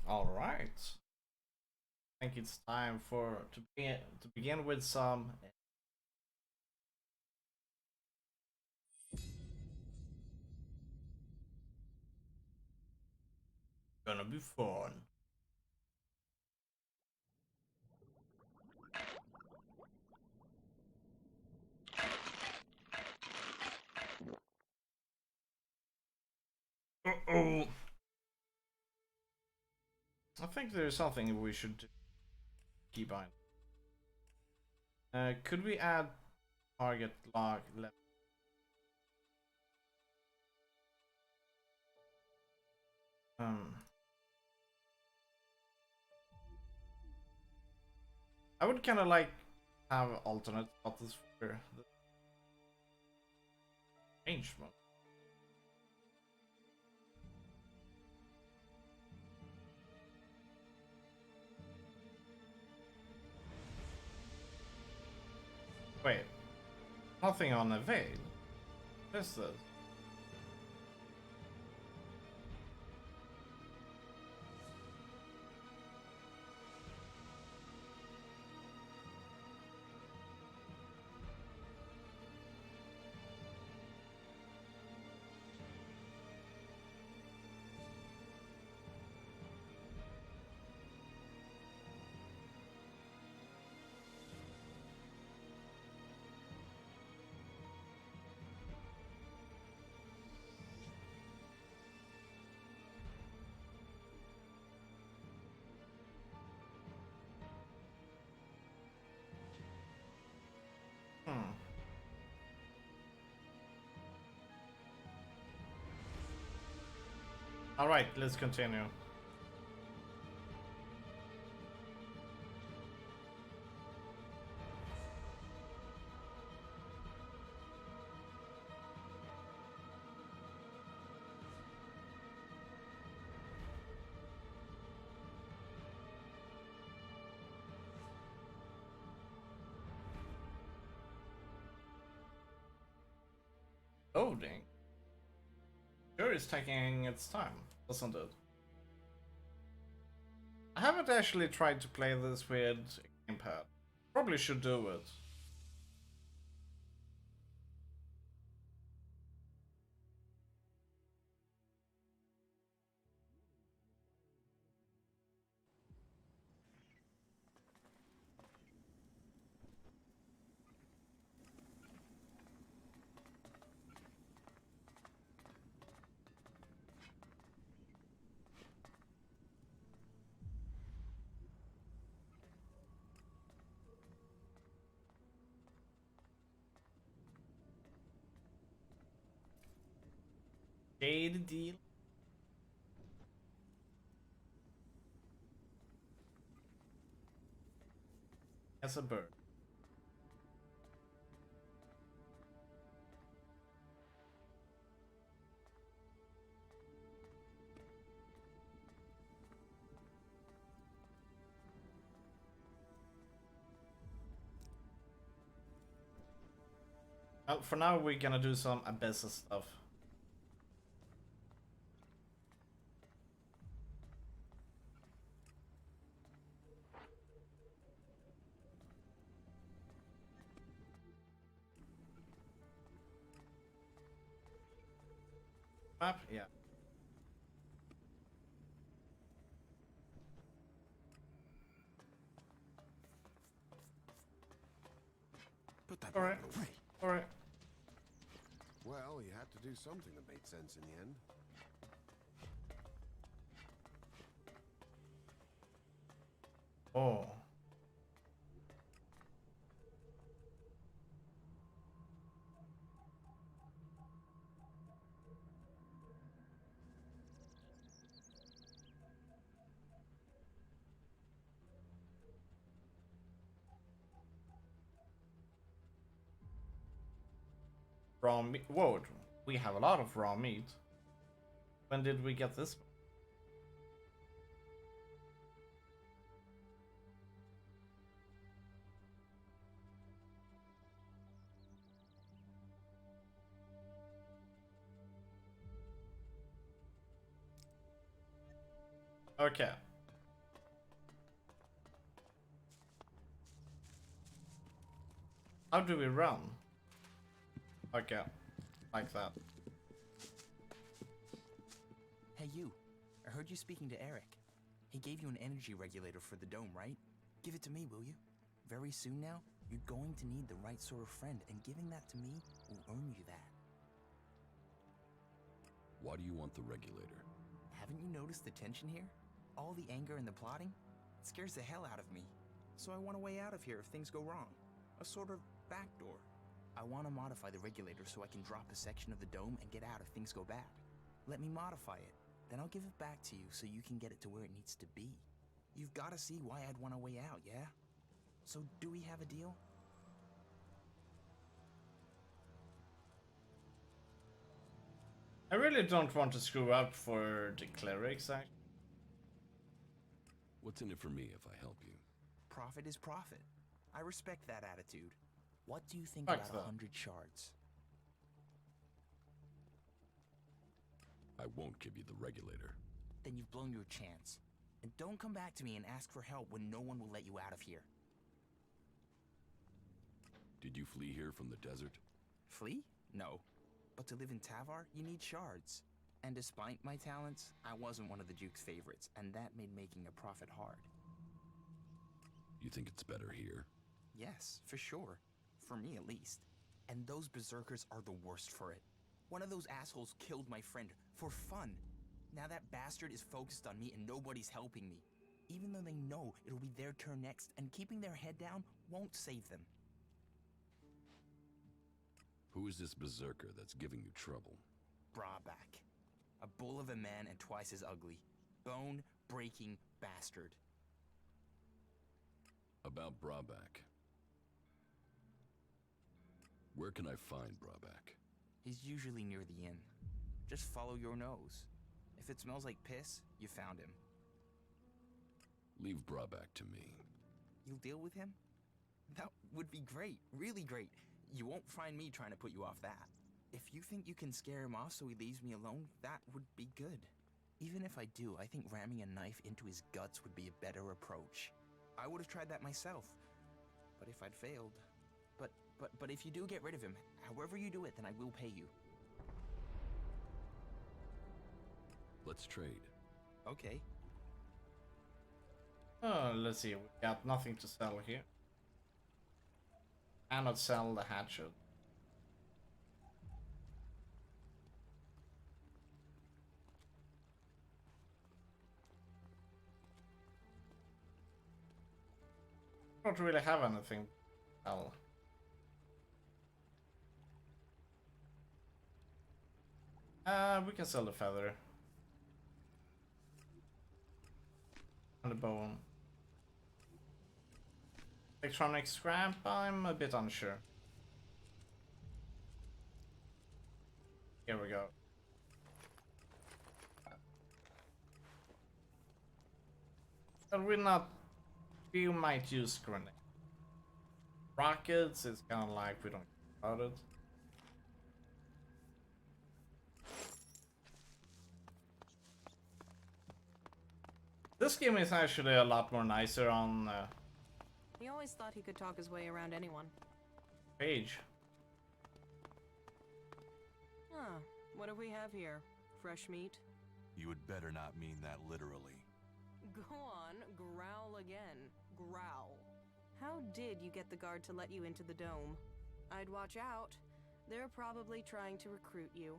All right. I think it's time to begin with some gonna be fun. Uh-oh. I think there's something we should keep on. Could we add target log left? Um, I would kind of like have alternate buttons for the range mode. Wait, nothing on evade. What is this? Hmm. All right, let's continue. Loading. Sure, it's taking its time, doesn't it? I haven't actually tried to play this with a gamepad. Probably should do it. Jade deal as a bird. Well, for now we're gonna do some Abyssa stuff. Map, yeah. Put that Alright, weapon away. alright. Well, you had to do something that made sense in the end. Oh. Raw meat. Whoa, we have a lot of raw meat. When did we get this? Okay. How do we run? Okay, like that. Hey you, I heard you speaking to Eric. He gave you an energy regulator for the dome, right? Give it to me, will you? Very soon now, you're going to need the right sort of friend, and giving that to me will earn you that. Why do you want the regulator? Haven't you noticed the tension here? All the anger and the plotting? It scares the hell out of me. So I want a way out of here if things go wrong. A sort of backdoor. I want to modify the regulator so I can drop a section of the dome and get out if things go bad. Let me modify it. Then I'll give it back to you so you can get it to where it needs to be. You've got to see why I'd want a way out, yeah? So do we have a deal? I really don't want to screw up for the clerics, actually. What's in it for me if I help you? Profit is profit. I respect that attitude. What do you think Fuck about that. 100 shards? I won't give you the regulator. Then you've blown your chance. And don't come back to me and ask for help when no one will let you out of here. Did you flee here from the desert? Flee? No. But to live in Tavar, you need shards. And despite my talents, I wasn't one of the Duke's favorites, and that made making a profit hard. You think it's better here? Yes, for sure. For me, at least. And those berserkers are the worst for it. One of those assholes killed my friend for fun. Now that bastard is focused on me and nobody's helping me. Even though they know it'll be their turn next, and keeping their head down won't save them. Who is this berserker that's giving you trouble? Braback. A bull of a man and twice as ugly. Bone-breaking bastard. About Braback. Where can I find Braback? He's usually near the inn. Just follow your nose. If it smells like piss, you found him. Leave Braback to me. You'll deal with him? That would be great, really great. You won't find me trying to put you off that. If you think you can scare him off so he leaves me alone, that would be good. Even if I do, I think ramming a knife into his guts would be a better approach. I would have tried that myself. But if I'd failed... But if you do get rid of him, however you do it, then I will pay you. Let's trade. Okay. Let's see, we got nothing to sell here. Cannot sell the hatchet. Don't really have anything to sell. We can sell the feather. And the bone. Electronic scrap, I'm a bit unsure. Here we go. But we're not... We might use grenades. Rockets, it's kind of like we don't care about it. This game is actually a lot more nicer on He always thought he could talk his way around anyone. page. Huh. What do we have here? Fresh meat? You would better not mean that literally. Go on, growl again. Growl. How did you get the guard to let you into the dome? I'd watch out. They're probably trying to recruit you.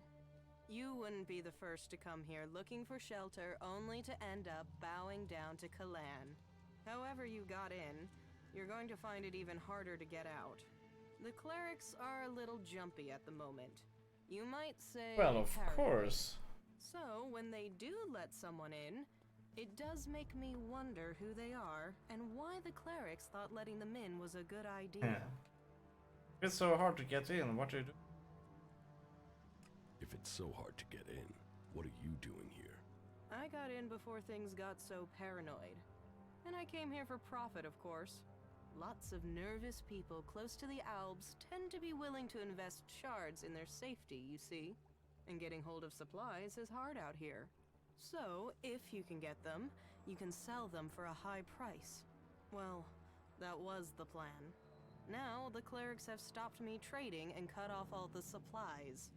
You wouldn't be the first to come here looking for shelter only to end up bowing down to Kalan. However you got in, you're going to find it even harder to get out. The clerics are a little jumpy at the moment. You might say Well, of paranoid. course. So, when they do let someone in, it does make me wonder who they are and why the clerics thought letting them in was a good idea. It's so hard to get in, what do you do? If it's so hard to get in, what are you doing here? I got in before things got so paranoid. And I came here for profit, of course. Lots of nervous people close to the Alps tend to be willing to invest shards in their safety, you see. And getting hold of supplies is hard out here. So, if you can get them, you can sell them for a high price. Well, that was the plan. Now, the clerics have stopped me trading and cut off all the supplies.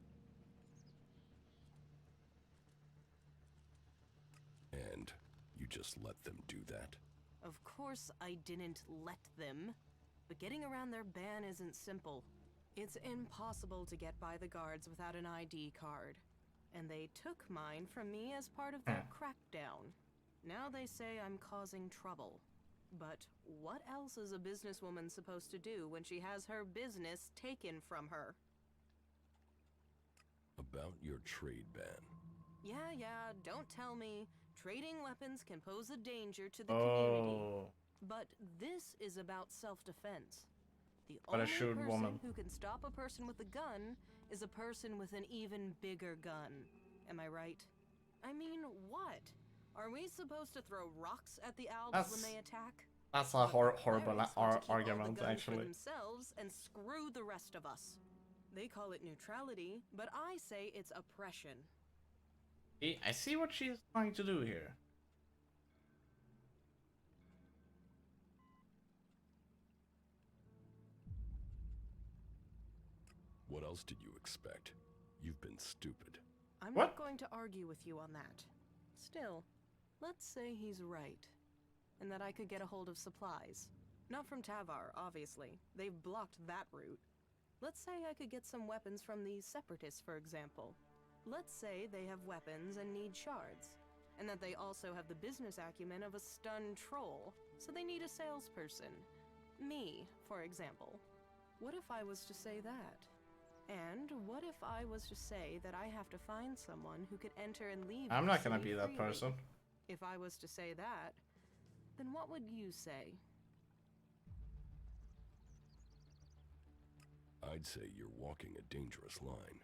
And you just let them do that? Of course I didn't let them. But getting around their ban isn't simple. It's impossible to get by the guards without an ID card. And they took mine from me as part of their crackdown. Now they say I'm causing trouble. But what else is a businesswoman supposed to do when she has her business taken from her? About your trade ban. Yeah, don't tell me. Trading weapons can pose a danger to the community. But this is about self-defense. The only person who can stop a person with a gun is a person with an even bigger gun. Am I right? I mean, what? Are we supposed to throw rocks at the Alps when they attack? That's a horrible argument, actually. For themselves and screw the rest of us. They call it neutrality, but I say it's oppression. I see what she's trying to do here. What else did you expect? You've been stupid. I'm not going to argue with you on that. Still, let's say he's right. And that I could get a hold of supplies. Not from Tavar, obviously. They've blocked that route. Let's say I could get some weapons from these separatists, for example. Let's say they have weapons and need shards. And that they also have the business acumen of a stunned troll, so they need a salesperson. Me, for example. What if I was to say that? And what if I was to say that I have to find someone who could enter and leave? I'm not gonna be that person. If I was to say that, then what would you say? I'd say you're walking a dangerous line.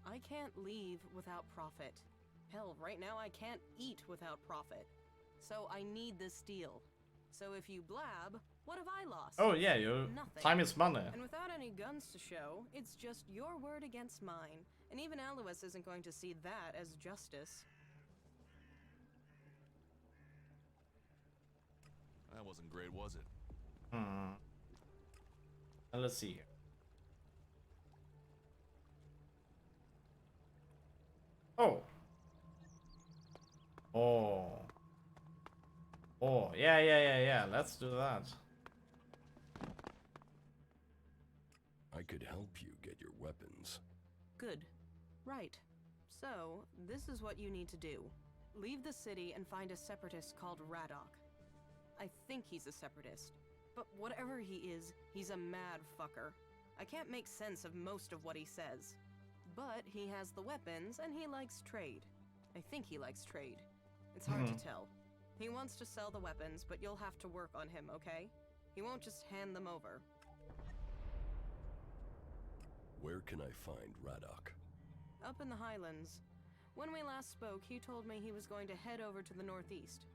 I can't leave without profit. Hell, right now I can't eat without profit. So I need this deal. So if you blab, what have I lost? Oh yeah, nothing. Time is money. And without any guns to show, it's just your word against mine. And even Alois isn't going to see that as justice. That wasn't great, was it? And let's see here. Oh. Yeah. Let's do that. I could help you get your weapons. Good. Right. So, this is what you need to do. Leave the city and find a separatist called Radok. I think he's a separatist. But whatever he is, he's a mad fucker. I can't make sense of most of what he says. But he has the weapons and he likes trade. I think he likes trade. It's hard to tell. He wants to sell the weapons, but you'll have to work on him, okay? He won't just hand them over. Where can I find Radok? Up in the Highlands. When we last spoke, he told me he was going to head over to the northeast.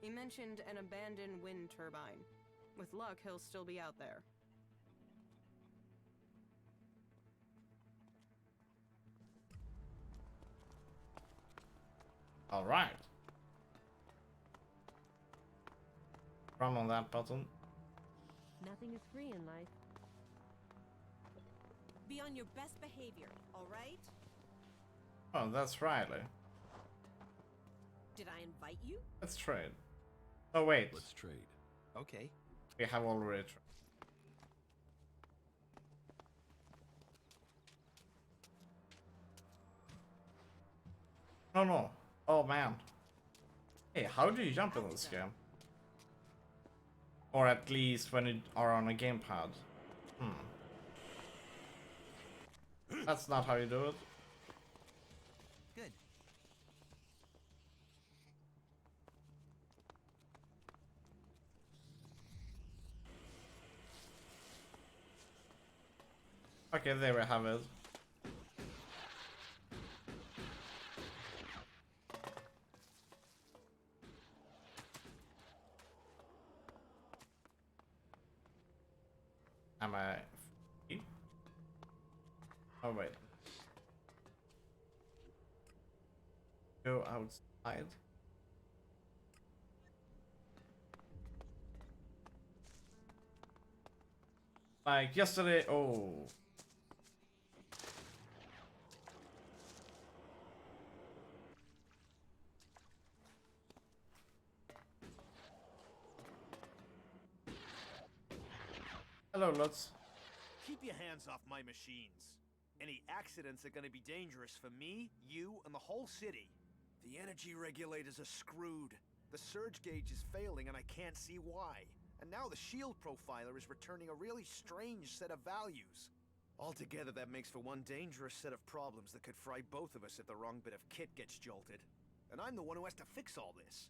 He mentioned an abandoned wind turbine. With luck, he'll still be out there. All right. Run on that button. Nothing is free in life. Be on your best behavior, all right? Oh, that's Riley. Did I invite you? Let's trade. Oh wait, Let's trade. Okay. we have already traded. No. Oh man. Hey, how do you jump in this game? Or at least when you are on a gamepad. That's not how you do it. Good. Okay, there we have it. Am I free? Oh wait. Go outside. Like yesterday. Oh. Hello, Lutz. Keep your hands off my machines. Any accidents are gonna be dangerous for me, you, and the whole city. The energy regulators are screwed. The surge gauge is failing and I can't see why. And now the shield profiler is returning a really strange set of values. Altogether, that makes for one dangerous set of problems that could fry both of us if the wrong bit of kit gets jolted. And I'm the one who has to fix all this.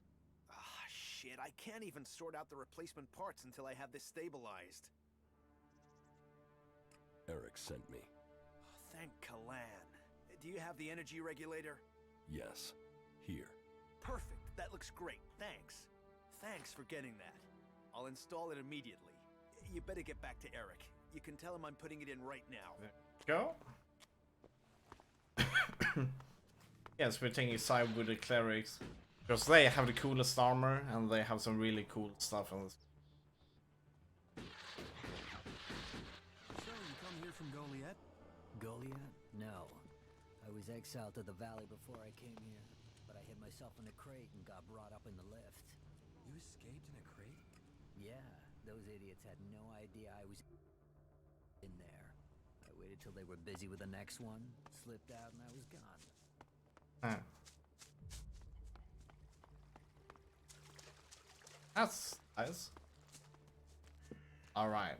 Ah, shit, I can't even sort out the replacement parts until I have this stabilized. Eric sent me. Thank Kalan. Do you have the energy regulator? Yes. Here. Perfect. That looks great. Thanks. Thanks for getting that. I'll install it immediately. You better get back to Eric. You can tell him I'm putting it in right now. Go. Yes, we're taking a side with the clerics. Because they have the coolest armor and they have some really cool stuff on this. So, you come here from Goliath? Goliath? No. I was exiled to the valley before I came here, but I hid myself in a crate and got brought up in the lift. You escaped in a crate? Yeah, those idiots had no idea I was in there. I waited till they were busy with the next one, slipped out, and I was gone. Huh. That's nice. Alright.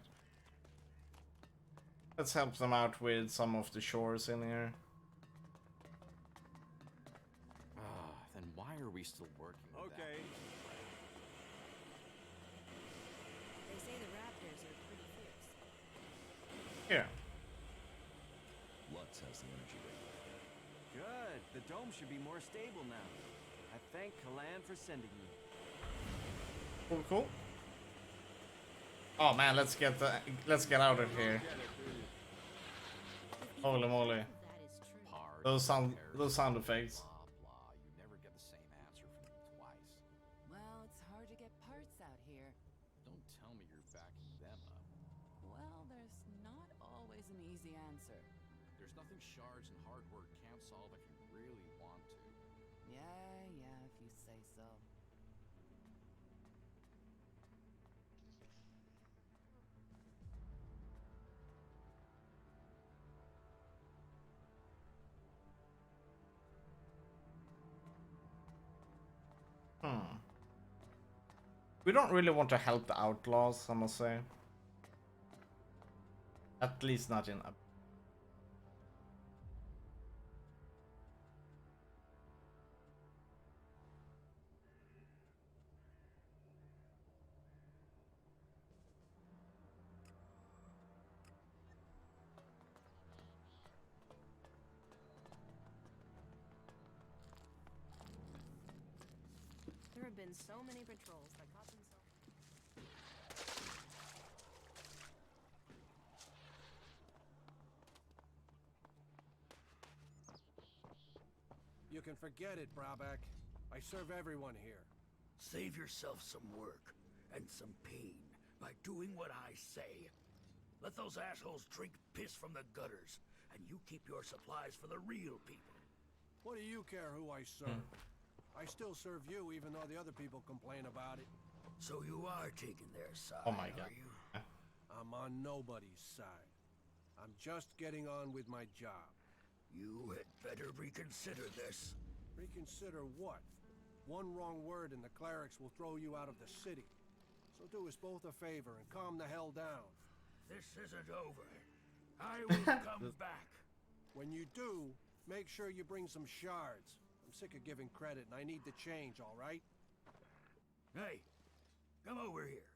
Let's help them out with some of the chores in here. Then why are we still working with that? They say the raptors are pretty fierce. Here. Lutz has the energy regulator. Good. The dome should be more stable now. I thank Kalan for sending me. Cool, cool. Oh man, let's get out of here. Holy moly. That is true. Those sound effects. Blah, blah. You never get the same answer from them twice. Well, it's hard to get parts out here. Don't tell me you're backing them up. Well, there's not always an easy answer. There's nothing shards and hard work can't solve if you really want to. Yeah, if you say so. We don't really want to help the outlaws, I must say. At least not in. There have been so many patrols that got themselves. You can forget it, Brabeck. I serve everyone here. Save yourself some work and some pain by doing what I say. Let those assholes drink piss from the gutters, and you keep your supplies for the real people. What do you care who I serve? I still serve you, even though the other people complain about it. So you are taking their side, Oh my god. are you? I'm on nobody's side. I'm just getting on with my job. You had better reconsider this. Reconsider what? One wrong word and the clerics will throw you out of the city. So do us both a favor and calm the hell down. This isn't over. I will come back. When you do, make sure you bring some shards. I'm sick of giving credit and I need the change, all right? Hey, come over here.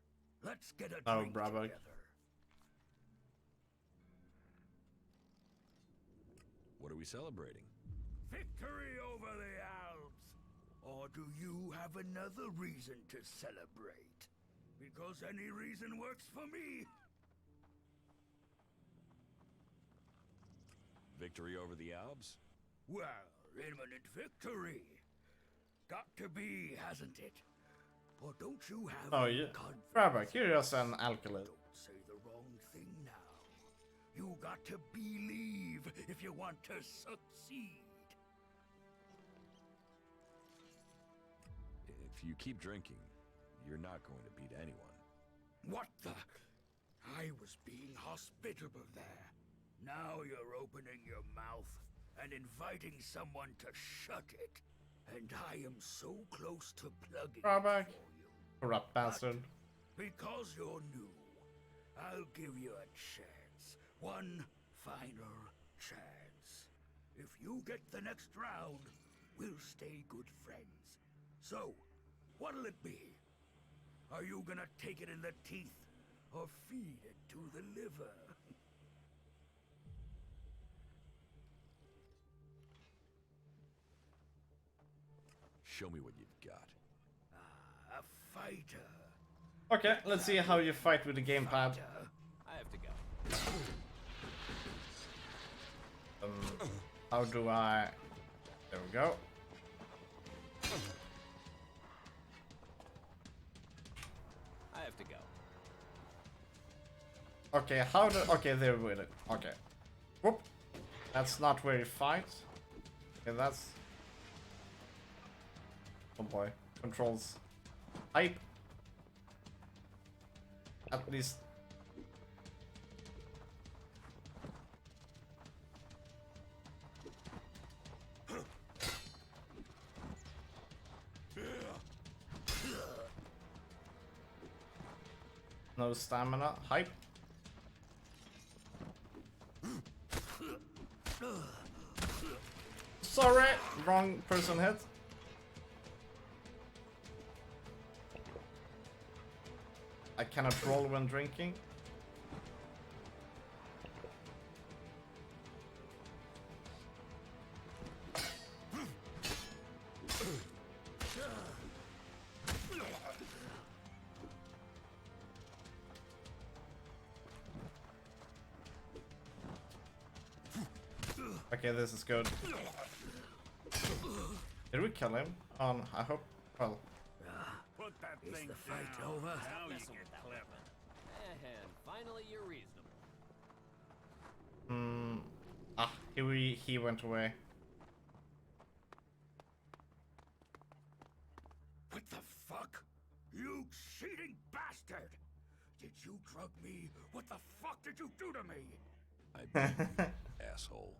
Let's get a Oh, drink bravo. together. What are we celebrating? Victory over the Alps! Or do you have another reason to celebrate? Because any reason works for me! Victory over the Alps? Well, imminent victory. Got to be, hasn't it? Or don't you have Oh yeah. confidence? Brabeck, you're just an alcoholic. Don't say the wrong thing now. You got to believe if you want to succeed. If you keep drinking, you're not going to beat anyone. What the? I was being hospitable there. Now you're opening your mouth and inviting someone to shut it. And I am so close to plugging it for you. Corrupt bastard. Because you're new, I'll give you a chance. One final chance. If you get the next round, we'll stay good friends. So, what'll it be? Are you gonna take it in the teeth or feed it to the liver? Show me what you've got. A fighter. Okay, let's see how you fight with the gamepad. I have to go. How do I... There we go. I have to go. Okay, how do... Okay, there with it. Okay. Whoop. That's not where you fight. Okay, that's... Oh boy. Controls. Hype. At least... No stamina. Hype. Sorry, wrong person hit. I cannot roll when drinking. Okay, this is good. Did we kill him? I hope. Well. Put that thing the fight down. Over? Now you get clever. And finally you're reasonable. He went away. What the fuck? You cheating bastard! Did you drug me? What the fuck did you do to me? I beat you, asshole.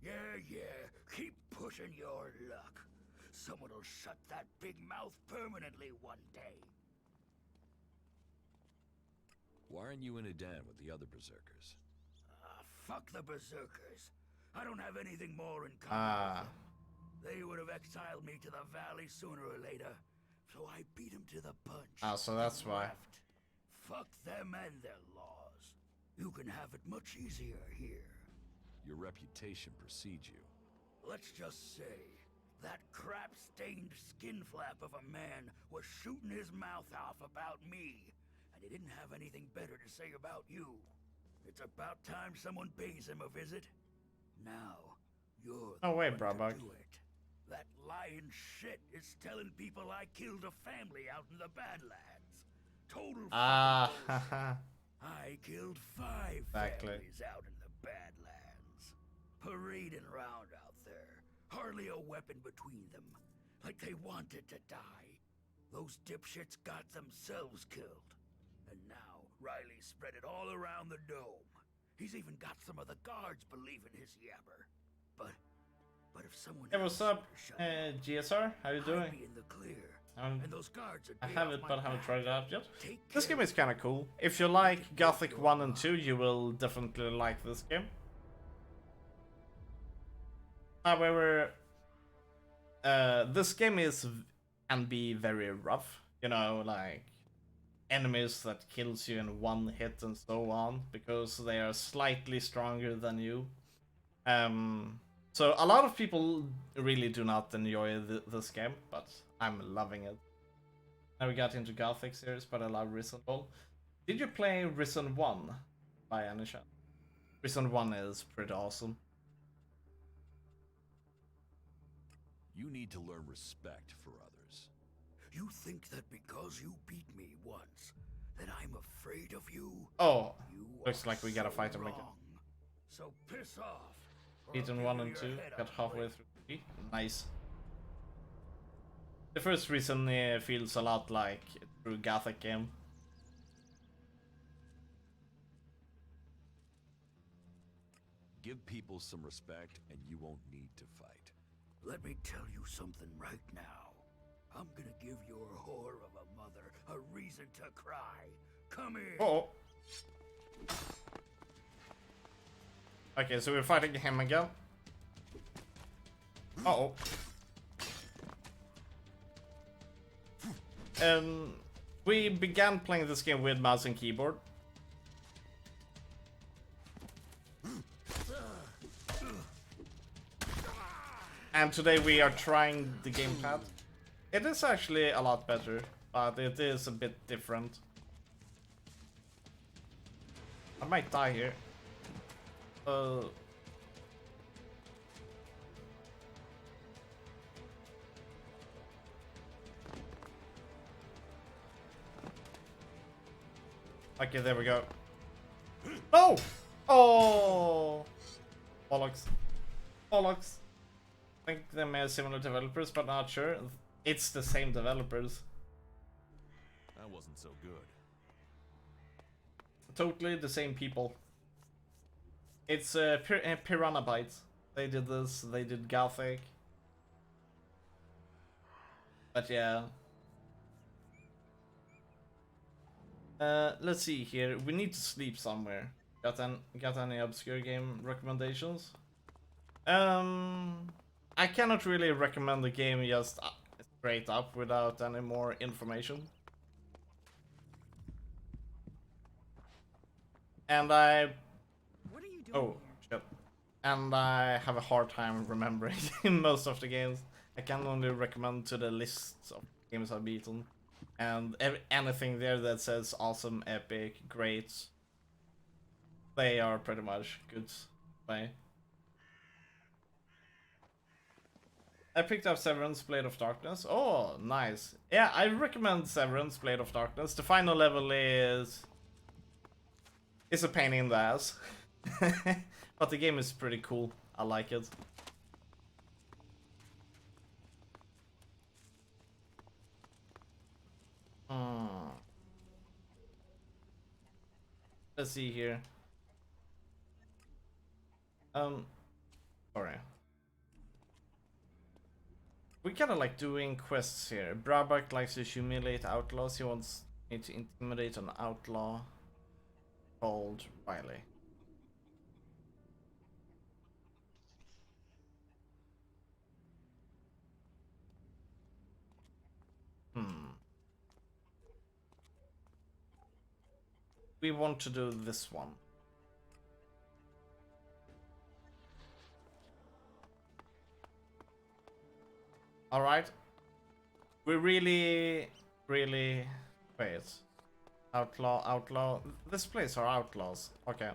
Yeah, keep pushing your luck. Someone will shut that big mouth permanently one day. Why aren't you in a den with the other berserkers? Fuck the berserkers. I don't have anything more in common with them. They would have exiled me to the valley sooner or later, so I beat them to the punch. So that's why. Fuck them and their laws. You can have it much easier here. Your reputation precedes you. Let's just say, that crap-stained skin flap of a man was shooting his mouth off about me, and he didn't have anything better to say about you. It's about time someone pays him a visit. Now, you're no way, Brabag. That lying shit is telling people I killed a family out in the Badlands. Total bullshit. I killed 5 families out in the Badlands. Parading around out there. Hardly a weapon between them. Like they wanted to die. Those dipshits got themselves killed. And now, Riley spread it all around the dome. He's even got some of the guards believing his yabber. But if someone hey, what's up, GSR? How you doing? Be in the clear. And those guards I have it, but I haven't tried it out yet. This game is kind of cool. If you like Gothic 1 and 2, you will definitely like this game. However, this game can be very rough. You know, like enemies that kills you in one hit and so on, because they are slightly stronger than you. So a lot of people really do not enjoy this game, but I'm loving it. Now we got into Gothic series, but I love Risen All. Did you play Risen 1 by any chance? Risen 1 is pretty awesome. You need to learn respect for others. You think that because you beat me once, that I'm afraid of you? Oh, looks like we gotta fight him again. So piss off. or I'll Beaten give 1 you and your 2, head got on halfway plate. through 3. Nice. The first reason feels a lot like a true Gothic game. Give people some respect and you won't need to fight. Let me tell you something right now. I'm gonna give your whore of a mother a reason to cry. Come here. Oh. Okay, so we're fighting him again. Uh-oh. We began playing this game with mouse and keyboard. And today we are trying the gamepad. It is actually a lot better, but it is a bit different. I might die here. Okay, there we go. No! Oh! Bollocks. Bollocks. I think they may have similar developers, but not sure. It's the same developers. That wasn't so good. Totally the same people. It's Piranha Bytes. They did this, they did Gothic. But yeah. Let's see here. We need to sleep somewhere. Got any obscure game recommendations? I cannot really recommend the game just straight up without any more information. And I... What are you doing Oh, shit. And I have a hard time remembering most of the games. I can only recommend to the lists of games I've beaten. And anything there that says awesome, epic, great, they are pretty much good to play. I picked up Severance Blade of Darkness. Oh, nice. Yeah, I recommend Severance Blade of Darkness. The final level is a pain in the ass. But the game is pretty cool. I like it. Let's see here. Sorry. We kinda like doing quests here. Brabak likes to humiliate outlaws. He wants me to intimidate an outlaw called Riley. We want to do this one. Alright. We really... Wait. Outlaw. This place are outlaws. Okay.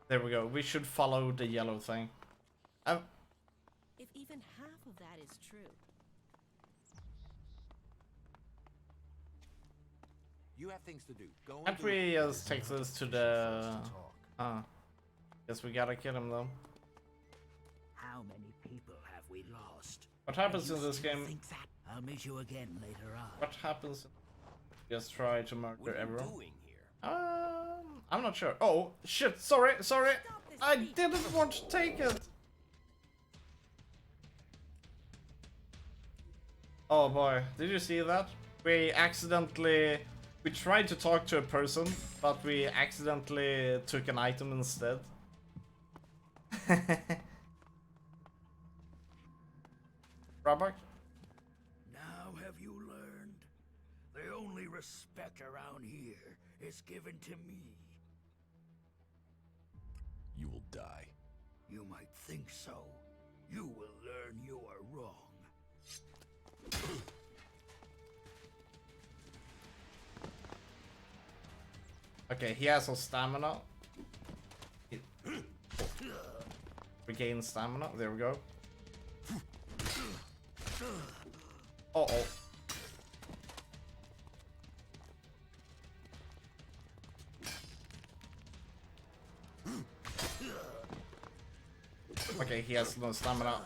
There we go. We should follow the yellow thing. If even half of that is true. You have things to do. Go Can't we just take this to the... Guess we gotta kill him though. How many people have we lost? What happens in this game? I'll meet you again later on. What happens? Just try to murder everyone. Doing here? I'm not sure. Oh shit! Sorry. I didn't want to take it. Oh boy! Did you see that? We tried to talk to a person, but we accidentally took an item instead. Robert? Now have you learned? The only respect around here is given to me. You will die. You might think so. You will learn you are wrong. Okay, he has some stamina. Regain stamina. There we go. Uh-oh. Okay, he has no stamina.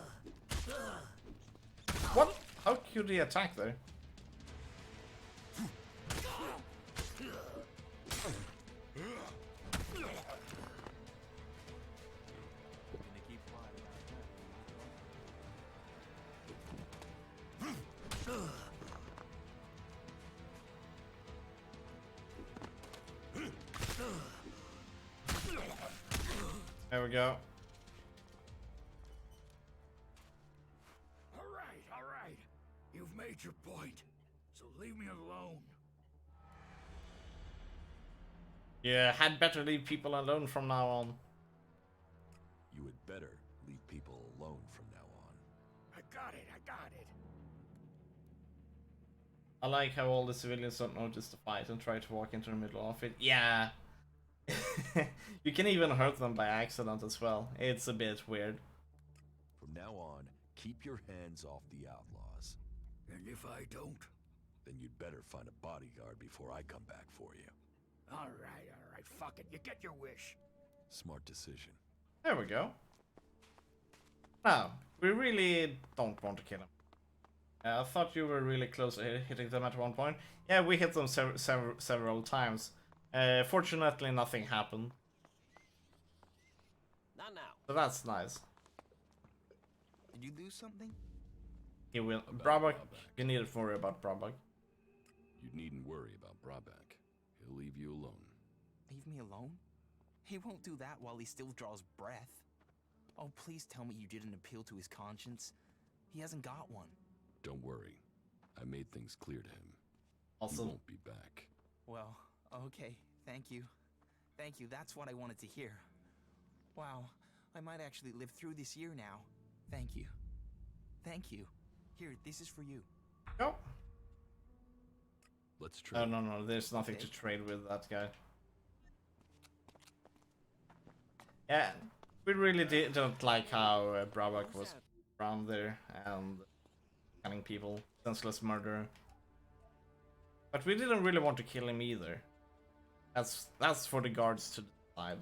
What? How could he attack there? There we go. All right. You've made your point, so leave me alone. Yeah, had better leave people alone from now on. You had better leave people alone from now on. I got it. I like how all the civilians don't notice the fight and try to walk into the middle of it. Yeah. You can even hurt them by accident as well. It's a bit weird. From now on, keep your hands off the outlaws. And if I don't? Then you'd better find a bodyguard before I come back for you. All right. Fuck it. You get your wish. Smart decision. There we go. Now, we really don't want to kill him. I thought you were really close to hitting them at one point. Yeah, we hit them several times. Fortunately, nothing happened. Not now. So that's nice. Did you lose something? He will. Brabak, you needn't worry about Brabak. You needn't worry about Brabak. He'll leave you alone. Leave me alone? He won't do that while he still draws breath. Oh, please tell me you didn't appeal to his conscience. He hasn't got one. Don't worry. I made things clear to him. Awesome. He won't be back. Well, okay. Thank you. Thank you. That's what I wanted to hear. Wow. I might actually live through this year now. Thank you. Thank you. Here, this is for you. Go. Let's trade. Oh, no. There's nothing to trade with that guy. Yeah. We really didn't like how Brabak was around there and killing people. Senseless murder. But we didn't really want to kill him either. That's for the guards to decide.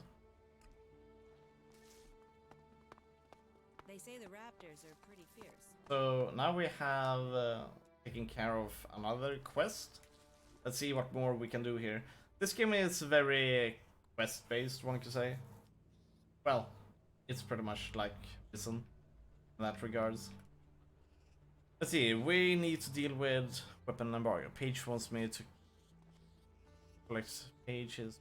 They say the raptors are pretty fierce. So now we have taken care of another quest. Let's see what more we can do here. This game is very quest-based, one could say. Well, it's pretty much like Prison in that regards. Let's see, we need to deal with weapon embargo. Paige wants me to collect Paige's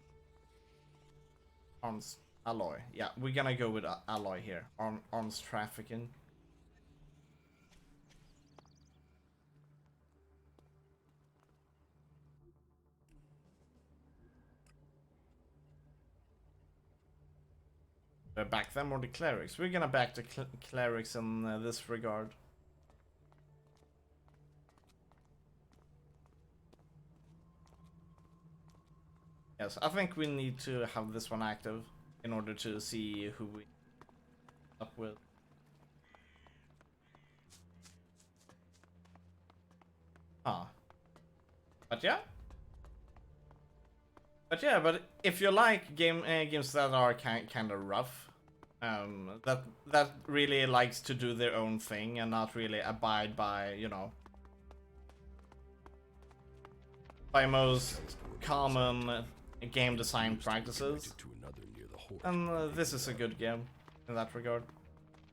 arms alloy. Yeah, we're gonna go with alloy here. Arms trafficking. Back them or the clerics? We're gonna back the clerics in this regard. Yes, I think we need to have this one active in order to see who we up with. But yeah. But if you like games that are kind of rough, that really likes to do their own thing and not really abide by, you know, by most common game design practices, and this is a good game in that regard.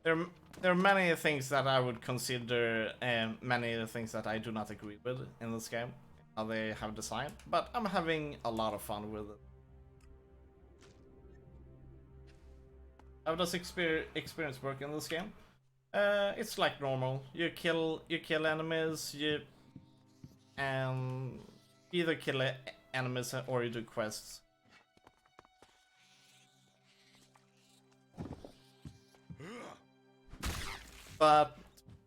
There are many things that I would consider, many things that I do not agree with in this game, how they have designed, but I'm having a lot of fun with it. How does experience work in this game? It's like normal. You kill enemies. You either kill enemies or you do quests. But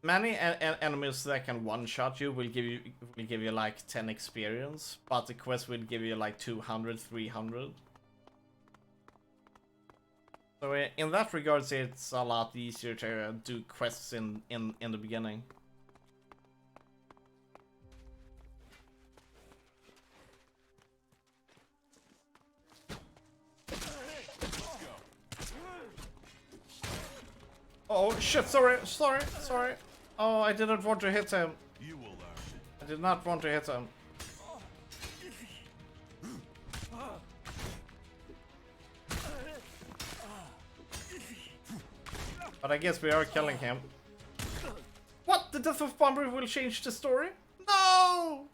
many enemies that can one-shot you will give you like 10 experience, but the quest will give you like 200, 300. So in that regards, it's a lot easier to do quests in the beginning. Oh shit, sorry. Oh, I didn't want to hit him. You will learn. I did not want to hit him. But I guess we are killing him. What? The death of Bomber will change the story? No!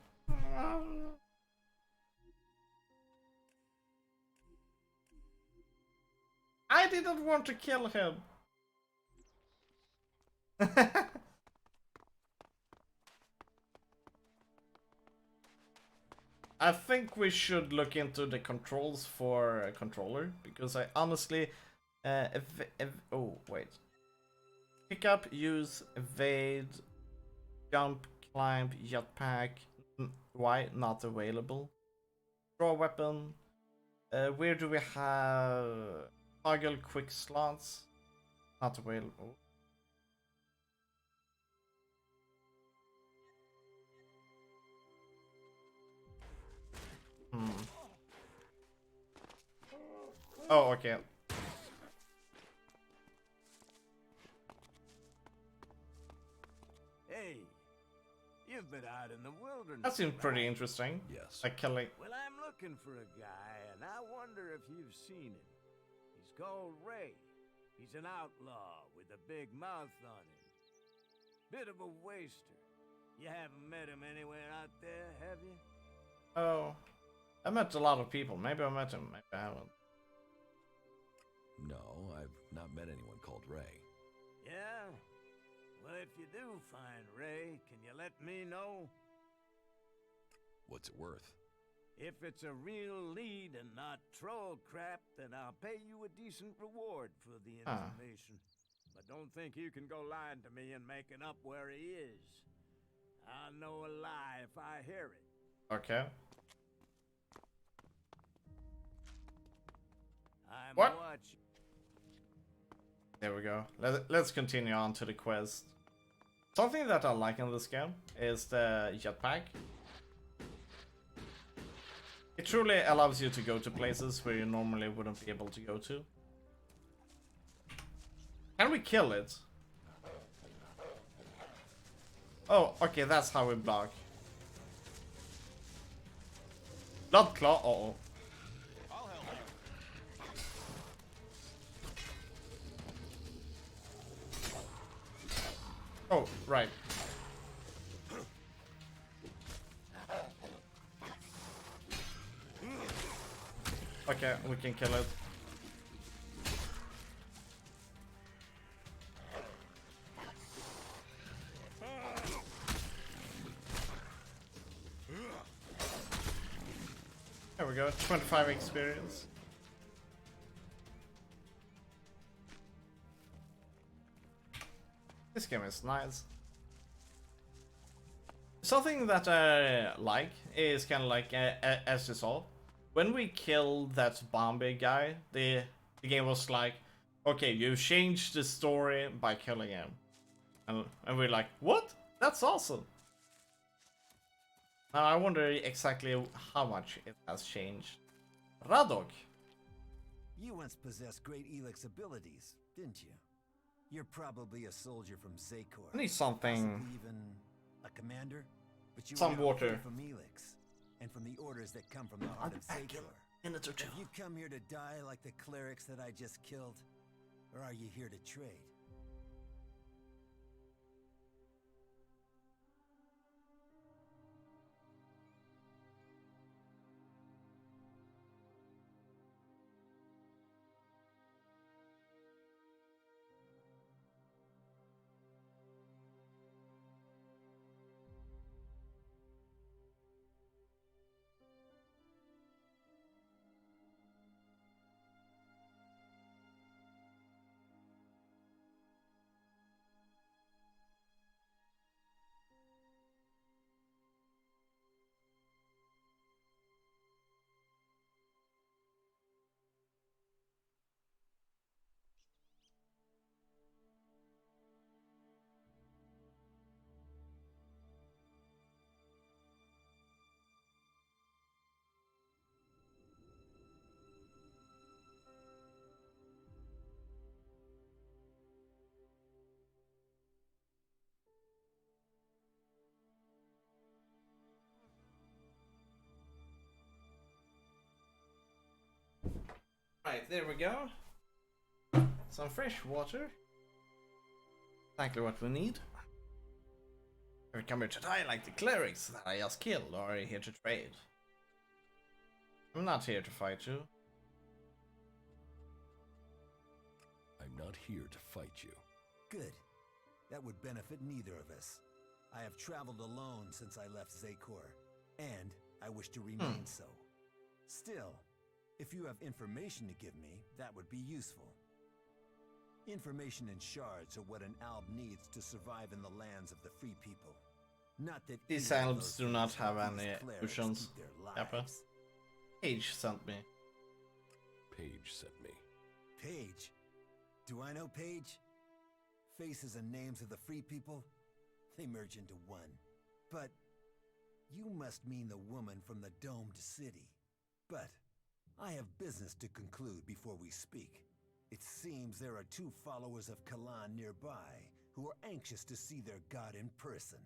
I didn't want to kill him. I think we should look into the controls for a controller, because I honestly, oh wait, pick up, use, evade, jump, climb, jetpack. Why not available? Draw weapon. Where do we have toggle quick slots? Not available. Oh, okay. Hey, you've been out in the wilderness. That seems pretty interesting. Yes. Like killing. Well, I'm looking for a guy, and I wonder if you've seen him. He's called Ray. He's an outlaw with a big mouth on him. Bit of a waster. You haven't met him anywhere out there, have you? Oh, I met a lot of people. Maybe I met him. Maybe I haven't. No, I've not met anyone called Ray. Yeah? Well, if you do find Ray, can you let me know? What's it worth? If it's a real lead and not troll crap, then I'll pay you a decent reward for the information. But don't think you can go lying to me and making up where he is. I'll know a lie if I hear it. Okay. I'm What? watching. There we go. Let's continue on to the quest. Something that I like in this game is the jetpack. It truly allows you to go to places where you normally wouldn't be able to go to. Can we kill it? Oh, okay, that's how we block. Blood claw. Uh-oh. Oh, right. Okay, we can kill it. There we go, 25 experience. This game is nice. Something that I like is kind of like, as you saw, when we killed that Bombay guy, the game was like, okay, you changed the story by killing him. And we're like, what? That's awesome. Now I wonder exactly how much it has changed. Radok. You once possessed great Elex abilities, didn't you? You're probably a soldier from Zakor. I need something. Possibly even a commander? But you Some were water. from Elex, and from the orders that come from the heart of Zakor. Minutes or two. Have you come here to die like the clerics that I just killed? Or are you here to trade? Right, there we go. Some fresh water. Exactly what we need. Have you come here to die like the clerics that I just killed, or are you here to trade? I'm not here to fight you. I'm not here to fight you. Good. That would benefit neither of us. I have traveled alone since I left Zakor, and I wish to remain so. Still, if you have information to give me, that would be useful. Information and shards are what an alb needs to survive in the lands of the free people. Not that these either of albs those do not things have help any these clerics illusions. keep their Kappa. lives. Paige sent me. Paige sent me. Paige? Do I know Paige? Faces and names of the free people? They merge into one. But you must mean the woman from the domed city. But I have business to conclude before we speak. It seems there are 2 followers of Kalan nearby who are anxious to see their god in person.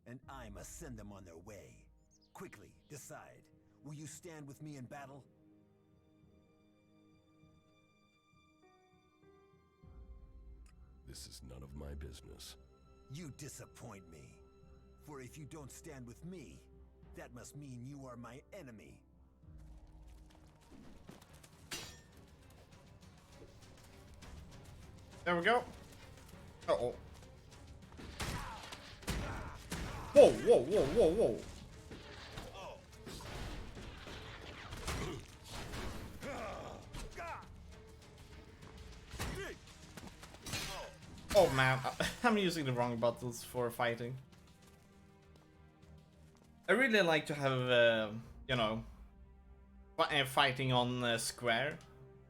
And I must send them on their way. Quickly, decide. Will you stand with me in battle? This is none of my business. You disappoint me. For if you don't stand with me, that must mean you are my enemy. There we go. Uh-oh. Whoa, whoa, whoa, whoa, whoa. Oh man, I'm using the wrong buttons for fighting. I really like to have, you know, fighting on square.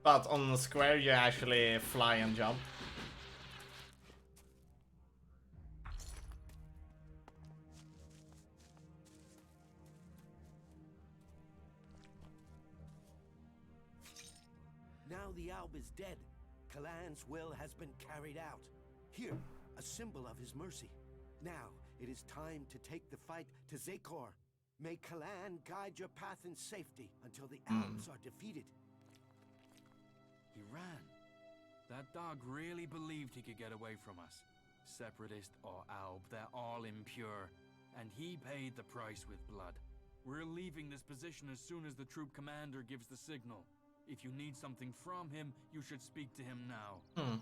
But on the square you actually fly and jump. Now the Alb is dead. Kalan's will has been carried out. Here, a symbol of his mercy. Now, it is time to take the fight to Zakor. May Kalan guide your path in safety until the Albs are defeated. He ran. That dog really believed he could get away from us. Separatist or Alb, they're all impure. And he paid the price with blood. We're leaving this position as soon as the troop commander gives the signal. If you need something from him, you should speak to him now.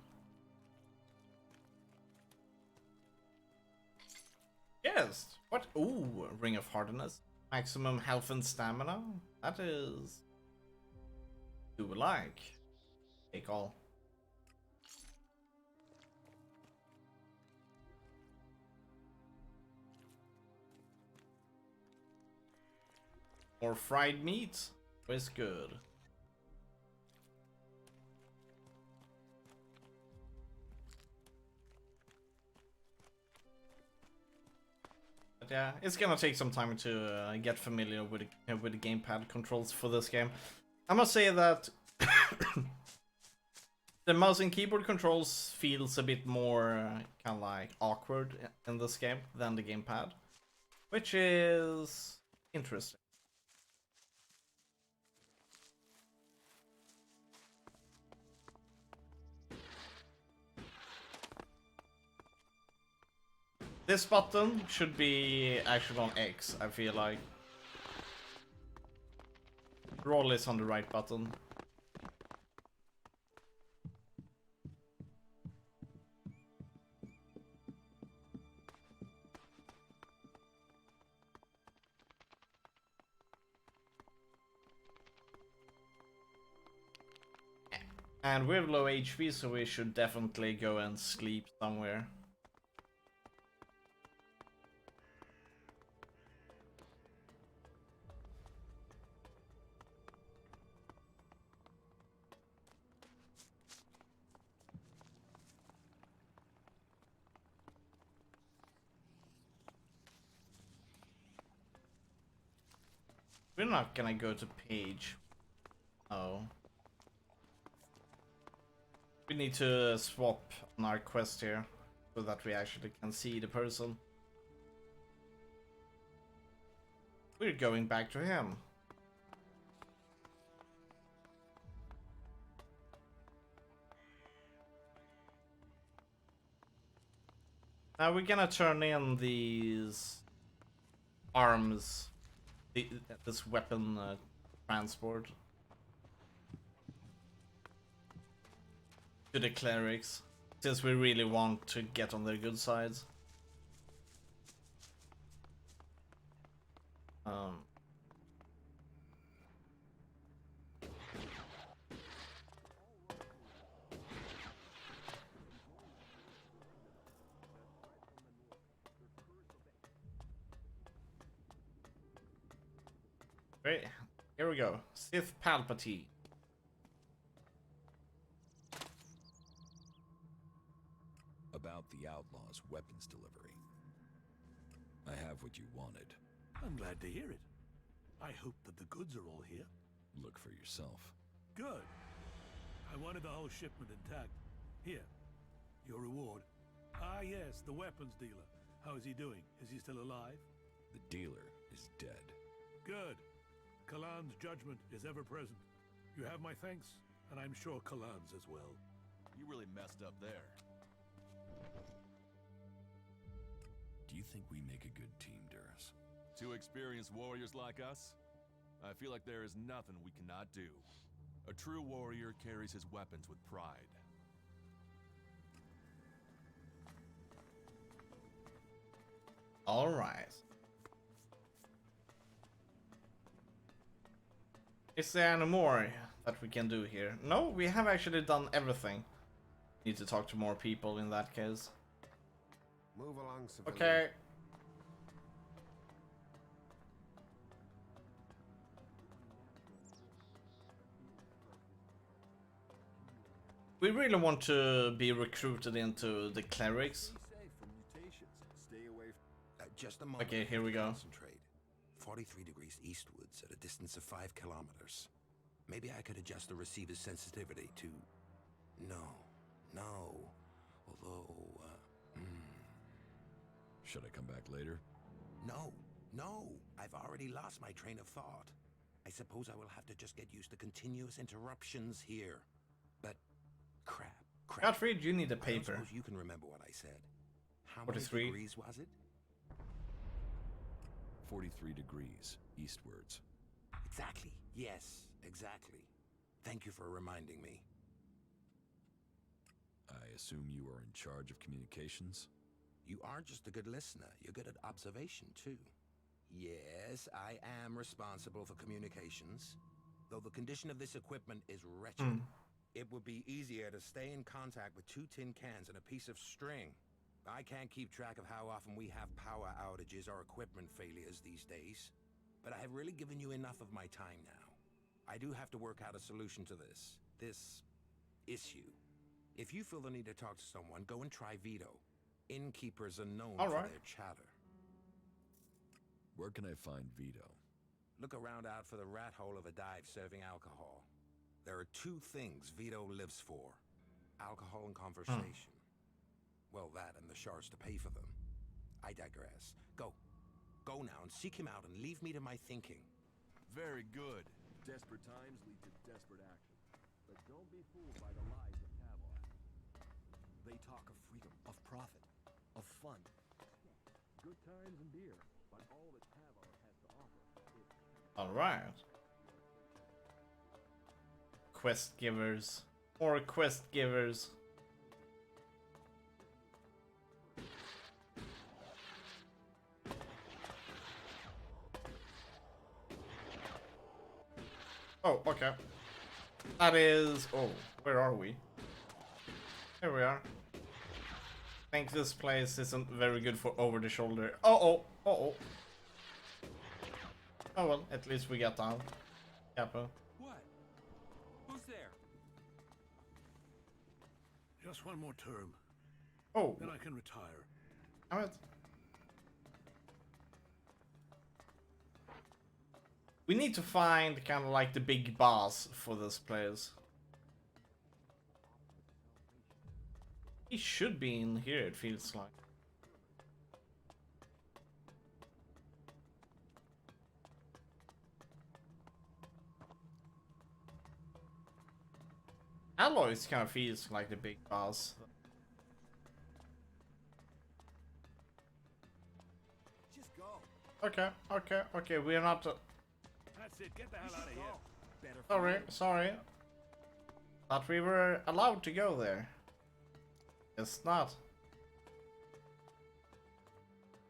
Yes. What? Ooh, Ring of Hardness. Maximum health and stamina. That is... do we like? Take all. Or fried meat is good. But yeah, it's gonna take some time to get familiar with the gamepad controls for this game. I must say that the mouse and keyboard controls feels a bit more kind of like awkward in this game than the gamepad, which is interesting. This button should be actually on X, I feel like. Roll is on the right button. And we have low HP, so we should definitely go and sleep somewhere. We're not gonna go to page. Oh. We need to swap on our quest here so that we actually can see the person. We're going back to him. Now we're gonna turn in these arms, this weapon transport to the clerics, since we really want to get on their good sides. Great. Here we go. Sith Palpatine. About the Outlaw's weapons delivery. I have what you wanted. I'm glad to hear it. I hope that the goods are all here. Look for yourself. Good. I wanted the whole shipment intact. Here, your reward. Ah, yes, the weapons dealer. How is he doing? Is he still alive? The dealer is dead. Good. Kalan's judgment is ever present. You have my thanks, and I'm sure Kalan's as well. You really messed up there. Do you think we make a good team, Duras? Two experienced warriors like us? I feel like there is nothing we cannot do. A true warrior carries his weapons with pride. All right. Is there any more that we can do here? No, we have actually done everything. Need to talk to more people in that case. Move along, civilian. Okay. We really want to be recruited into the clerics. Just a moment. Okay, here we go. Concentrate. 43 degrees eastwards at a distance of 5 kilometers. Maybe I could adjust the receiver's sensitivity to... No. Although, Should I come back later? No. I've already lost my train of thought. I suppose I will have to just get used to continuous interruptions here. But, crap. Godfrey, you need a I paper. don't suppose you can remember what I said. How 43. many degrees was it? 43 degrees eastwards. Exactly. Yes, exactly. Thank you for reminding me. I assume you are in charge of communications? You aren't just a good listener, you're good at observation, too. Yes, I am responsible for communications. Though the condition of this equipment is wretched, it would be easier to stay in contact with 2 tin cans and a piece of string. I can't keep track of how often we have power outages or equipment failures these days. But I have really given you enough of my time now. I do have to work out a solution to this issue. If you feel the need to talk to someone, go and try Vito. Innkeepers are known for their chatter. Where can I find Vito? Look around out for the rat hole of a dive serving alcohol. There are 2 things Vito lives for. Alcohol and conversation. Well, that and the shards to pay for them. I digress. Go now and seek him out and leave me to my thinking. Very good. Desperate times lead to desperate action. But don't be fooled by the lies of Tavar. They talk of freedom, of profit, of fun. Good times and beer, but all that Tavar has to offer is... Alright. Quest givers. More quest givers. Oh, okay. That is... Oh, where are we? Here we are. I think this place isn't very good for over the shoulder. Oh well, at least we got down. Capo. What? Who's there? Just one more term. Oh. Then I can retire. Alright. We need to find kind of like the big boss for this place. He should be in here, it feels like. Aloys kind of feels like the big boss. Okay. We're not. That's it. Get the hell out of here. Better for Sorry, you. sorry. Thought we were allowed to go there. It's not.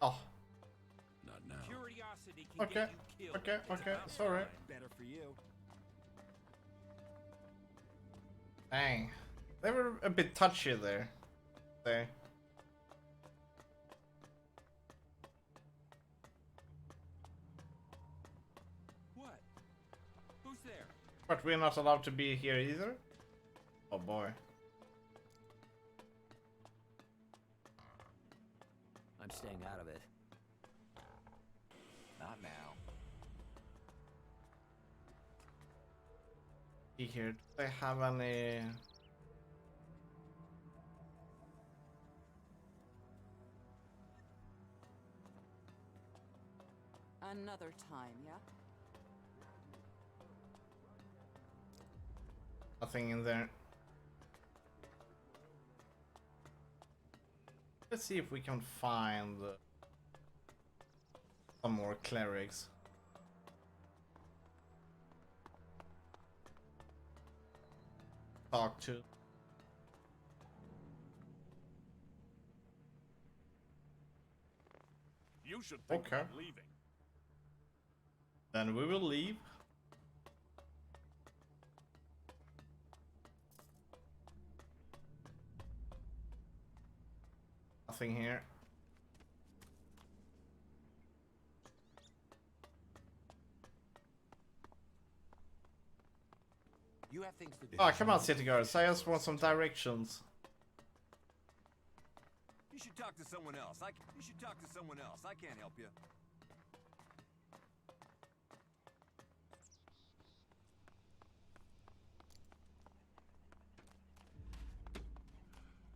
Oh. Not now. Curiosity can Okay. get you killed. Okay. Sorry. Better for you. Dang. They were a bit touchy there. What? Who's there? But we're not allowed to be here either? Oh boy. I'm staying out of it. Not now. See here, do they have any... Another time, yeah? Nothing in there. Let's see if we can find some more clerics. Talk to. You should think Okay. about leaving. Then we will leave. Nothing here. You have things to do. Oh, come on, city guards. I just want some directions. You should talk to someone else. You should talk to someone else. I can't help you.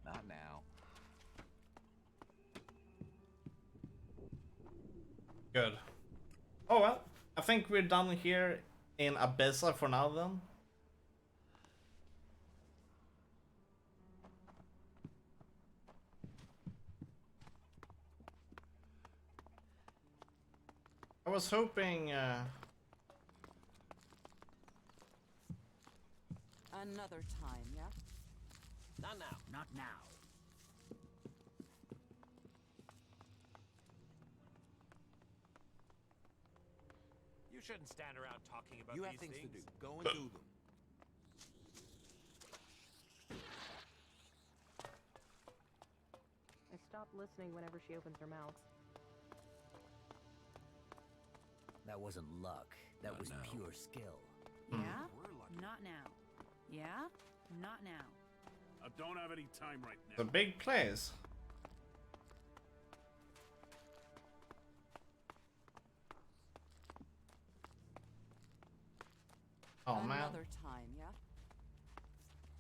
Not now. Good. Oh well, I think we're done here in Abessa for now then. I was hoping Another time, yeah? Not now. Not now. You shouldn't stand around talking about You these have things to do. things. Go and do them. I stop listening whenever she opens her mouth. That wasn't luck. That was now. pure skill. Yeah? Not now. Yeah? Not now. I don't have any time right now. the big place. Oh man. Another time, yeah?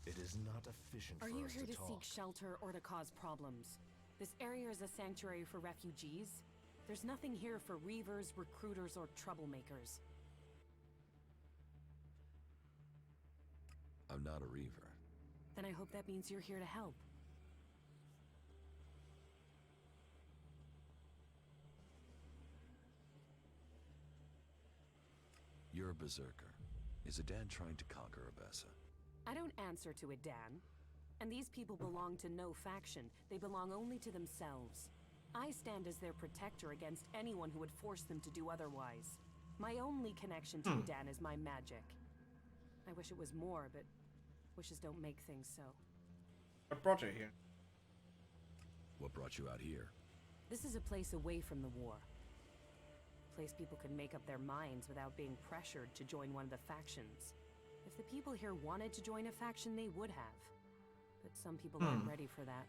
It is not efficient Are for you us here to to talk. seek shelter or to cause problems? This area is a sanctuary for refugees. There's nothing here for reavers, recruiters, or troublemakers. I'm not a reaver. Then I hope that means you're here to help. You're a berserker. Is Adan trying to conquer Abessa? I don't answer to it, Dan. And these people belong to no faction. They belong only to themselves. I stand as their protector against anyone who would force them to do otherwise. My only connection to Adan is my magic. I wish it was more, but wishes don't make things so. What brought you here? What brought you out here? This is a place away from the war. A place people can make up their minds without being pressured to join one of the factions. If the people here wanted to join a faction, they would have. But some people aren't ready for that.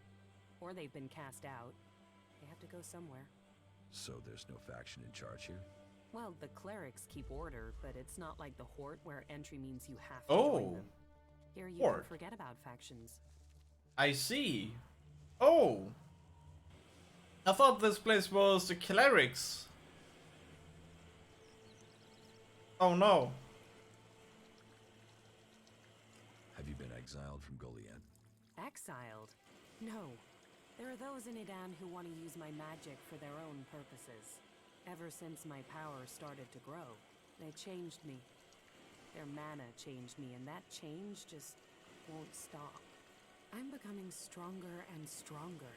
Or they've been cast out. They have to go somewhere. So there's no faction in charge here? Well, the clerics keep order, but it's not like the Horde where entry means you have to join them. Here you Horde. can forget about factions. I see. Oh. I thought this place was the clerics. Oh no. Have you been exiled from Goliath? Exiled? No. There are those in Idan who want to use my magic for their own purposes. Ever since my power started to grow, they changed me. Their mana changed me, and that change just won't stop. I'm becoming stronger and stronger.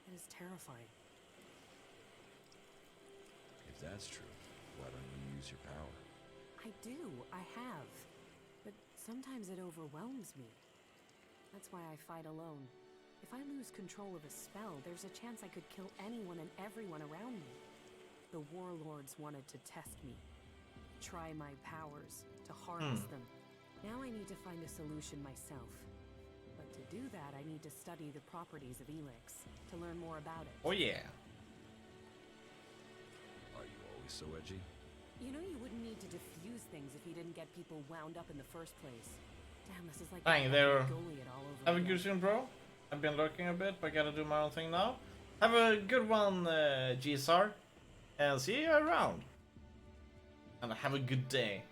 It is terrifying. If that's true, why don't you use your power? I do, I have. But sometimes it overwhelms me. That's why I fight alone. If I lose control of a spell, there's a chance I could kill anyone and everyone around me. The warlords wanted to test me. Try my powers, to harness them. Now I need to find a solution myself. But to do that, I need to study the properties of Elex, to learn more about it. Oh yeah. Are you always so edgy? You know you wouldn't need to defuse things if you didn't get people wound up in the first place. Damn, this is like Dang, there. Goliath all over Have a again. good soon, bro. I've been lurking a bit, but I gotta do my own thing now. Have a good one, GSR. And see you around. And have a good day.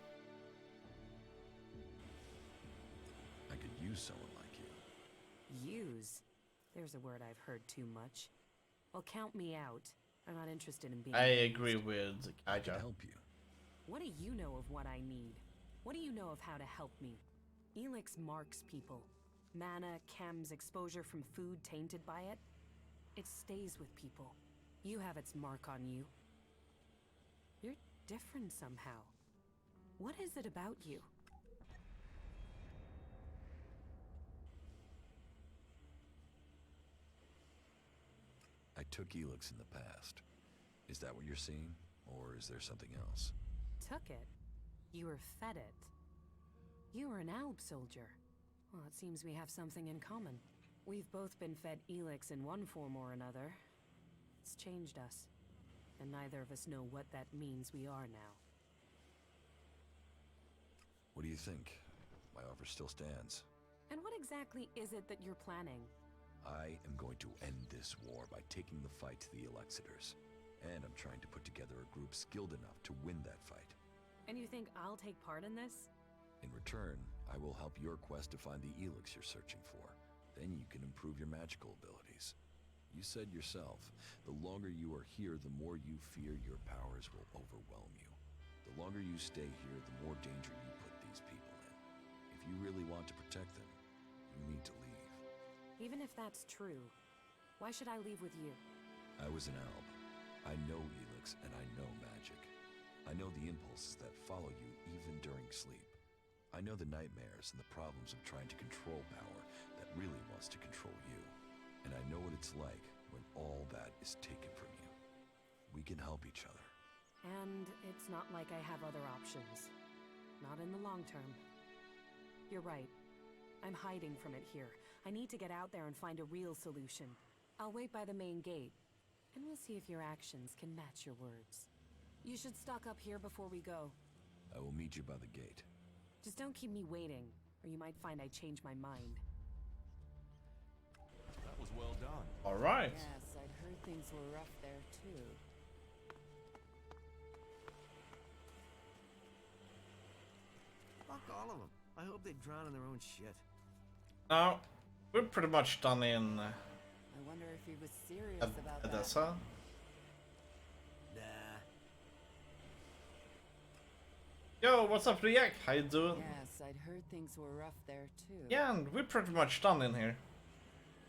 I could use someone like you. Use? There's a word I've heard too much. Well, count me out. I'm not interested in being I used. agree with I can Kaija. help you. What do you know of what I need? What do you know of how to help me? Elex marks people. Mana, chems, exposure from food tainted by it. It stays with people. You have its mark on you. You're different somehow. What is it about you? I took Elex in the past. Is that what you're seeing? Or is there something else? Took it? You were fed it. You were an Alb soldier. Well, it seems we have something in common. We've both been fed Elex in one form or another. It's changed us. And neither of us know what that means we are now. What do you think? My offer still stands. And what exactly is it that you're planning? I am going to end this war by taking the fight to the Elexitors. And I'm trying to put together a group skilled enough to win that fight. And you think I'll take part in this? In return, I will help your quest to find the Elex you're searching for. Then you can improve your magical abilities. You said yourself, the longer you are here, the more you fear your powers will overwhelm you. The longer you stay here, the more danger you put these people in. If you really want to protect them, you need to leave. Even if that's true, why should I leave with you? I was an Alb. I know Elex and I know magic. I know the impulses that follow you even during sleep. I know the nightmares and the problems of trying to control power that really wants to control you. And I know what it's like when all that is taken from you. We can help each other. And it's not like I have other options. Not in the long term. You're right. I'm hiding from it here. I need to get out there and find a real solution. I'll wait by the main gate, and we'll see if your actions can match your words. You should stock up here before we go. I will meet you by the gate. Just don't keep me waiting, or you might find I changed my mind. That was well done. All right. Yes, I'd heard things were rough there too. Fuck all of them. I hope they drown in their own shit. Now, we're pretty much done in I wonder if he was serious about that. Edessa. Nah. Yo, what's up, Riek? How you doing? Yes, I'd heard things were rough there too. Yeah, and we're pretty much done in here.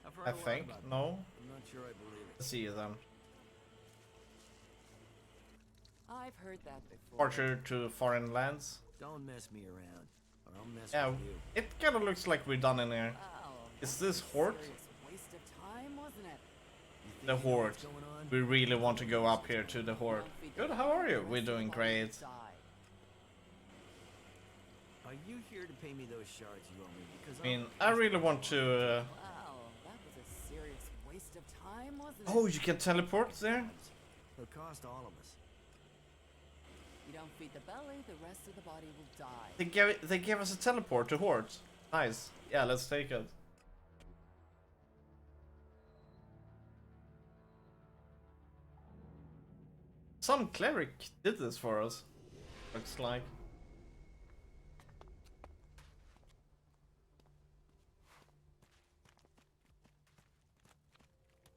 I've heard I a lot think. about No? I'm not sure I believe it. Let's see them. I've heard that before. Torture to foreign lands. Don't mess me around, or I'll mess Yeah, with you. it kind of looks like we're done in here. Wow, Is that was this a Horde? serious waste of time, wasn't it? You think The you know Horde. what's going on? We really want to go up here to the Horde. Good, how are you? We're doing great. Are you here to pay me those shards you owe me? Because I mean, I really want to... Wow, that was a serious waste of time, wasn't it? Oh, you can teleport there? It'll cost all of us. You don't feed the belly, the rest of the body will die. They gave us a teleport to Hordes. Nice. Yeah, let's take it. Some cleric did this for us. Looks like.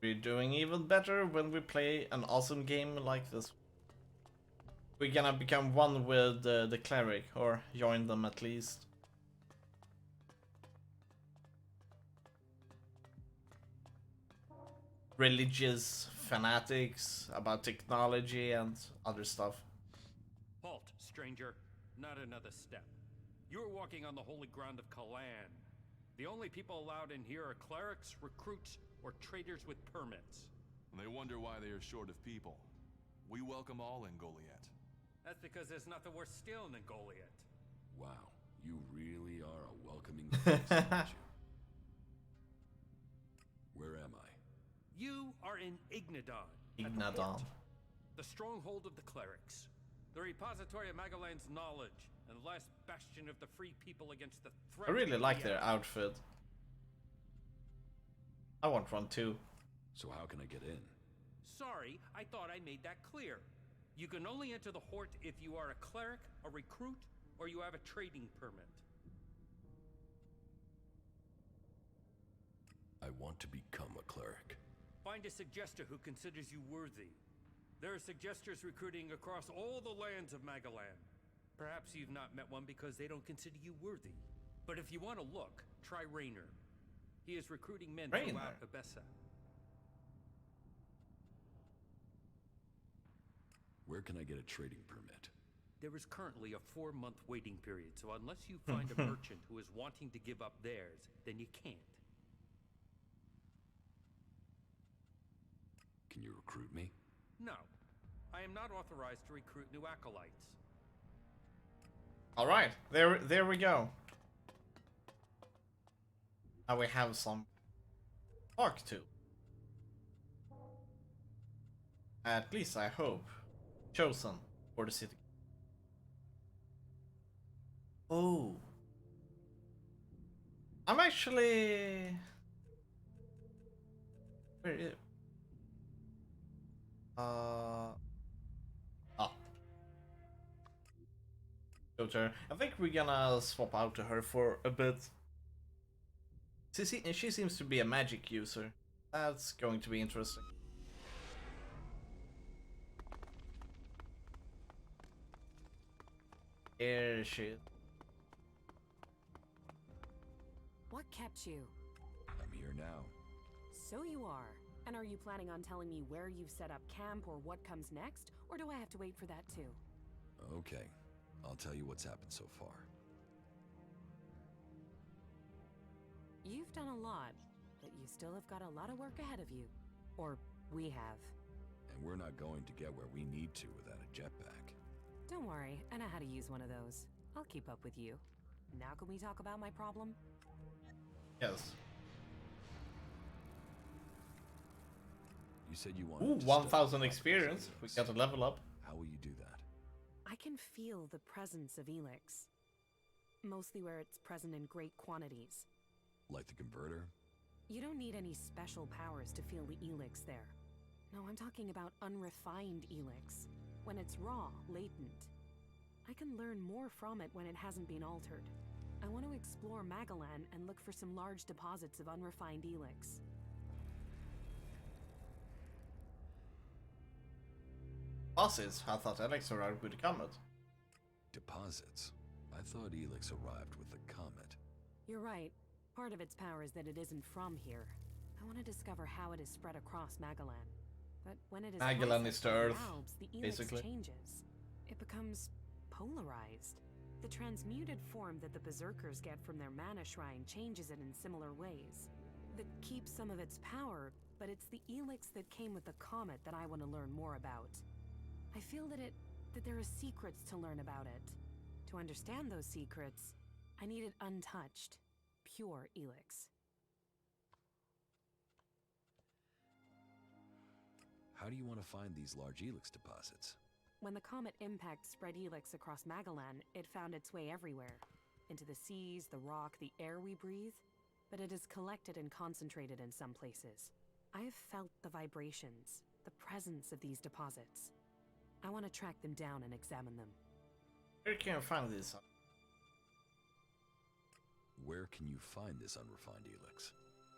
We're doing even better when we play an awesome game like this. We're gonna become one with the cleric, or join them at least. Religious fanatics about technology and other stuff. Halt, stranger. Not another step. You're walking on the holy ground of Kalan. The only people allowed in here are clerics, recruits, or traders with permits. They wonder why they are short of people. We welcome all in Goliath. That's because there's nothing worse stealing than Goliath. Wow, you really are a welcoming face, aren't you? Where am I? You are in Ignadon. Ignadon. The stronghold of the clerics. The repository of Magellan's knowledge, and the last bastion of the free people against the threat. I really like their outfit. I want one too. So how can I get in? Sorry, I thought I made that clear. You can only enter the Hort if you are a cleric, a recruit, or you have a trading permit. I want to become a cleric. Find a suggester who considers you worthy. There are suggesters recruiting across all the lands of Magellan. Perhaps you've not met one because they don't consider you worthy. But if you want to look, try Raynor. He is recruiting men throughout Abessa. Where can I get a trading permit? There is currently a 4-month waiting period, so unless you find a merchant who is wanting to give up theirs, then you can't. Can you recruit me? No. I am not authorized to recruit new acolytes. Alright, there we go. Now we have some talk to. At least I hope. Chosen for the city. Oh. I'm actually... Where is it? Go to her. I think we're gonna swap out to her for a bit. She seems to be a magic user. That's going to be interesting. Here she is. What kept you? I'm here now. So you are. And are you planning on telling me where you've set up camp or what comes next? Or do I have to wait for that too? Okay, I'll tell you what's happened so far. You've done a lot, but you still have got a lot of work ahead of you. Or we have. And we're not going to get where we need to without a jetpack. Don't worry, I know how to use one of those. I'll keep up with you. Now can we talk about my problem? Yes. You said you wanted Ooh, to 1000 experience. We got a level up. How will you do that? I can feel the presence of Elex. Mostly where it's present in great quantities. Like the converter? You don't need any special powers to feel the Elex there. No, I'm talking about unrefined Elex. When it's raw, latent. I can learn more from it when it hasn't been altered. I want to explore Magellan and look for some large deposits of unrefined Elex. Deposits? I thought Elex arrived with the comet. Deposits? I thought Elex arrived with the comet. You're right. Part of its power is that it isn't from here. I want to discover how it is spread across Magellan. But when it is Magellan is the Earth, Alps, the Elex basically. changes. It becomes polarized. The transmuted form that the Berserkers get from their mana shrine changes it in similar ways. That keeps some of its power, but it's the Elex that came with the comet that I want to learn more about. I feel that there are secrets to learn about it. To understand those secrets, I need it untouched, pure Elex. How do you want to find these large Elex deposits? When the comet impact spread Elex across Magellan, it found its way everywhere. Into the seas, the rock, the air we breathe. But it is collected and concentrated in some places. I have felt the vibrations, the presence of these deposits. I want to track them down and examine them. Where can I find this? Where can you find this unrefined Elex?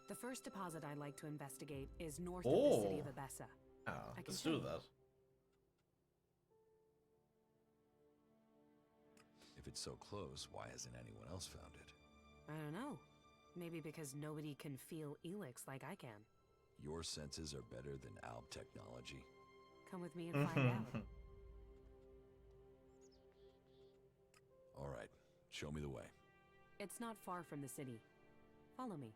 The first deposit I'd like to investigate is north of the city of Abessa. Oh, let's do that. If it's so close, why hasn't anyone else found it? I don't know. Maybe because nobody can feel Elex like I can. Your senses are better than Alb technology. Come with me and find out. All right, show me the way. It's not far from the city. Follow me.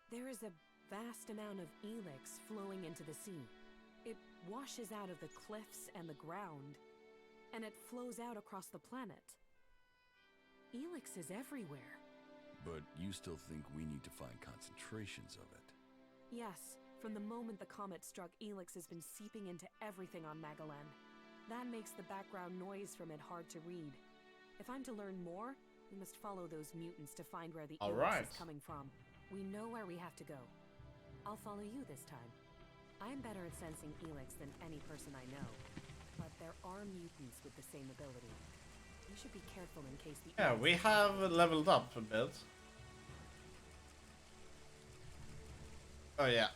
There is a vast amount of Elex flowing into the sea. It washes out of the cliffs and the ground, and it flows out across the planet. Elex is everywhere. But you still think we need to find concentrations of it? Yes, from the moment the comet struck, Elex has been seeping into everything on Magalan. That makes the background noise from it hard to read. If I'm to learn more, we must follow those mutants to find where the Elex is coming from. We know where we have to go. I'll follow you this time. I'm better at sensing Elex than any person I know, but there are mutants with the same ability. We should be careful in case the Yeah, we have leveled up a bit. Oh yeah.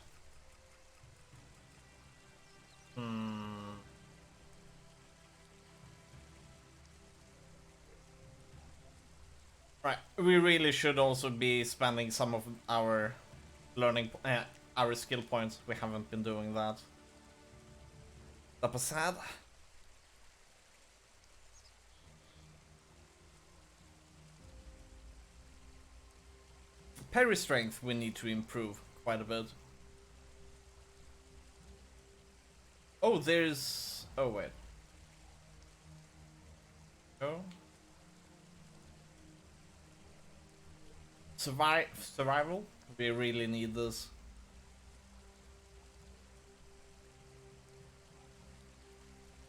Right, we really should also be spending some of our our skill points. We haven't been doing that. That was sad. Parry strength we need to improve quite a bit. Oh, there's... Oh, wait. Oh. Survival? We really need this.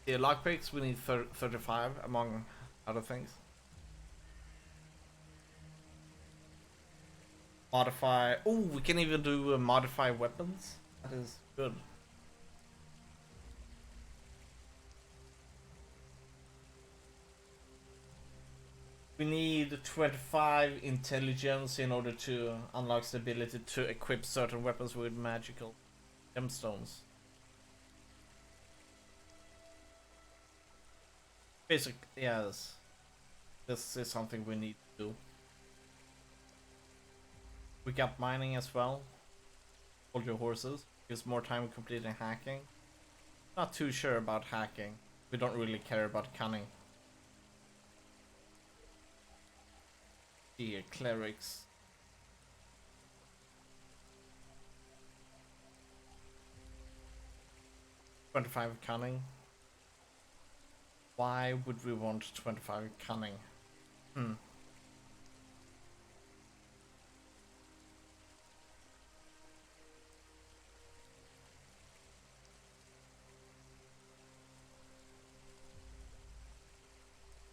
Yeah, lockpicks, we need 35 among other things. Modify... Oh, we can even do modify weapons. That is good. We need 25 intelligence in order to unlock the ability to equip certain weapons with magical gemstones. Basic, yes. This is something we need to do. We got mining as well. Hold your horses. Gives more time completing hacking. Not too sure about hacking. We don't really care about cunning. Here, clerics. $25 cunning. Why would we want 25 cunning?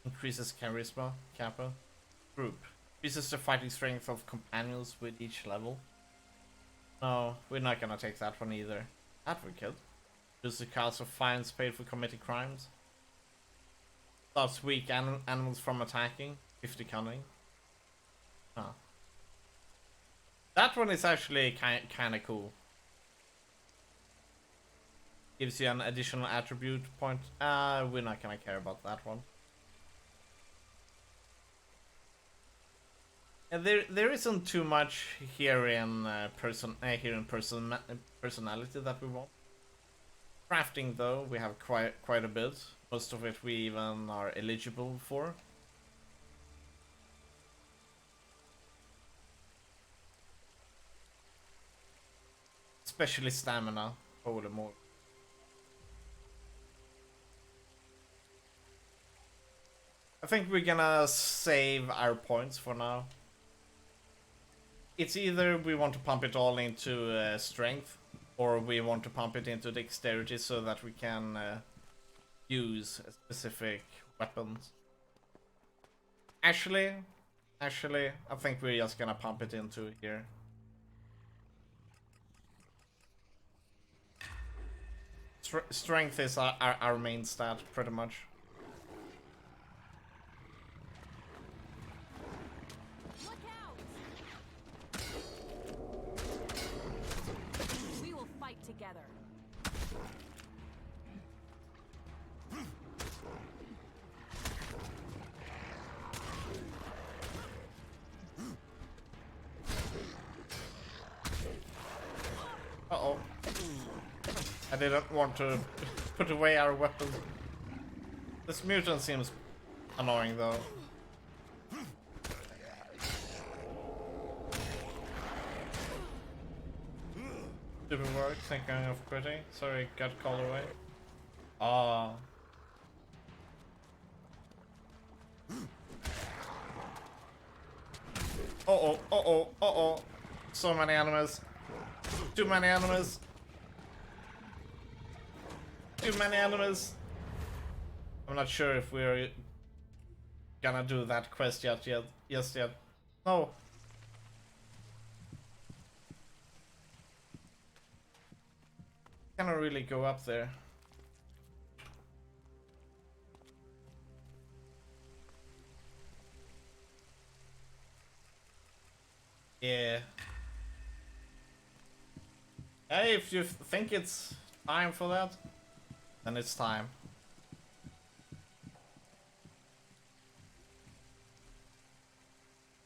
Increases charisma, kappa. Group. Increases the fighting strength of companions with each level. No, we're not gonna take that one either. Advocate. Reduces the cost of fines paid for committing crimes. Stops weak animals from attacking. 50 cunning. Oh. That one is actually kind of cool. Gives you an additional attribute point. We're not gonna care about that one. And there isn't too much here in personality that we want. Crafting though, we have quite a bit. Most of it we even are eligible for. Especially stamina. Holy moly. I think we're gonna save our points for now. It's either we want to pump it all into strength, or we want to pump it into dexterity so that we can use specific weapons. Actually, I think we're just gonna pump it into here. Strength is our main stat, pretty much. Look out! We will fight together. Uh-oh. I didn't want to put away our weapons. This mutant seems annoying though. Stupid work, thinking of quitting. Sorry, got called away. Ah. Uh-oh, uh-oh, uh-oh. So many enemies. Too many enemies. Too many enemies. I'm not sure if we're gonna do that quest yet. Yes, yet. No. Cannot really go up there. Yeah. Hey, if you think it's time for that, then it's time.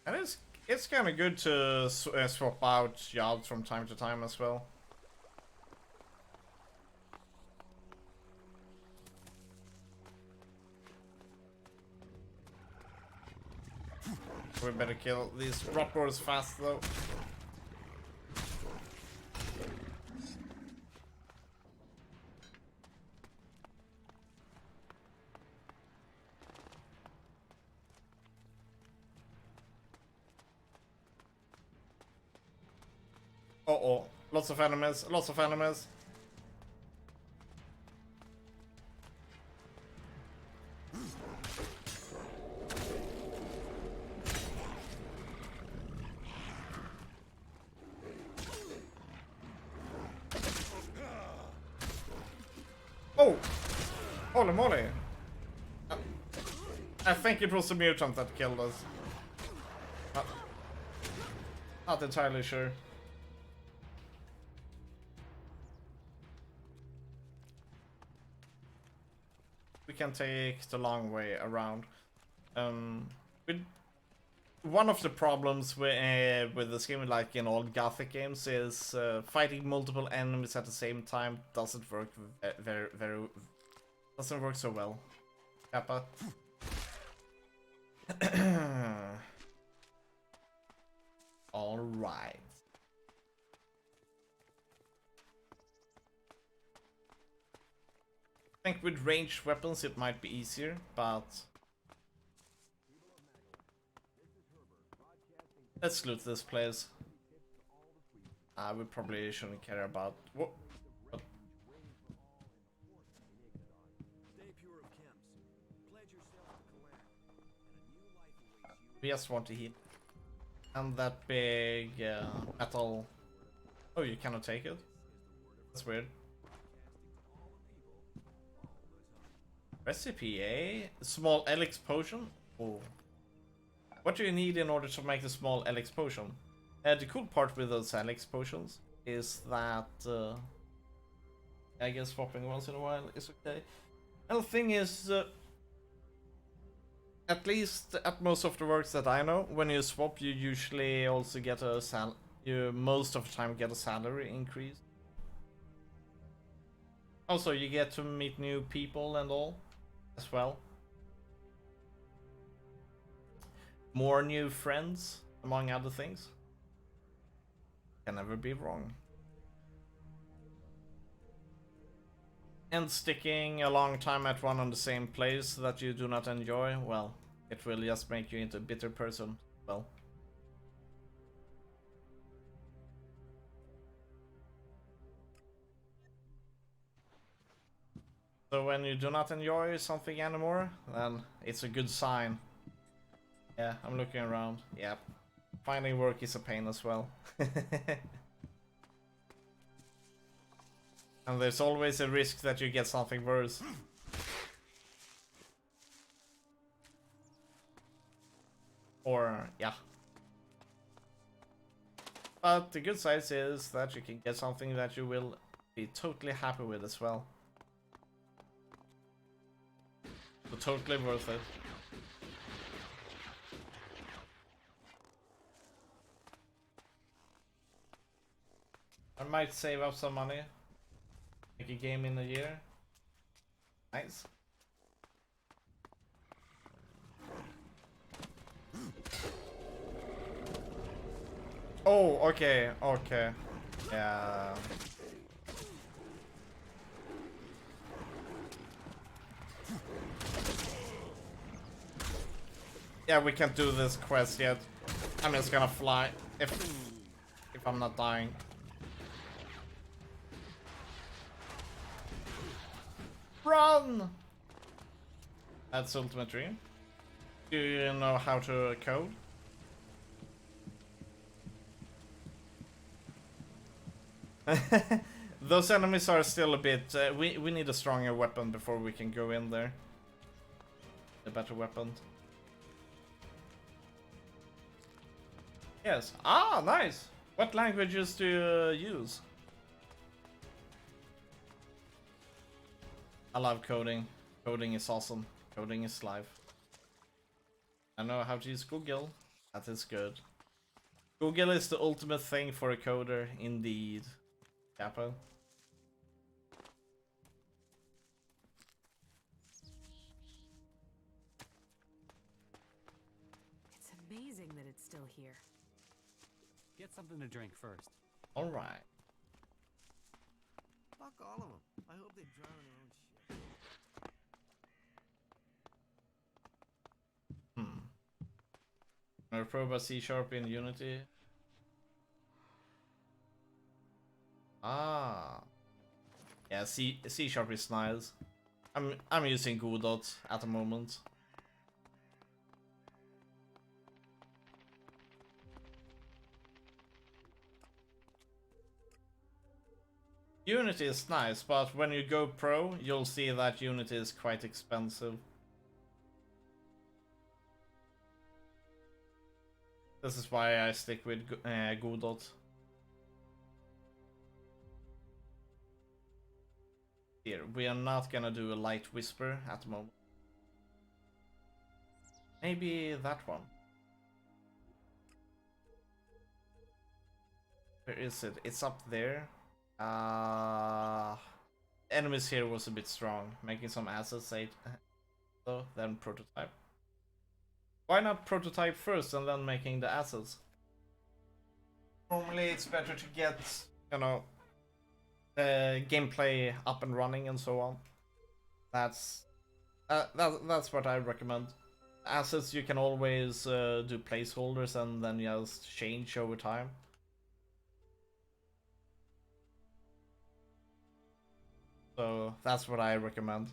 And it's kind of good to swap out jobs from time to time as well. We better kill these rockers fast though. Uh-oh, lots of enemies, lots of enemies. Oh! Holy moly! I think it was a mutant that killed us. Not entirely sure. We can take the long way around. One of the problems with this game, like in old Gothic games, is fighting multiple enemies at the same time doesn't work doesn't work so well. Kappa. All right. I think with ranged weapons it might be easier, but let's loot this place. We probably shouldn't care about what. We just want to hit. And that big metal. Oh, you cannot take it? That's weird. Recipe, eh? Small Elex potion? Oh. What do you need in order to make the small Elex potion? The cool part with those Elex potions is that I guess swapping once in a while is okay. And the thing is, at least at most of the works that I know, when you swap, you usually also get a you most of the time get a salary increase. Also, you get to meet new people and all as well. More new friends, among other things. Can never be wrong. And sticking a long time at one and the same place that you do not enjoy, well, it will just make you into a bitter person. Well. So when you do not enjoy something anymore, then it's a good sign. Yeah, I'm looking around. Yep. Finding work is a pain as well. And there's always a risk that you get something worse. Or, yeah. But the good side is that you can get something that you will be totally happy with as well. So totally worth it. I might save up some money. Make a game in a year. Nice. Oh, okay, okay. Yeah. Yeah, we can't do this quest yet. I'm just gonna fly if I'm not dying. Run! That's Ultimate Dream. Do you know how to code? Those enemies are still a bit... we need a stronger weapon before we can go in there. A better weapon. Yes. Ah, nice! What languages do you use? I love coding. Coding is awesome. Coding is life. I know how to use Google. That is good. Google is the ultimate thing for a coder, indeed. Capo. It's amazing that it's still here. Get something to drink first. All right. Fuck all of them. I hope they drown their own shit. Proba C# in Unity. Ah. Yeah, C# is nice. I'm using Godot at the moment. Unity is nice, but when you go pro, you'll see that Unity is quite expensive. This is why I stick with Godot. Here, we are not gonna do a light whisper at the moment. Maybe that one. Where is it? It's up there. Enemies here was a bit strong. Making some assets, so then prototype. Why not prototype first and then making the assets? Normally it's better to get, you know, gameplay up and running and so on. That's what I recommend. Assets you can always do placeholders and then just change over time. So that's what I recommend.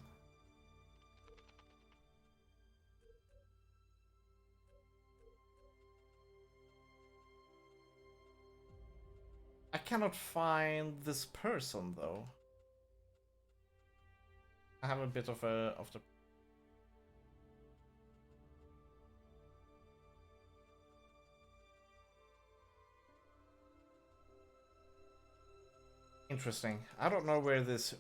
I cannot find this person though. I have a bit of the interesting. I don't know where this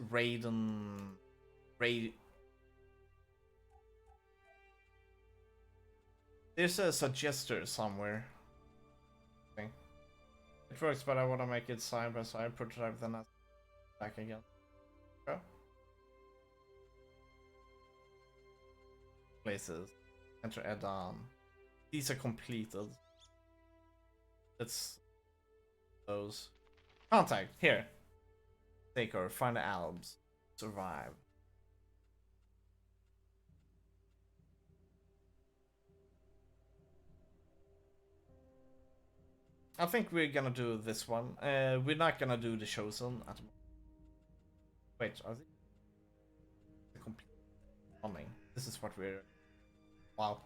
There's a suggester somewhere. It works, but I want to make it side by side prototype, then back again. Go. Places. Enter add-on. These are completed. It's those. Contact here. Take her. Find the albs. Survive. I think we're gonna do this one. We're not gonna do the chosen at the moment. Wait, are they complete running? This is what we're. Wow.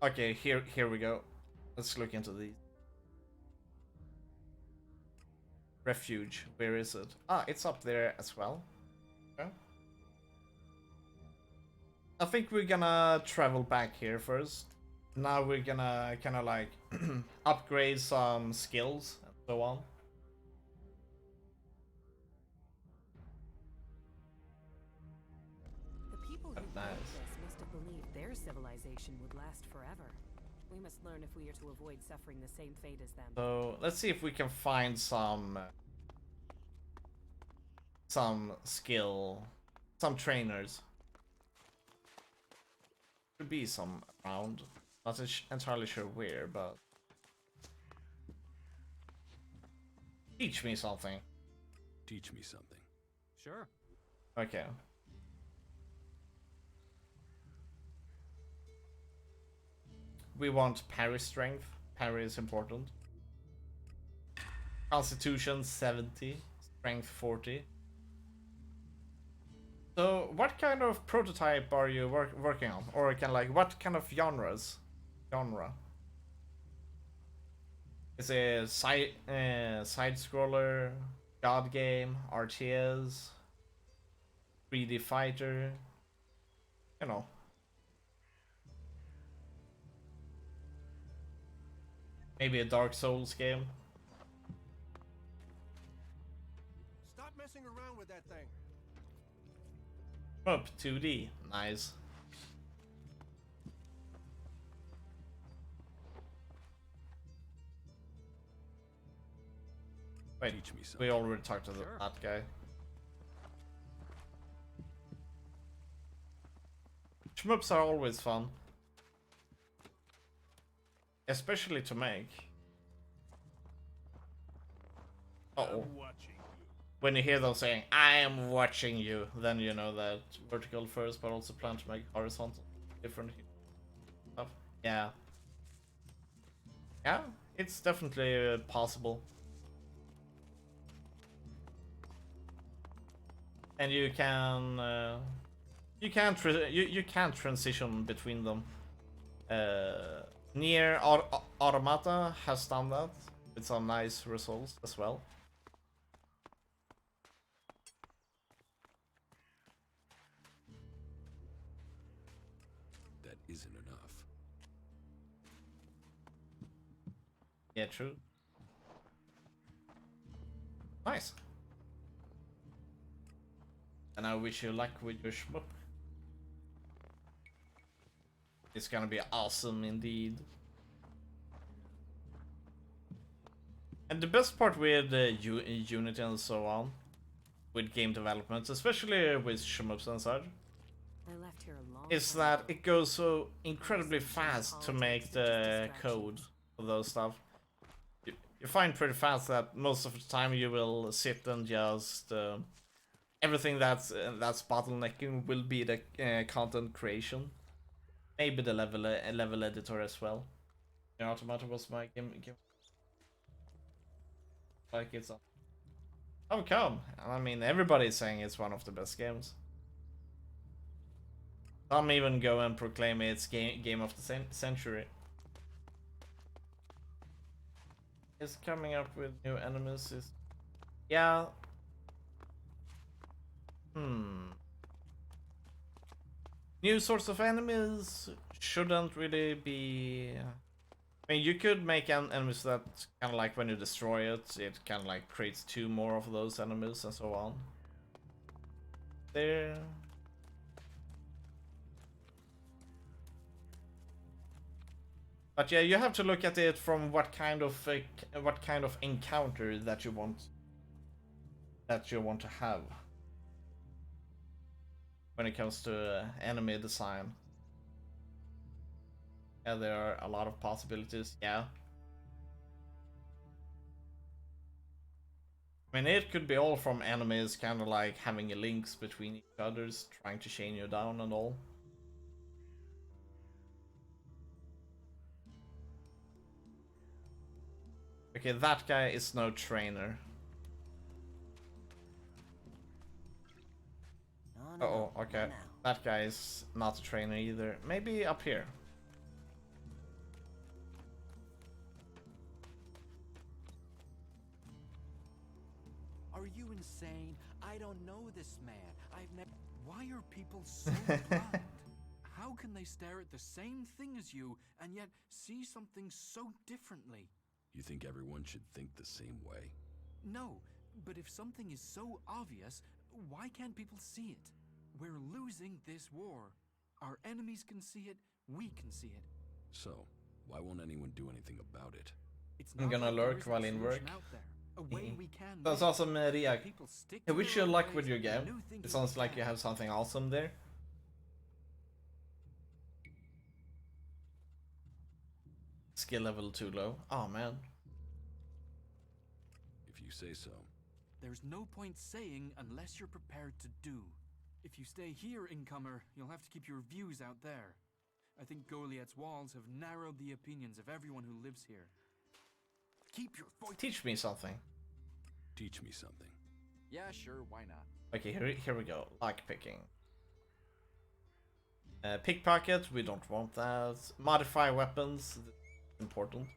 Okay, here we go. Let's look into these. Refuge. Where is it? Ah, it's up there as well. Okay. I think we're gonna travel back here first. Now we're gonna kind of like upgrade some skills and so on. The people who built this must have believed their civilization would last forever. We must learn if we are to avoid suffering the same fate as them. So let's see if we can find some skill, some trainers. Should be some around. Not entirely sure where, but teach me something. Teach me something. Sure. Okay. We want parry strength. Parry is important. Constitution 70, strength 40. So, what kind of prototype are you working on, or can like what kind of genre? Is it a side scroller, god game, RTS, 3D fighter? You know. Maybe a Dark Souls game. Stop messing around with that thing. Up 2D, nice. Wait, teach me something. We already talked to that guy. Shmups are always fun. Especially to make. Uh-oh. When you hear them saying, I am watching you, then you know that vertical first, but also plan to make horizontal different stuff. Yeah. Yeah, it's definitely possible. And you can you can't transition between them. Near Automata has done that with some nice results as well. That isn't enough. Yeah, true. Nice. And I wish you luck with your shmup. It's gonna be awesome indeed. And the best part with Unity and so on, with game development, especially with shmups and such, is that it goes so incredibly fast to make the code for those stuff. You find pretty fast that most of the time you will sit and just everything that's bottlenecking will be the content creation, maybe the level editor as well. The Automata was my game. Like it's on. How come? I mean, everybody's saying it's one of the best games. Some even go and proclaim it's game of the century. It's coming up with new enemies. Yeah. New sorts of enemies shouldn't really be. I mean, you could make enemies that kind of like when you destroy it, it kind of like creates 2 more of those enemies and so on. There. But yeah, you have to look at it from what kind of encounter that you want to have when it comes to enemy design. Yeah, there are a lot of possibilities. Yeah. I mean, it could be all from enemies kind of like having links between each others, trying to chain you down and all. Okay, that guy is no trainer. Uh-oh, okay. That guy is not a trainer either. Maybe up here. insane? I don't know this man. I've never. Why are people so blind? How can they stare at the same thing as you and yet see something so differently? You think everyone should think the same way? No, but if something is so obvious, why can't people see it? We're losing this war. Our enemies can see it, we can see it. So, why won't anyone do anything about it? It's I'm not gonna like there lurk isn't while a in solution work. out there, a way we can That's make. awesome, Ria. People stick I to wish their you own luck ways with your and game. new It thinking sounds like you can. have something awesome there. Skill level too low. Oh man. If you say so. There's no point saying unless you're prepared to do. If you stay here, incomer, you'll have to keep your views out there. I think Goliath's walls have narrowed the opinions of everyone who lives here. Keep your voice. Teach me something. Teach me something. Yeah, sure, why not? Okay, here we go. Lock picking. Pickpocket, we don't want that. Modify weapons, important.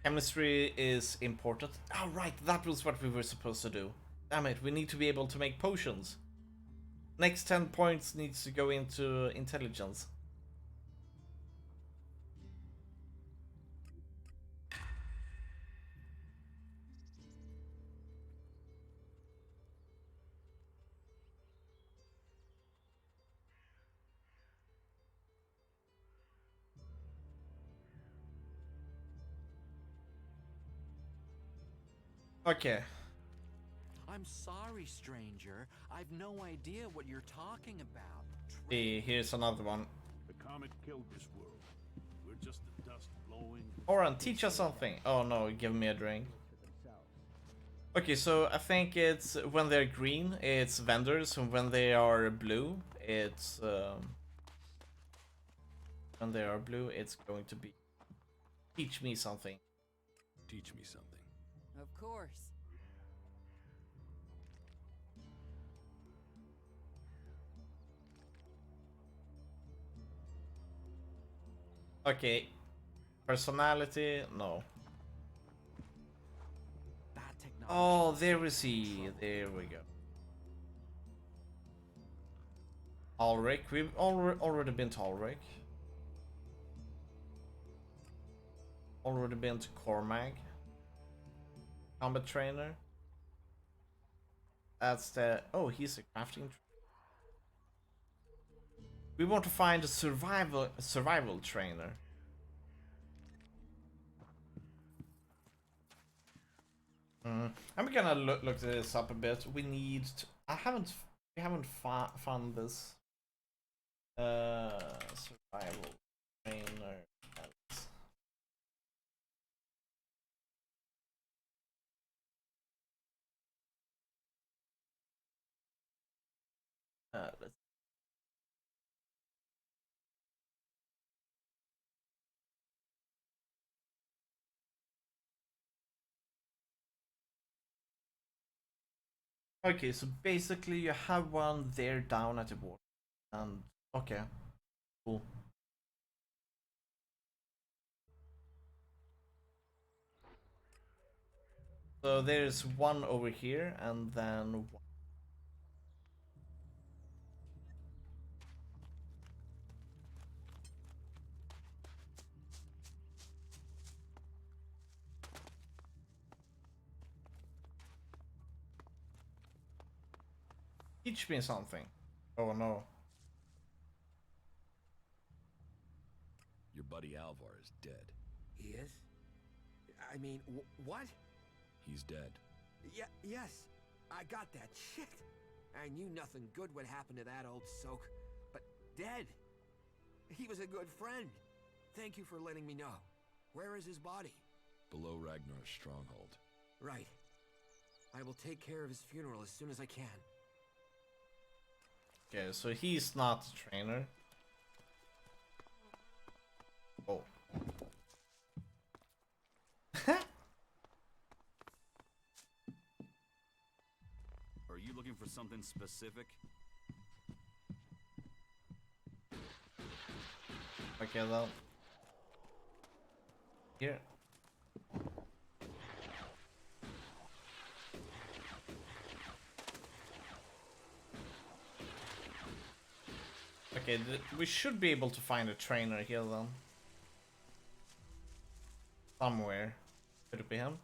Chemistry is important. Oh right, that was what we were supposed to do. Damn it, we need to be able to make potions. Next 10 points needs to go into intelligence. Okay. I'm sorry, stranger. I've no idea what you're talking about. Here's another one. The comet killed this world. We're just the dust blowing. Oran, teach us something. Oh no, give me a drink. Okay, so I think it's when they're green, it's vendors, and when they are blue, it's when they are blue, it's going to be teach me something. Teach me something. Of course. Okay, personality, no. Oh, there we see. There we go. Ulrich, we've already been to Ulrich. Already been to Cormag. Combat trainer. That's the. Oh, he's a crafting. We want to find a survival trainer. I'm gonna look this up a bit. We need to, we haven't found this survival trainer. Let's. Okay, so basically you have one there down at the border, and okay, cool. So there's one over here, and then one. Teach me something. Oh no. Your buddy Alvar is dead. He is? I mean, what? He's dead. Yes, I got that. Shit! I knew nothing good would happen to that old soak, but dead. He was a good friend. Thank you for letting me know. Where is his body? Below Ragnar's stronghold. Right. I will take care of his funeral as soon as I can. Okay, so he's not a trainer. Oh. Are you looking for something specific? Okay, then. Here. Okay, we should be able to find a trainer here then. Somewhere. Could it be him?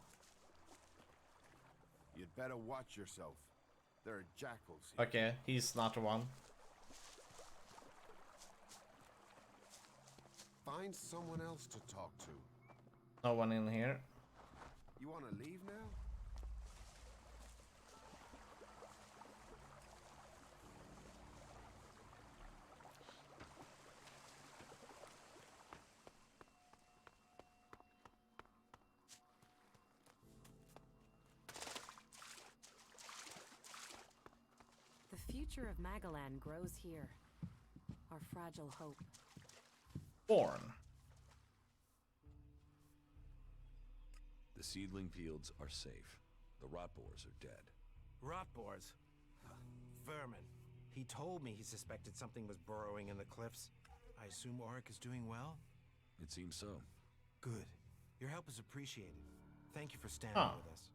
You'd better watch yourself. There are jackals here. Okay, he's not the one. Find someone else to talk to. No one in here. You want to leave now? The future of Magalan grows here. Our fragile hope. Born. The seedling fields are safe. The rot boars are dead. Rot boars? Vermin. He told me he suspected something was burrowing in the cliffs. I assume Auric is doing well? It seems so. Good. Your help is appreciated. Thank you for standing with us.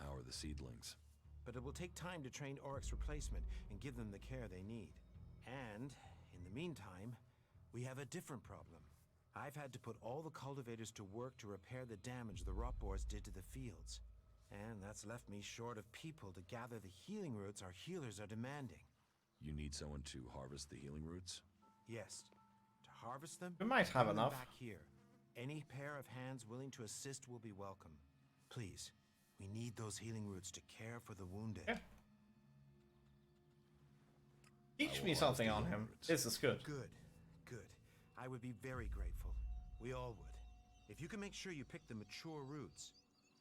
How are the seedlings? But it will take time to train Auric's replacement and give them the care they need. And, in the meantime, we have a different problem. I've had to put all the cultivators to work to repair the damage the rot boars did to the fields. And that's left me short of people to gather the healing roots our healers are demanding. You need someone to harvest the healing roots? Yes. To harvest them, we might have bring them enough. back here. Any pair of hands willing to assist will be welcome. Please, we need those healing roots to care for the wounded. Yeah. Teach me something on him. This is good. Good. Good. I would be very grateful. We all would. If you can make sure you pick the mature roots,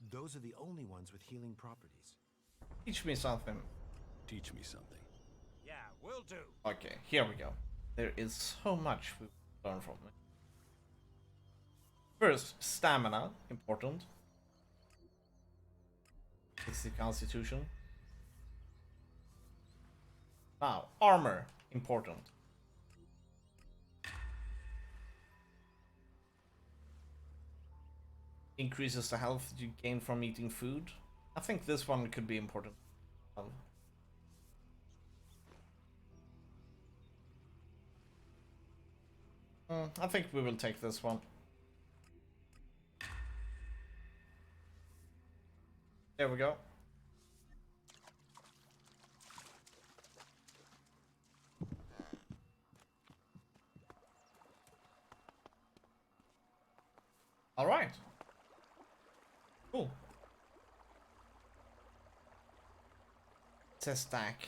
those are the only ones with healing properties. Teach me something. Teach me something. Yeah, will do. Okay, here we go. There is so much we learn from it. First, stamina, important. It's the constitution. Now, armor, important. Increases the health you gain from eating food. I think this one could be important. I think we will take this one. There we go. All right. Cool. It's a stack.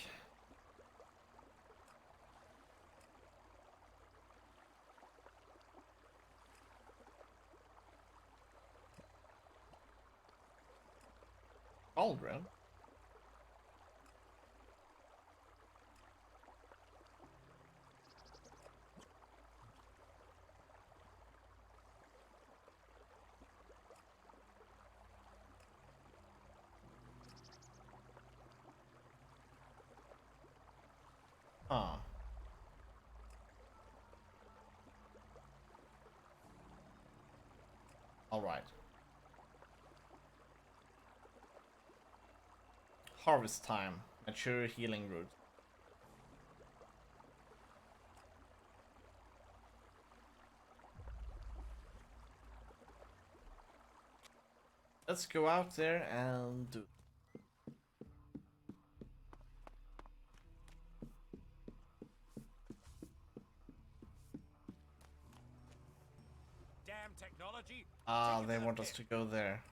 Cauldron. Ah. All right. Harvest time. Mature healing root. Let's go out there and do. Damn technology. Ah, they want us to go there.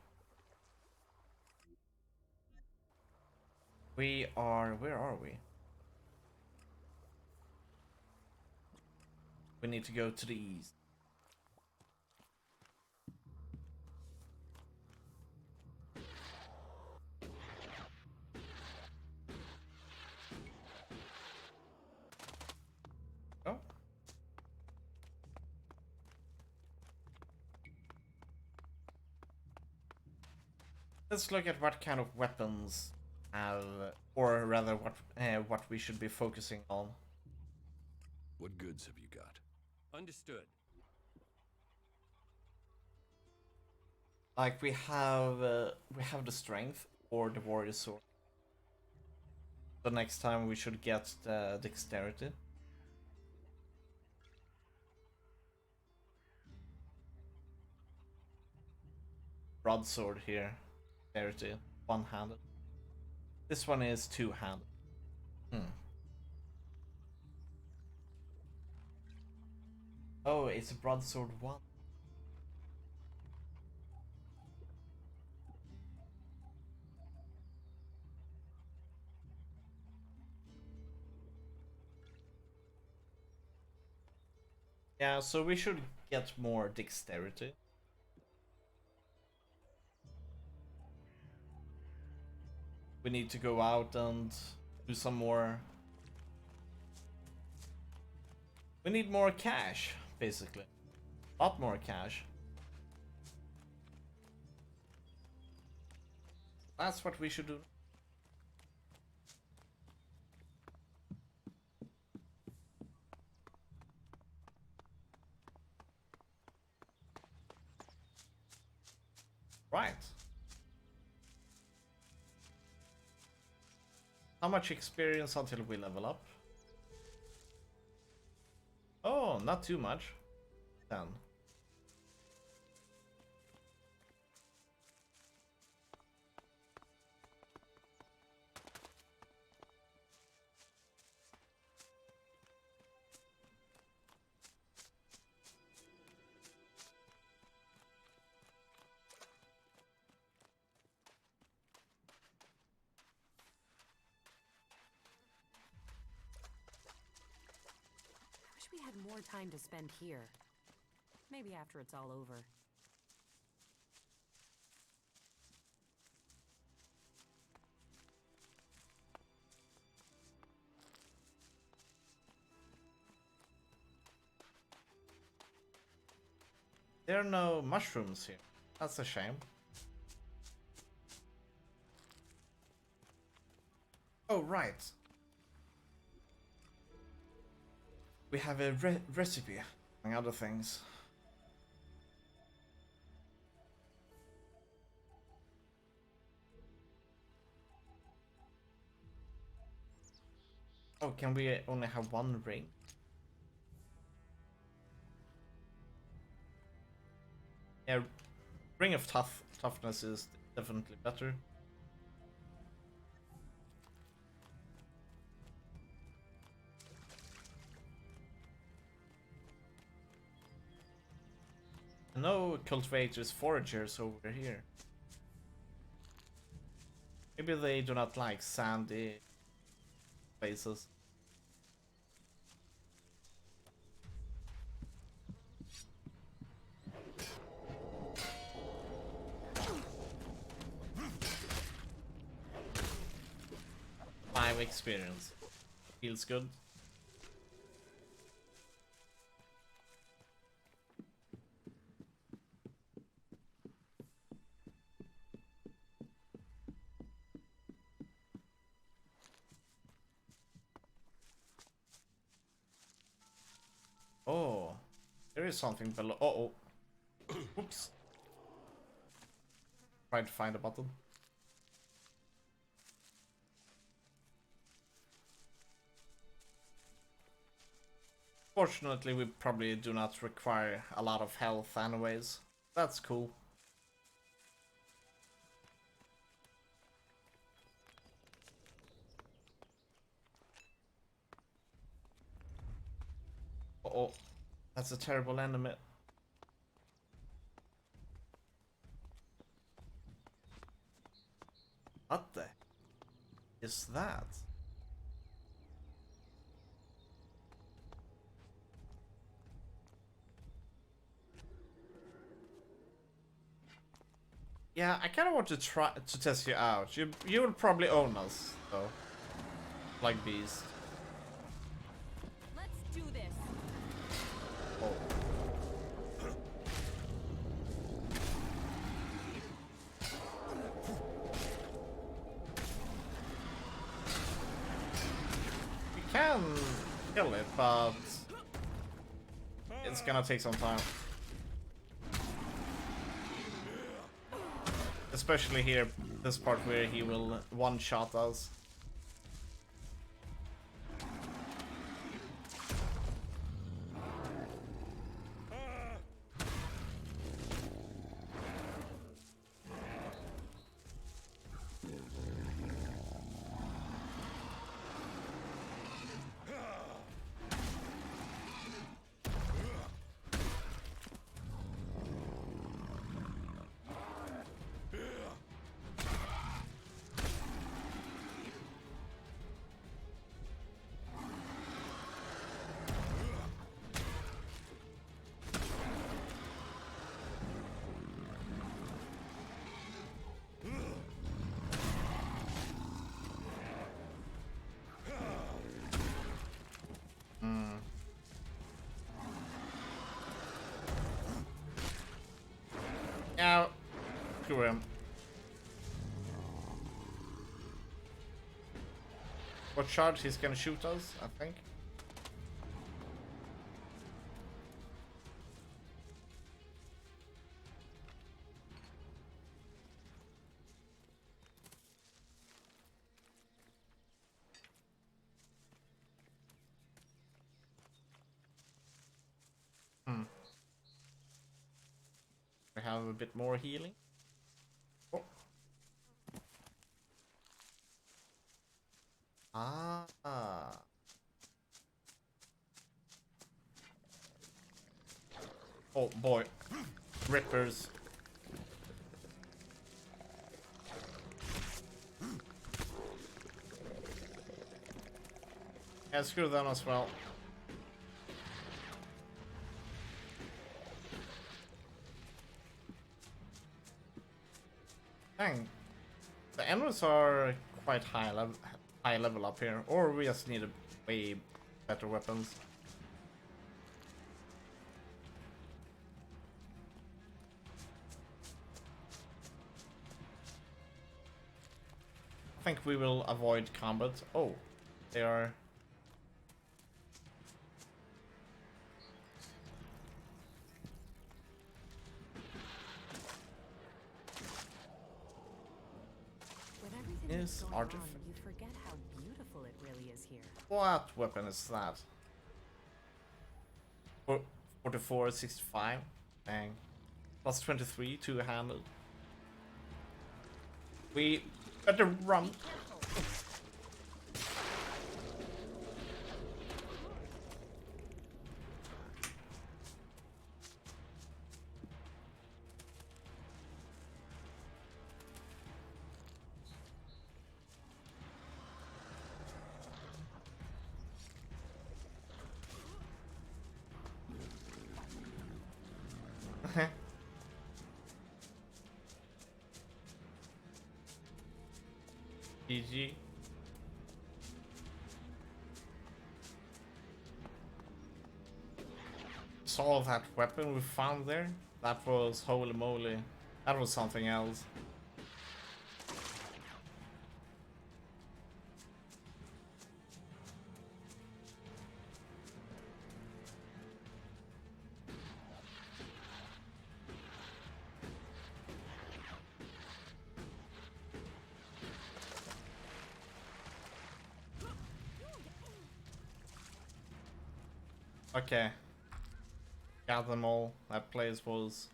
We are. Where are we? We need to go to the east. Oh. Let's look at what kind of weapons have, or rather, what we should be focusing on. What goods have you got? Understood. Like we have the strength or the warrior sword. The next time we should get the dexterity. Broadsword here. Dexterity. One-handed. This one is two-handed. Oh, it's a broadsword 1. Yeah, so we should get more dexterity. We need to go out and do some more. We need more cash, basically. A lot more cash. That's what we should do. Right. How much experience until we level up? Oh, not too much. 10. We had more time to spend here. Maybe after it's all over. There are no mushrooms here. That's a shame. Oh, right. We have a recipe, among other things. Oh, can we only have one ring? Yeah, ring of toughness is definitely better. No cultivators, foragers over here. Maybe they do not like sandy places. Five experience. Feels good. Oh, there is something below. Oh, oops. Tried to find a button. Fortunately, we probably do not require a lot of health anyways. That's cool. Oh, that's a terrible enemy. What the is that? Yeah, I kind of want to try to test you out. You will probably own us, though. Like bees. Let's do this. Oh. We can kill it, but it's gonna take some time. Especially here, this part where he will one-shot us. Screw him. What charge? He's gonna shoot us, I think. We have a bit more healing. Oh. Ah. Oh boy. Rippers. Yeah, screw them as well. Dang. The enemies are quite high level up here, or we just need a way better weapons. I think we will avoid combat. Oh, they are. With everything that's Is going artifact. on, you forget how beautiful it really is here. What weapon is that? 44, 65. Dang. Plus 23, two-handed. We better run. GG. Saw that weapon we found there? That was holy moly. That was something else. Okay. Got them all. That place was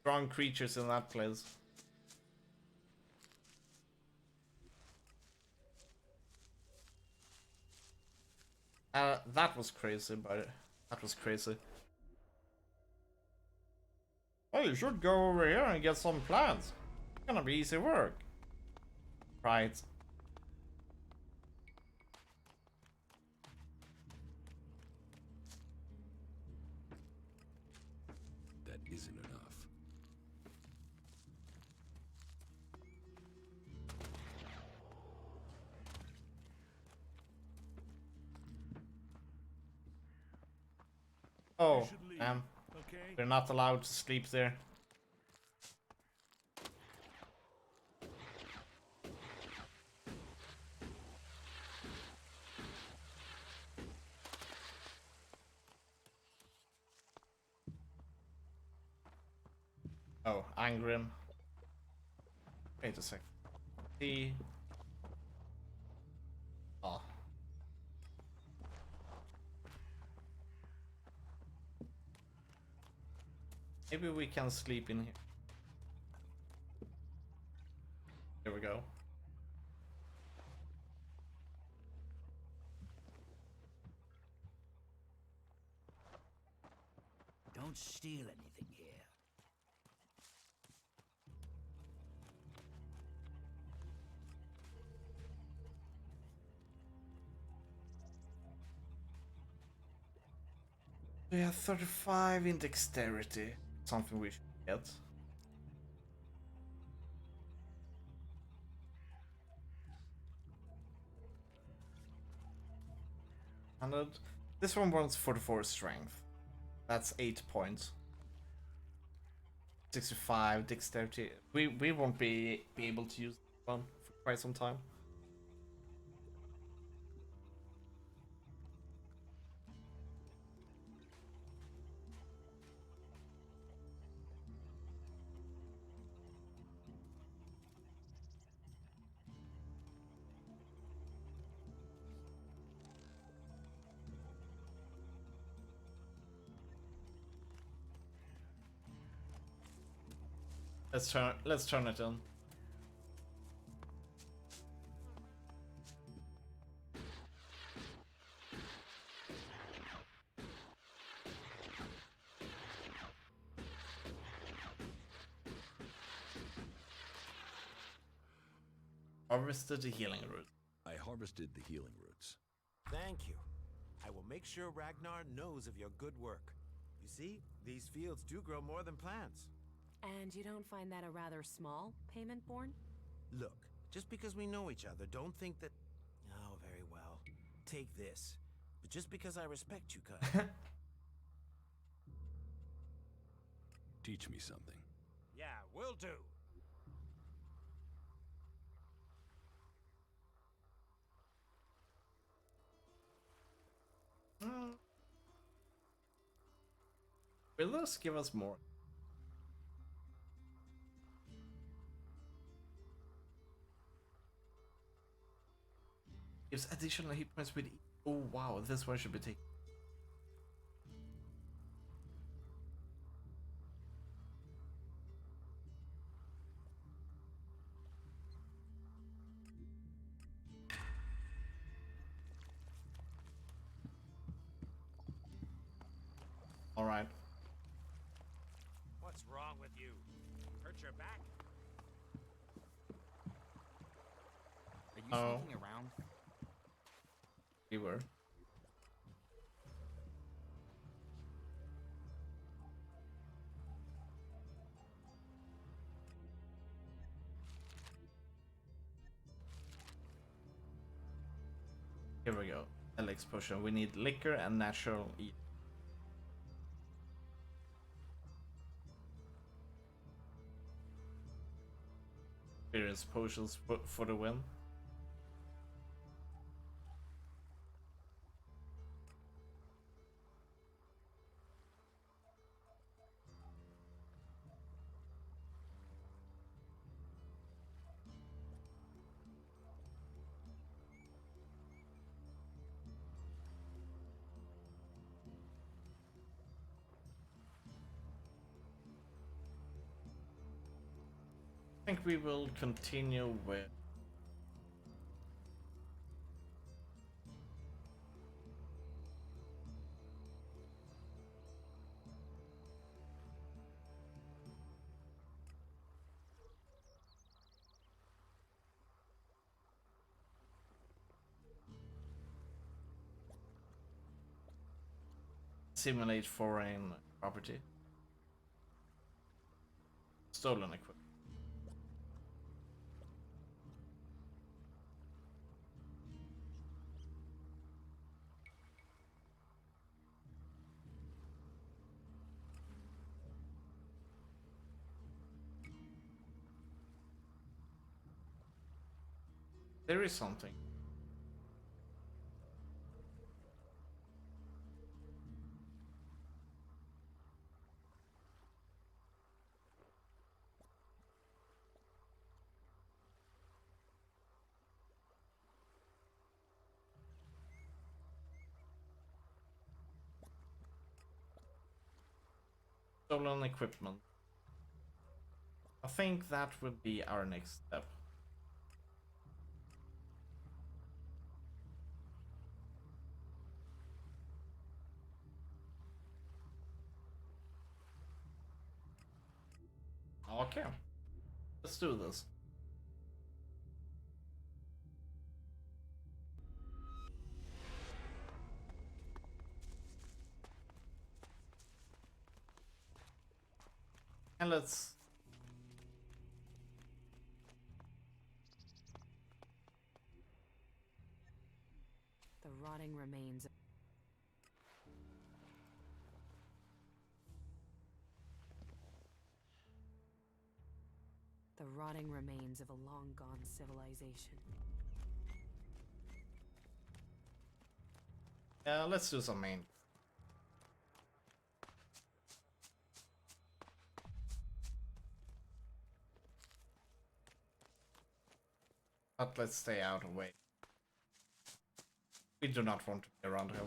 strong creatures in that place. That was crazy, but that was crazy. Well, you should go over here and get some plants. It's gonna be easy work. Right. That isn't enough. Oh, they're not allowed to sleep there. Oh, Angrim. Wait a sec. The... Oh. Maybe we can sleep in here. Here we go. Don't steal anything here. We have 35 in dexterity. Something we should get. And this one wants 44 strength. That's 8 points. 65 dexterity. We won't be able to use this one for quite some time. Let's turn it on. Harvested the healing root. I harvested the healing roots. Thank you. I will make sure Ragnar knows of your good work. You see, these fields do grow more than plants. And you don't find that a rather small payment, Born? Look, just because we know each other, don't think that... Oh, very well. Take this. But just because I respect you, cuz. Teach me something. Yeah, will do. Will this give us more? Gives additional hit points with. Oh wow, this one should be taken. All right. What's wrong with you? Hurt your back? Are you sneaking around? We were. Here we go. Elex potion. We need liquor and natural eat. Experience potions for the win. I think we will continue with simulate foreign property. Stolen equipment. There is something. Stolen equipment. I think that will be our next step. Okay, let's do this. And let's The rotting remains. rotting remains of a long-gone civilization. Yeah, let's do some main. But let's stay out of the way. We do not want to be around him.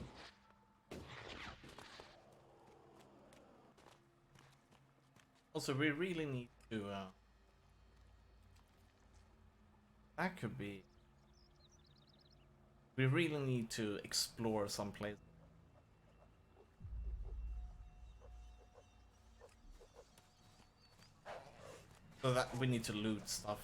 Also, we really need to... that could be... We really need to explore some place. So that we need to loot stuff.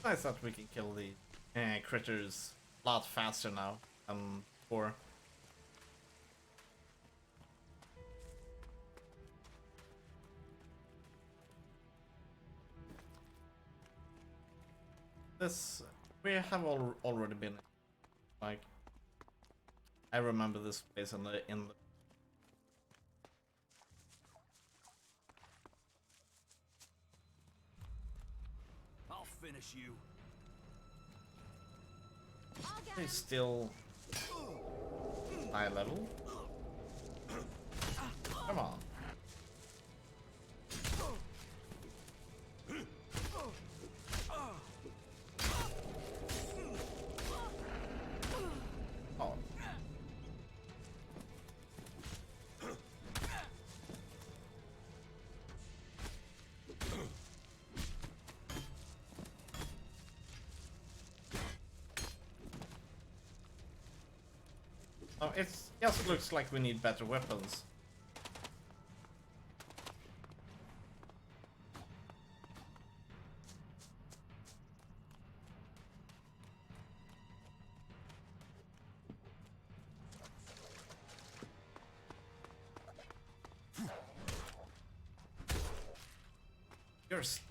Nice that we can kill the critters a lot faster now than before. This we have already been, like, I remember this place in the I'll finish you. He's still high level. Come on. Oh. It just looks like we need better weapons. You're still...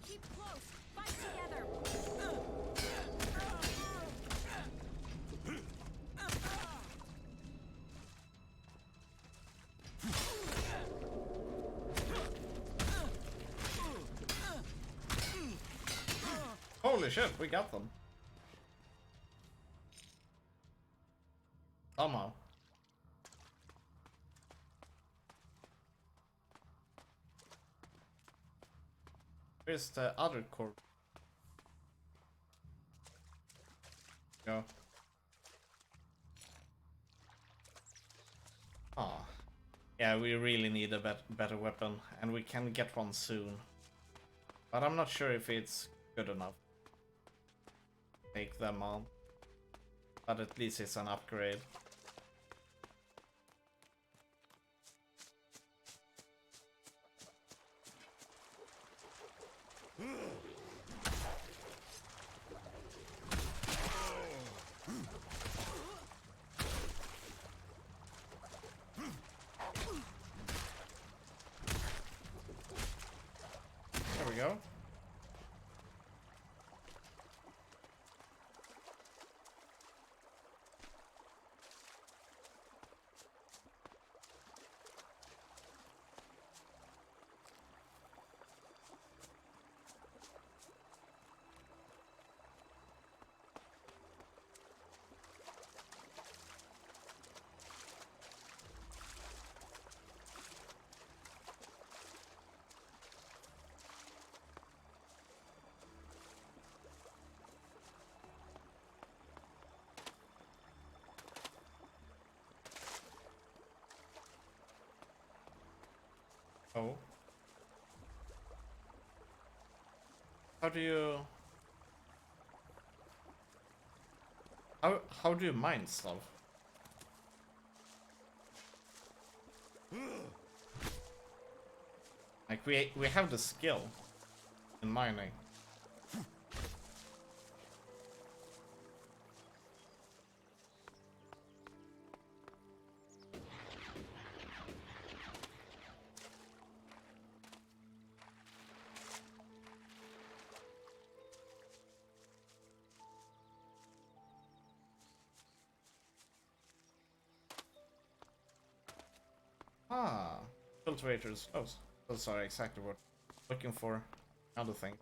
Keep close! Fight together! Holy shit, we got them. Somehow. Where's the other core? Go. Ah. Yeah, we really need a better weapon, and we can get one soon. But I'm not sure if it's good enough. Take them on. But at least it's an upgrade. There we go. Oh. How do you... How do you mine stuff? Like we have the skill in mining. Ah, cultivators. Oh, those are exactly what I'm looking for. Another thing.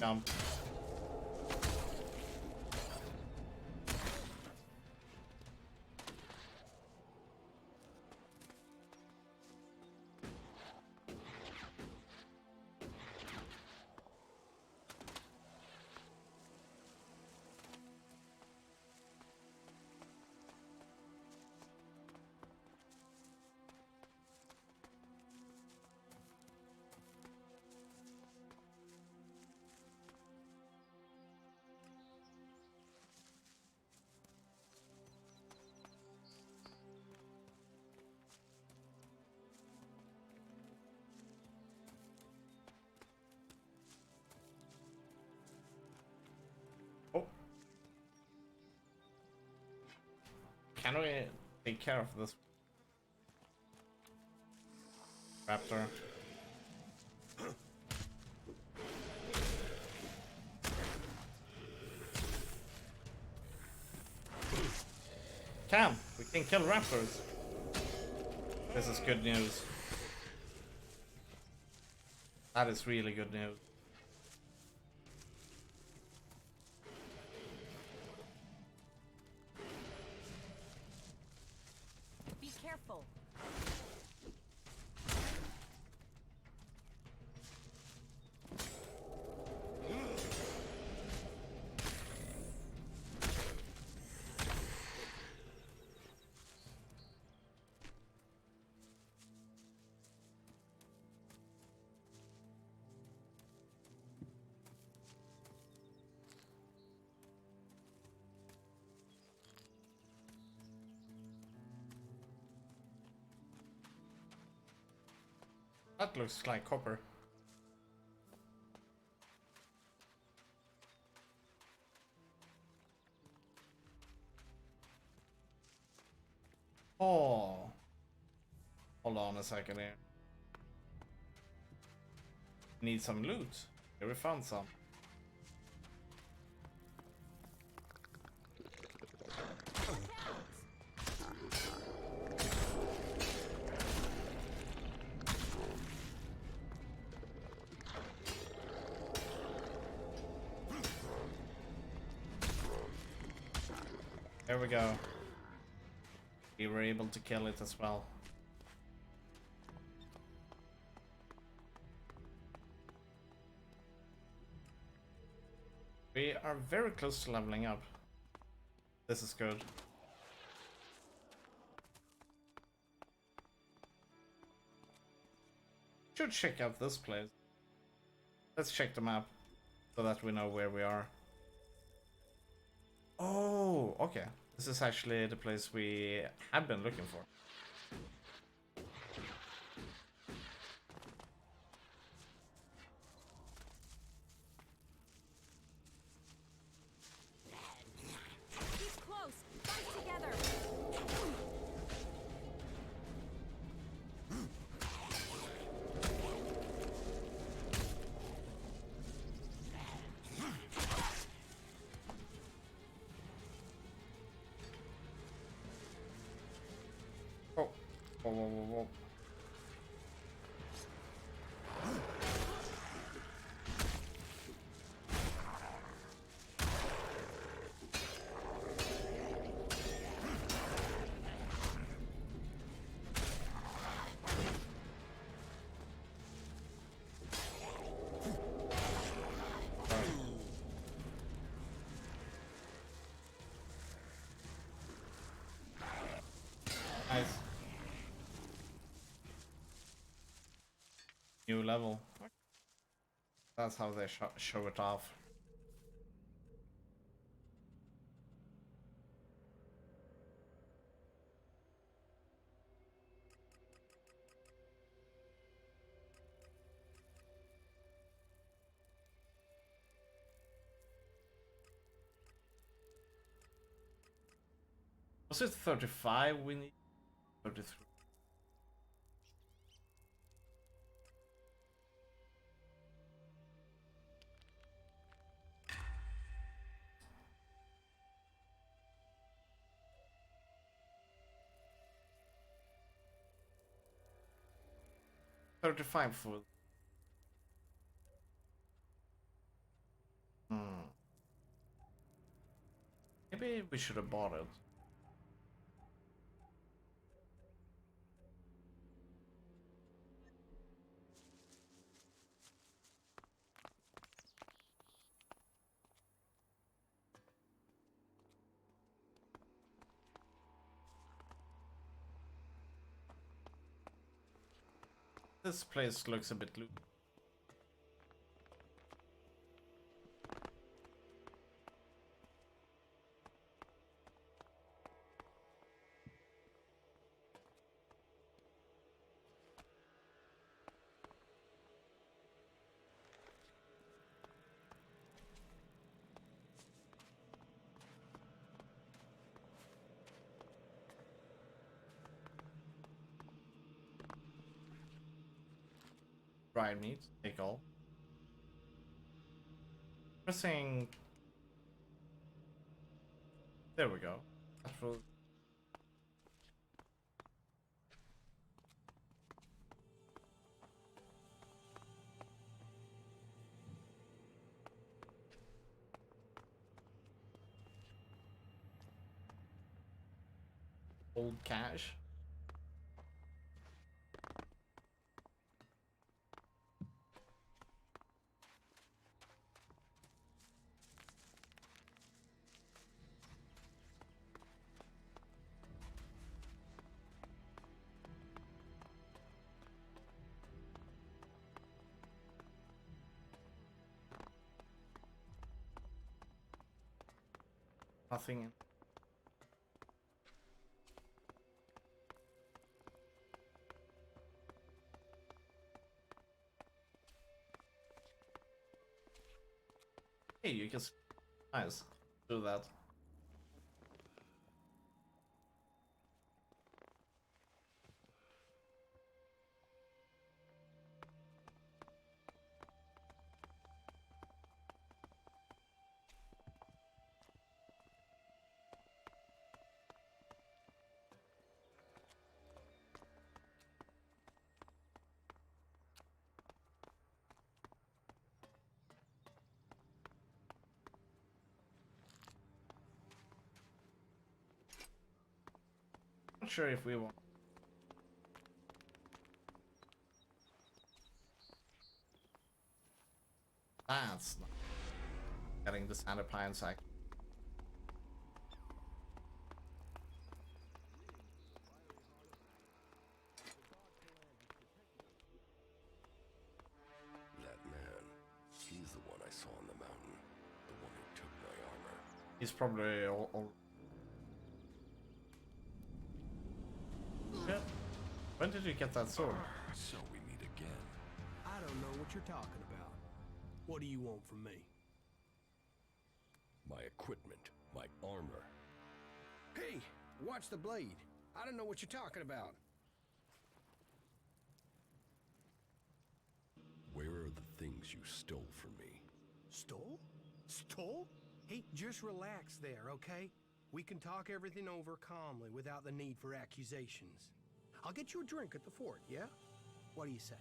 Jump. Oh. Can we take care of this raptor? We can kill raptors. This is good news. That is really good news. Be careful. That looks like copper. Oh. Hold on a second here. Need some loot. Here we found some. There we go. We were able to kill it as well. We are very close to leveling up. This is good. Should check out this place. Let's check the map so that we know where we are. Oh, okay. This is actually the place we have been looking for. Keep close. Fight together. Oh. Whoa, whoa, whoa, whoa. level. That's how they show it off. Was it 35 we need? 33. $35 for. Maybe we should have bought it. This place looks a bit loose. Dried meat, take all. Pressing. There we go. Natural. Old cash. Nothing. Hey, you can. Nice. Do that. Not sure if we want. That's not getting the Santa Pine sack. That man, he's the one I saw on the mountain. The one who took my armor. He's probably all... Yeah. When did you get that sword? So we meet again. I don't know what you're talking about. What do you want from me? My equipment, my armor. Hey, watch the blade. I don't know what you're talking about. Where are the things you stole from me? Stole? Stole? Hey, just relax there, okay? We can talk everything over calmly without the need for accusations. I'll get you a drink at the fort, yeah? What do you say?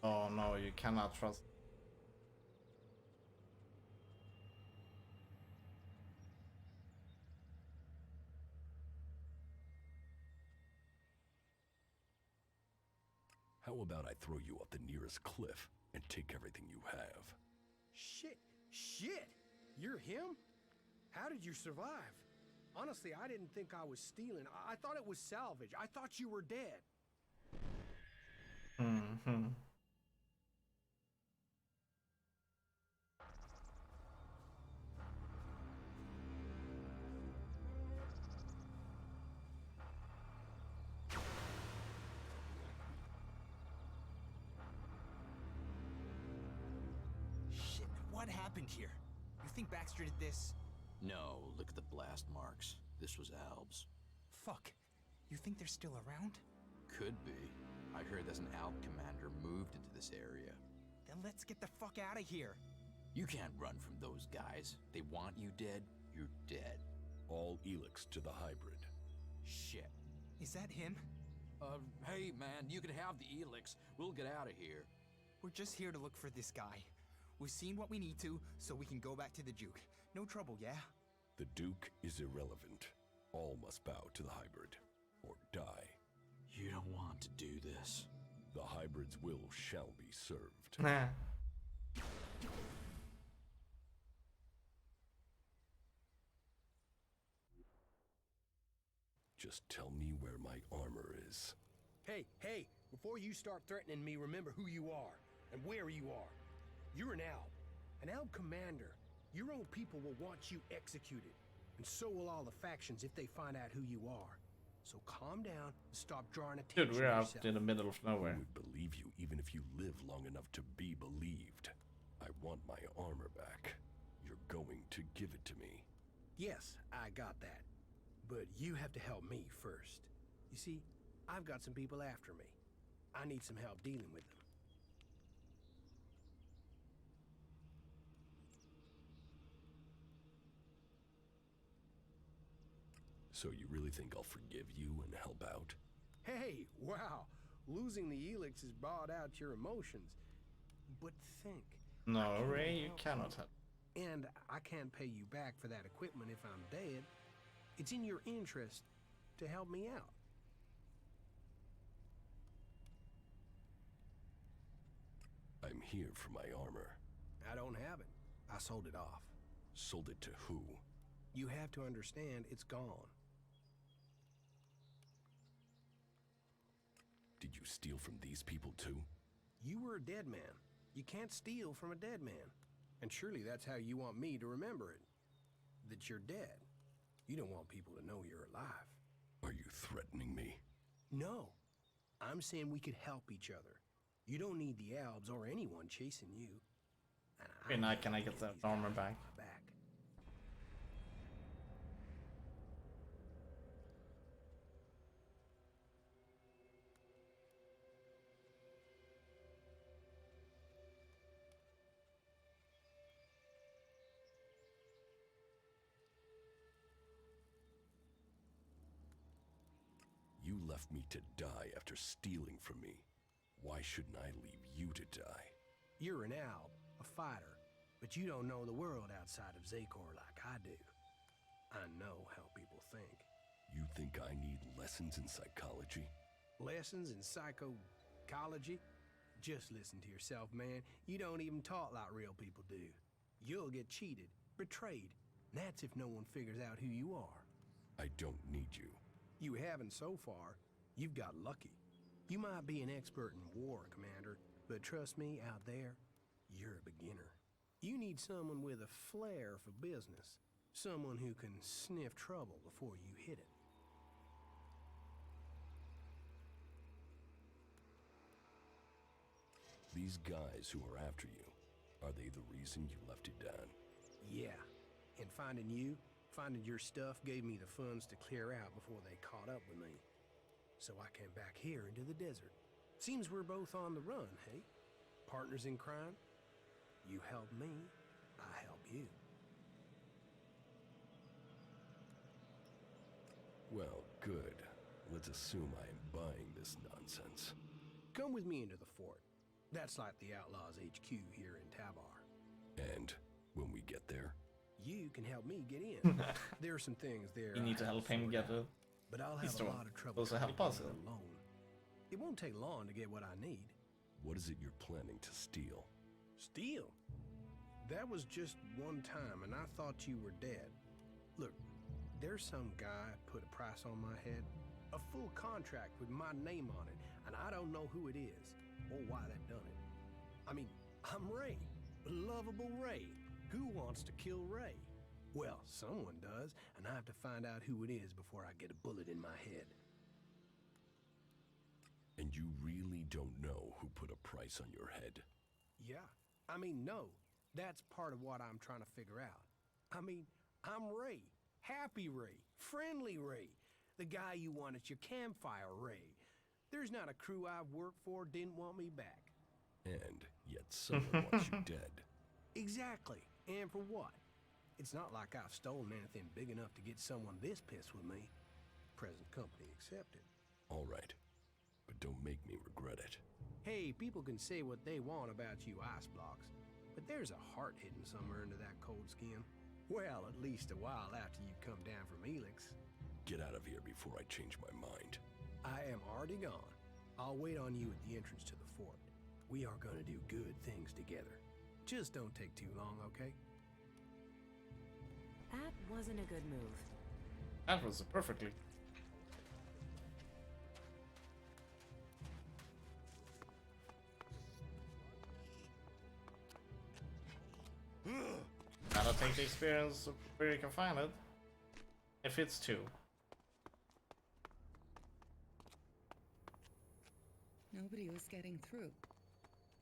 Oh no, you cannot trust. How about I throw you off the nearest cliff and take everything you have? Shit! You're him? How did you survive? Honestly, I didn't think I was stealing. I thought it was salvage. I thought you were dead. What happened here? You think Baxter did this? No, look at the blast marks. This was Alb's. Fuck. You think they're still around? Could be. I heard there's an Alb commander moved into this area. Then let's get the fuck out of here. You can't run from those guys. They want you dead, you're dead. All Elex to the hybrid. Shit. Is that him? Hey man, you can have the Elex. We'll get out of here. We're just here to look for this guy. We've seen what we need to, so we can go back to the Duke. No trouble, yeah? The Duke is irrelevant. All must bow to the hybrid, or die. You don't want to do this. The hybrid's will shall be served. Nah. Just tell me where my armor is. Hey, before you start threatening me, remember who you are and where you are. You're an Alb. An Alb commander. Your own people will want you executed. And so will all the factions if they find out who you are. So calm down and stop drawing attention Dude, we're to out yourself. in the middle of nowhere. I would believe you even if you live long enough to be believed. I want my armor back. You're going to give it to me. Yes, I got that. But you have to help me first. You see, I've got some people after me. I need some help dealing with them. So you really think I'll forgive you and help out? Hey, wow. Losing the Elex has brought out your emotions. But think. No, Ray, you cannot help. And I can't pay you back for that equipment if I'm dead. It's in your interest to help me out. I'm here for my armor. I don't have it. I sold it off. Sold it to who? You have to understand it's gone. Did you steal from these people too? You were a dead man. You can't steal from a dead man. And surely that's how you want me to remember it. That you're dead. You don't want people to know you're alive. Are you threatening me? No. I'm saying we could help each other. You don't need the Albs or anyone chasing you. Okay, now can I get that armor back? You left me to die after stealing from me. Why shouldn't I leave you to die? You're an Alb, a fighter, but you don't know the world outside of Zakor like I do. I know how people think. You think I need lessons in psychology? Lessons in psychology? Just listen to yourself, man. You don't even talk like real people do. You'll get cheated, betrayed. That's if no one figures out who you are. I don't need you. You haven't so far. You've got lucky. You might be an expert in war, Commander, but trust me, out there, you're a beginner. You need someone with a flair for business. Someone who can sniff trouble before you hit it. These guys who are after you, are they the reason you left it down? Yeah, and finding your stuff gave me the funds to clear out before they caught up with me. So I came back here into the desert. Seems we're both on the run, hey? Partners in crime? You help me, I help you. Well, good. Let's assume I am buying this nonsense. Come with me into the fort. That's like the Outlaws HQ here in Tabar. And when we get there? You can help me get in. There are some things there. You need to help him get it. But I'll have a lot of trouble Also help us. alone. It won't take long to get what I need. What is it you're planning to steal? Steal? That was just one time, and I thought you were dead. Look, there's some guy put a price on my head. A full contract with my name on it, and I don't know who it is, or why they done it. I mean, I'm Ray. Lovable Ray. Who wants to kill Ray? Well, someone does, and I have to find out who it is before I get a bullet in my head. And you really don't know who put a price on your head? Yeah. I mean, no. That's part of what I'm trying to figure out. I mean, I'm Ray. Happy Ray. Friendly Ray. The guy you want at your campfire, Ray. There's not a crew I've worked for didn't want me back. And yet someone wants you dead. Exactly. And for what? It's not like I've stolen anything big enough to get someone this pissed with me. Present company accepted. All right, but don't make me regret it. Hey, people can say what they want about you ice blocks, but there's a heart hidden somewhere under that cold skin. Well, at least a while after you come down from Elex. Get out of here before I change my mind. I am already gone. I'll wait on you at the entrance to the fort. We are gonna do good things together. Just don't take too long, okay? That wasn't a good move. That was perfectly. Gotta take the experience where you can find it. If it's two. Nobody was getting through.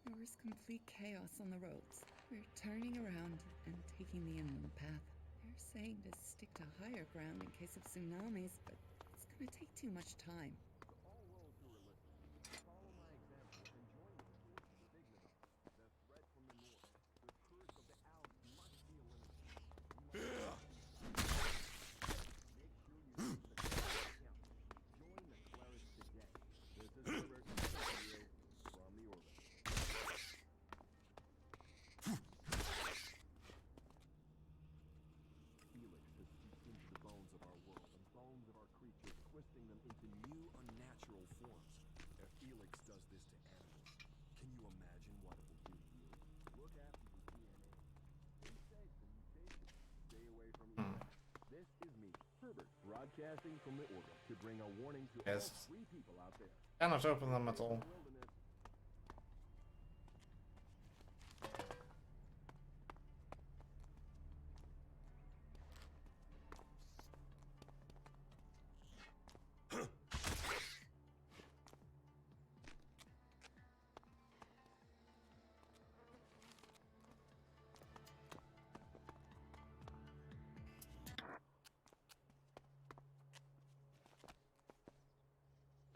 There was complete chaos on the roads. We're turning around and taking the inland path. They're saying to stick to higher ground in case of tsunamis, but it's gonna take too much time. All roads who are listening, follow my example and join me in the Enigma. The threat from the north, the curse of the Alps must be eliminated. Make sure you use the correct account. Join the clerics today. This is Herbert from the orbit. Elex has seeped into the bones of our world, the bones of our creatures, twisting them into new, unnatural forms. If Elex does this to animals, can you imagine what it will do to you? Look after your DNA. Stay safe from mutation. Stay away from Elex. This is me, Herbert, broadcasting from the orbit to bring a warning to all Yes. 3 people out there. Cannot open them at all.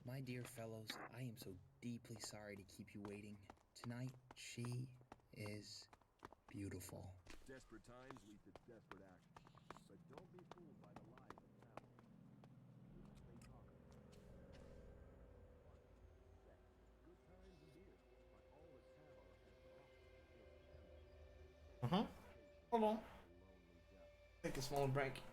My dear fellows, I am so deeply sorry to keep you waiting. Tonight, she is beautiful. Desperate times lead to desperate actions. But don't be fooled by the lies of power. They talk of fun, sex, good times and beer. But all that Tavar has to offer is endless. Hold on. Take a small break.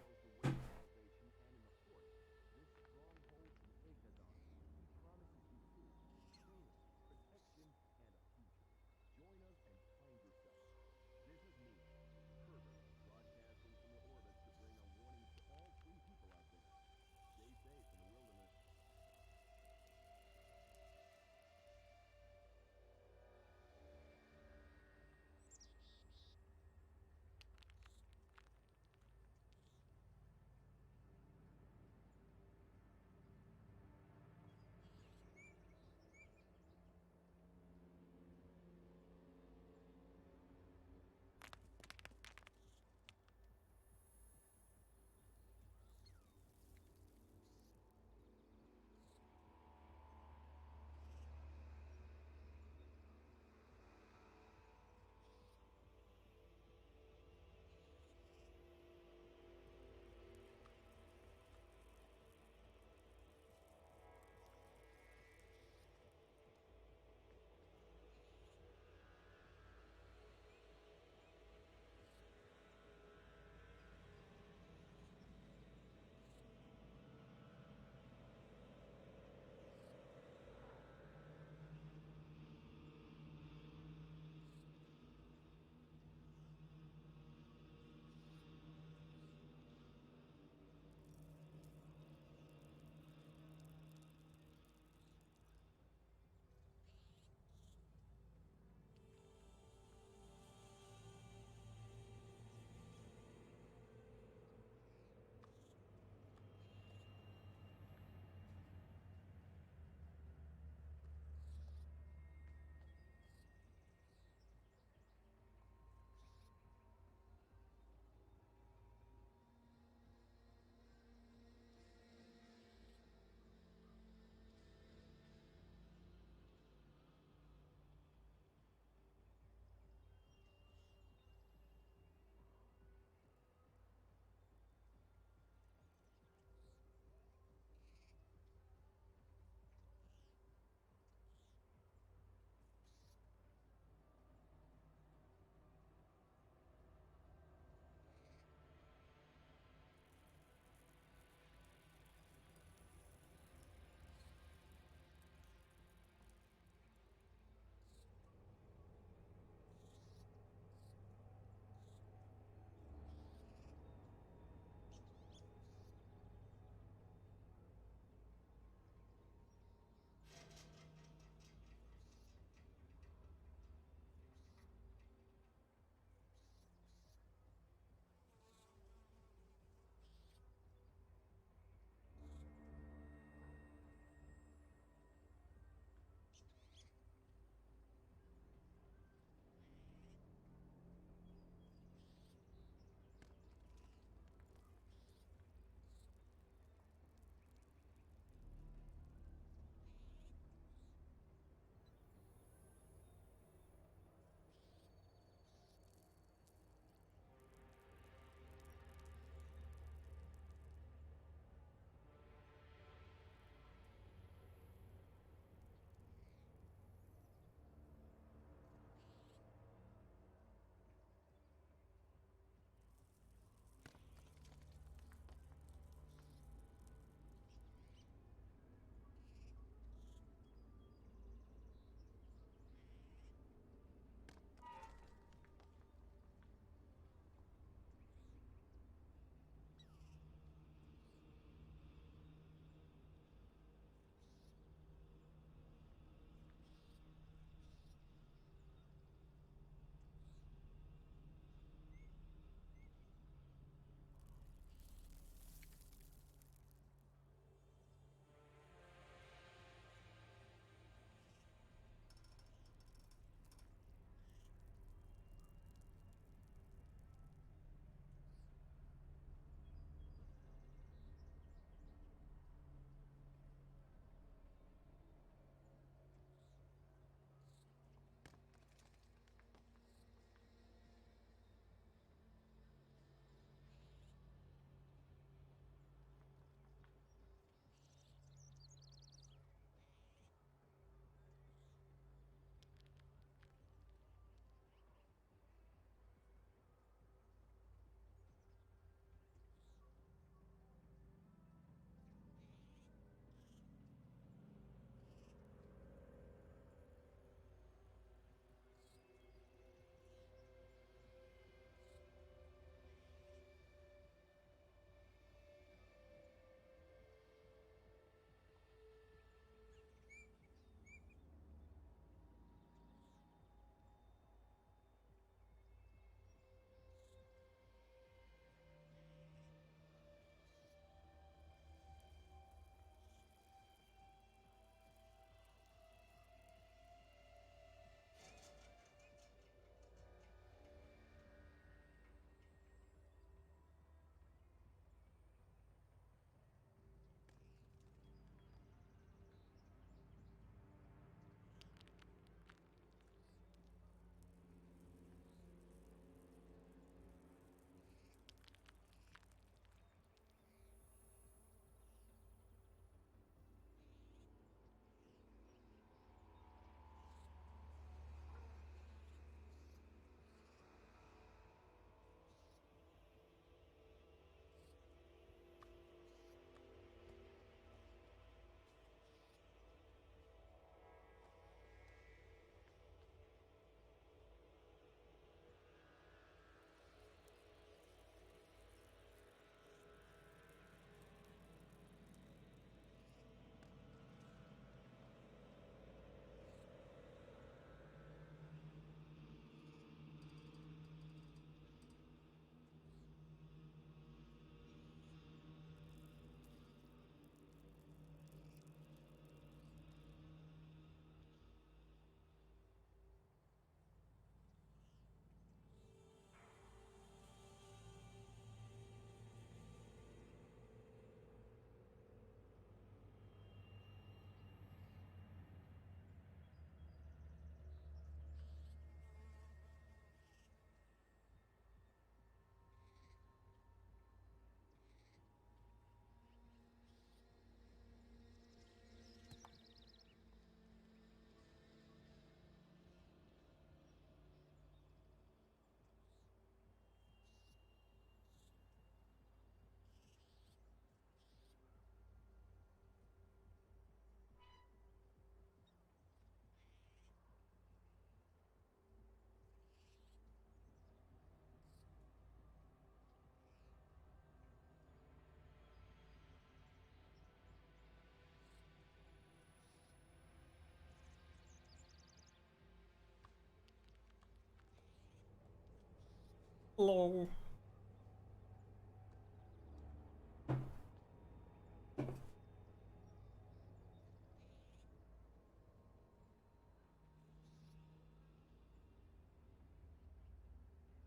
Lol.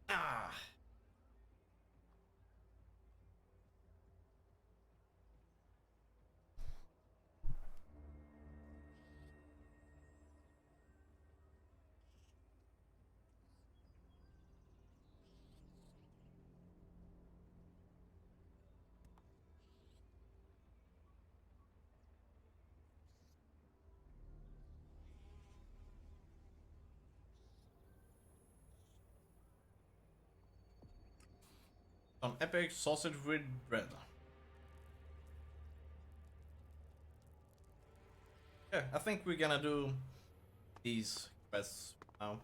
Ah. Some epic sausage with bread. Yeah, I think we're gonna do these quests now.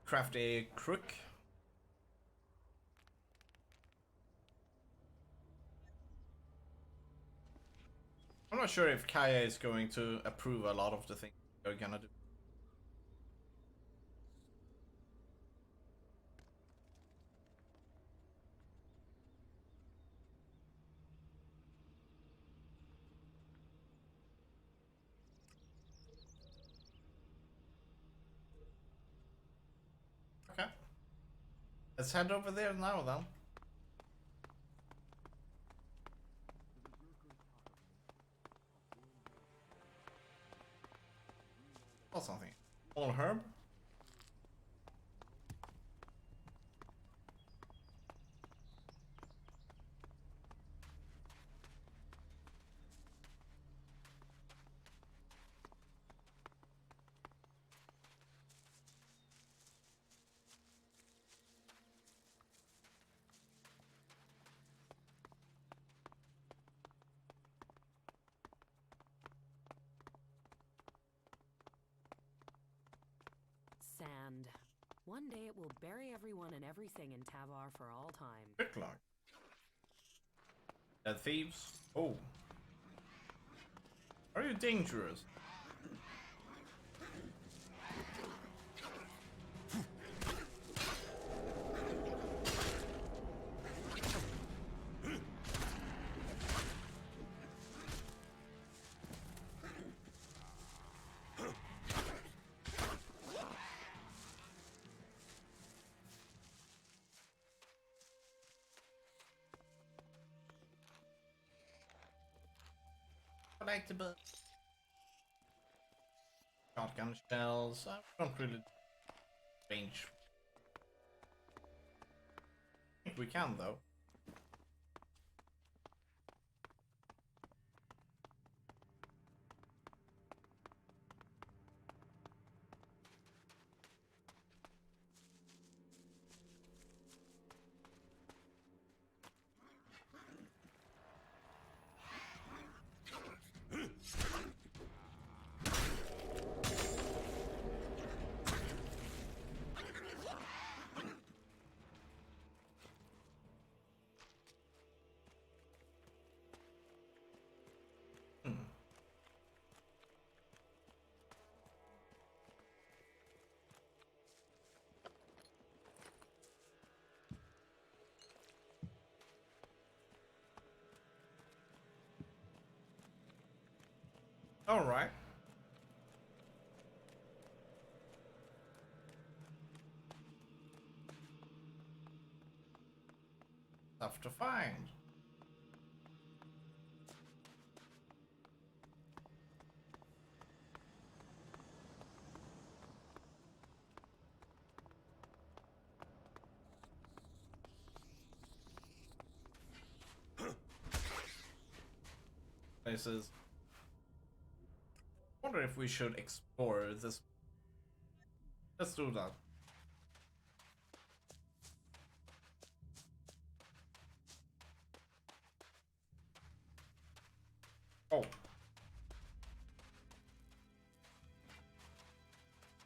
Craft a crook. I'm not sure if Kaya is going to approve a lot of the things we're gonna do. Okay. Let's head over there now then. Or something. All herb. Sand. One day it will bury everyone and everything in Tavar for all time. Quick lock. Dead thieves. Oh. Are you dangerous? Collectible. Shotgun shells. I don't really range. I think we can though. All right. Stuff to find. Places. Wonder if we should explore this. Let's do that. Oh.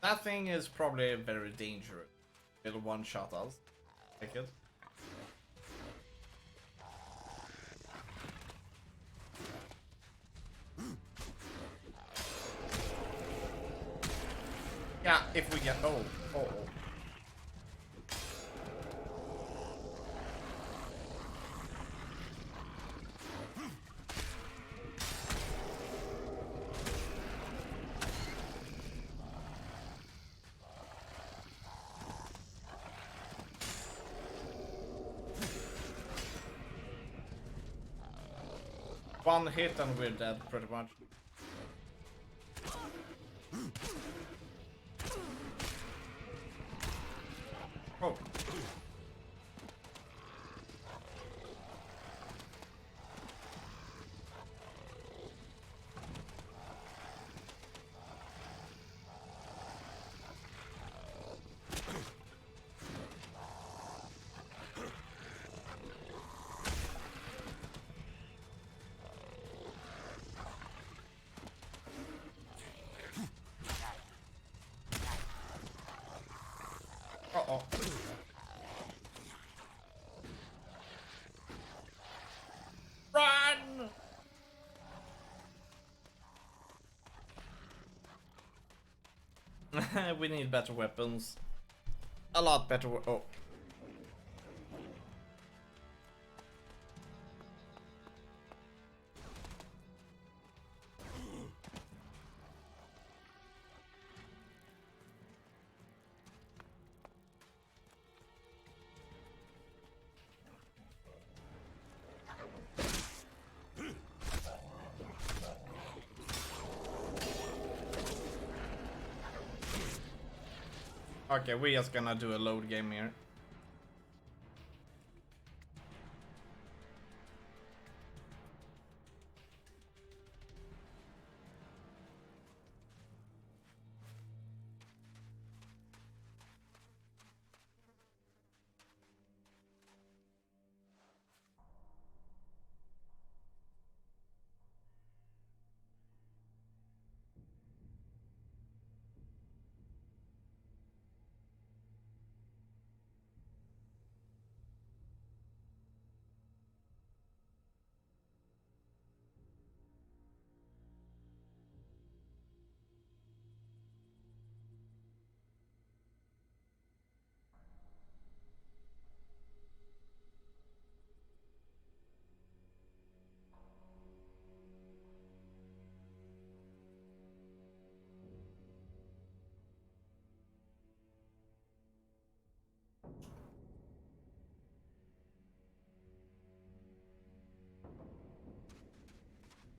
That thing is probably very dangerous. It'll one-shot us. Take it. Yeah, if we get... Oh. one hit and we're dead, pretty much. Oh. Uh-oh. Run! We need better weapons. A lot better. Oh. Okay, we're just gonna do a load game here.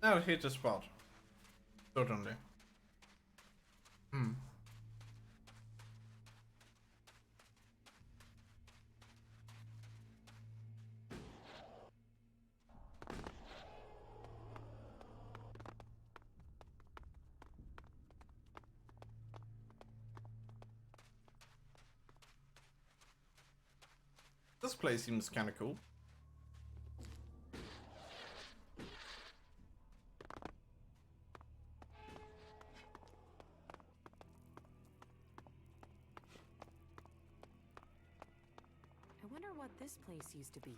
Now hit the spot. Certainly. Hmm. This place seems kind of cool. I wonder what this place used to be.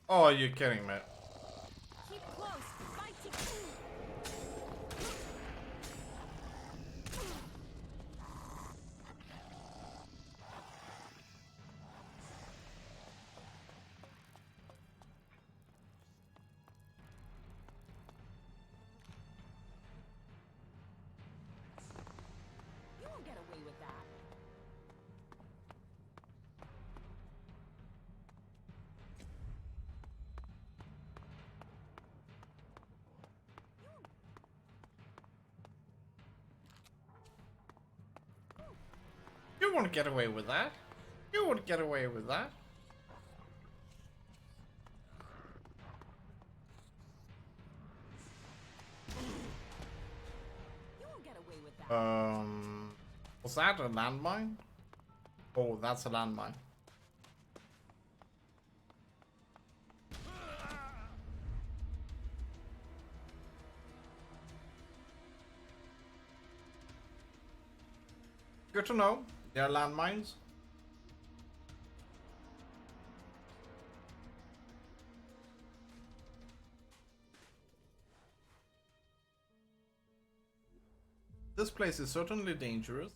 Oh, you're kidding me. Keep close. Fighting. You won't get away with that. You won't get away with that. You won't get away with that. You won't get away with that. Was that a landmine? Oh, that's a landmine. Good to know. There are landmines. This place is certainly dangerous.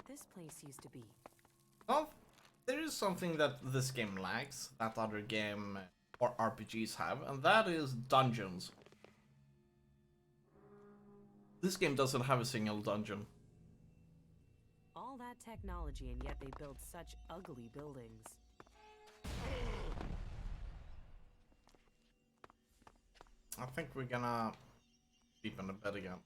this place used to be. Well, there is something that this game lacks that other game or RPGs have, and that is dungeons. This game doesn't have a single dungeon. All that technology, and yet they build such ugly buildings. I think we're gonna sleep in the bed again.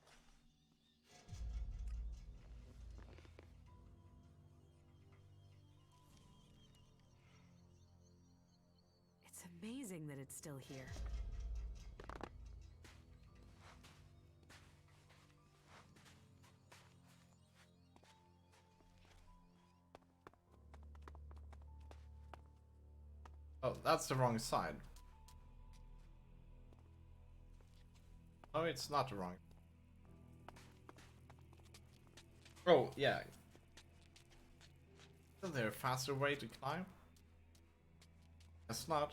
It's amazing that it's still here. Oh, that's the wrong side. Oh, it's not the wrong. Oh, yeah. Isn't there a faster way to climb? Guess not.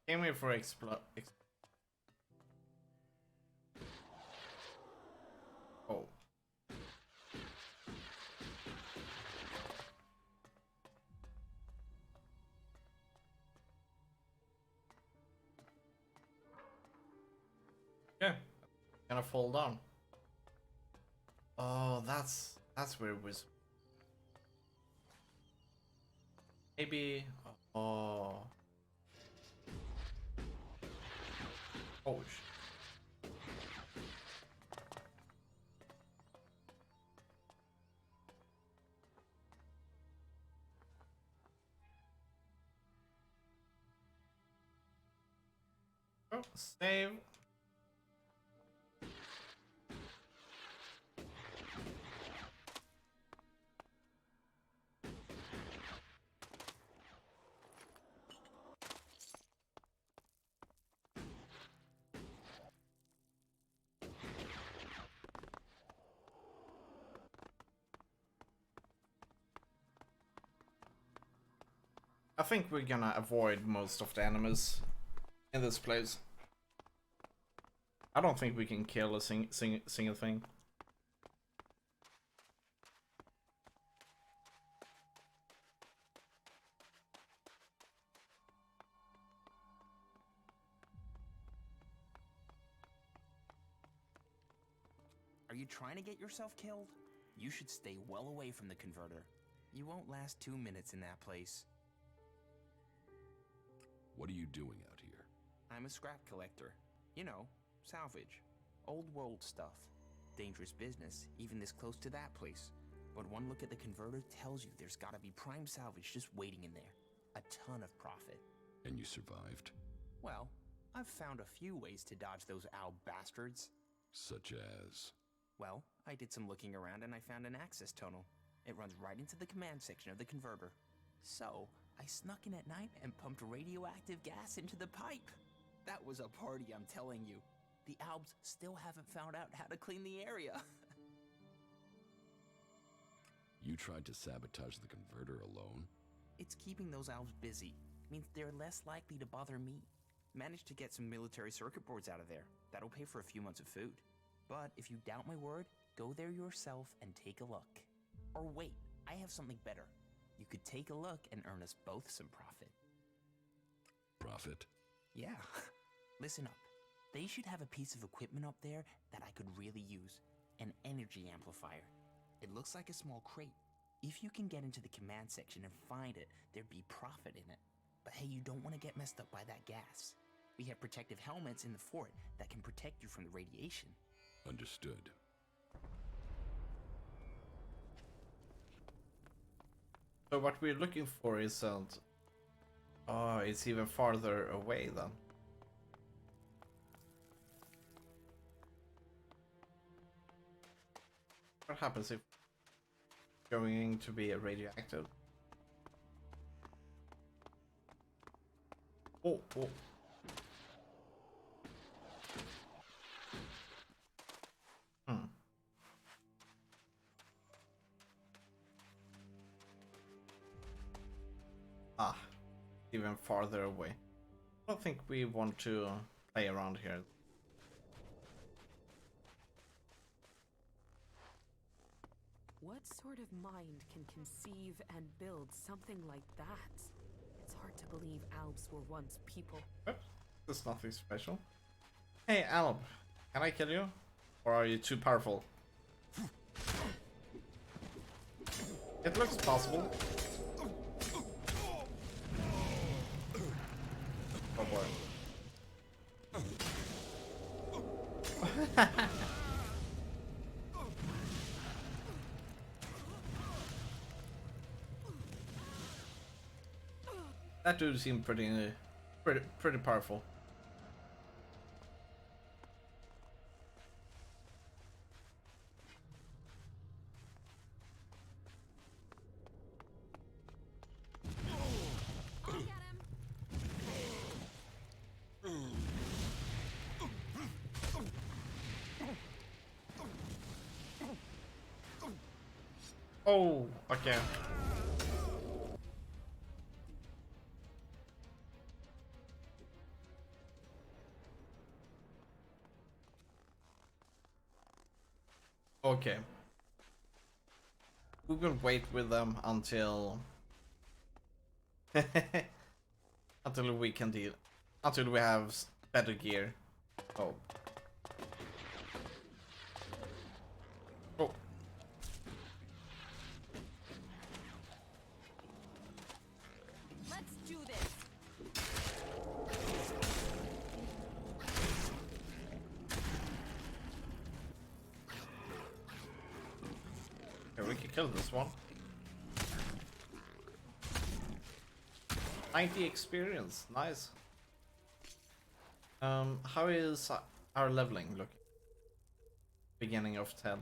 Came here for oh. Yeah, gonna fall down. Oh, that's where it was. Maybe. Oh. Oh. Oh, save. I think we're gonna avoid most of the enemies in this place. I don't think we can kill a single thing. Are you trying to get yourself killed? You should stay well away from the converter. You won't last 2 minutes in that place. What are you doing out here? I'm a scrap collector. You know, salvage. Old world stuff. Dangerous business, even this close to that place. But one look at the converter tells you there's gotta be prime salvage just waiting in there. A ton of profit. And you survived? Well, I've found a few ways to dodge those owl bastards. Such as? Well, I did some looking around and I found an access tunnel. It runs right into the command section of the converter. So, I snuck in at night and pumped radioactive gas into the pipe. That was a party, I'm telling you. The Albs still haven't found out how to clean the area. You tried to sabotage the converter alone? It's keeping those Albs busy. Means they're less likely to bother me. Managed to get some military circuit boards out of there. That'll pay for a few months of food. But if you doubt my word, go there yourself and take a look. Or wait, I have something better. You could take a look and earn us both some profit. Profit? Yeah. Listen up. They should have a piece of equipment up there that I could really use. An energy amplifier. It looks like a small crate. If you can get into the command section and find it, there'd be profit in it. But hey, you don't want to get messed up by that gas. We have protective helmets in the fort that can protect you from the radiation. Understood. So what we're looking for isn't... Oh, it's even farther away then. What happens if going to be radioactive? Oh, oh. Hmm. Ah, even farther away. I don't think we want to play around here. What sort of mind can conceive and build something like that? It's hard to believe Albs were once people. Oops, there's nothing special. Hey, Alb, can I kill you? Or are you too powerful? It looks possible. Oh boy. That dude seemed pretty powerful. Oh, okay. Okay. We will wait with them until until we can deal, until we have better gear. Oh. Oh. Let's do this. Okay, we can kill this one. 90 experience, nice. How is our leveling looking? Beginning of 10.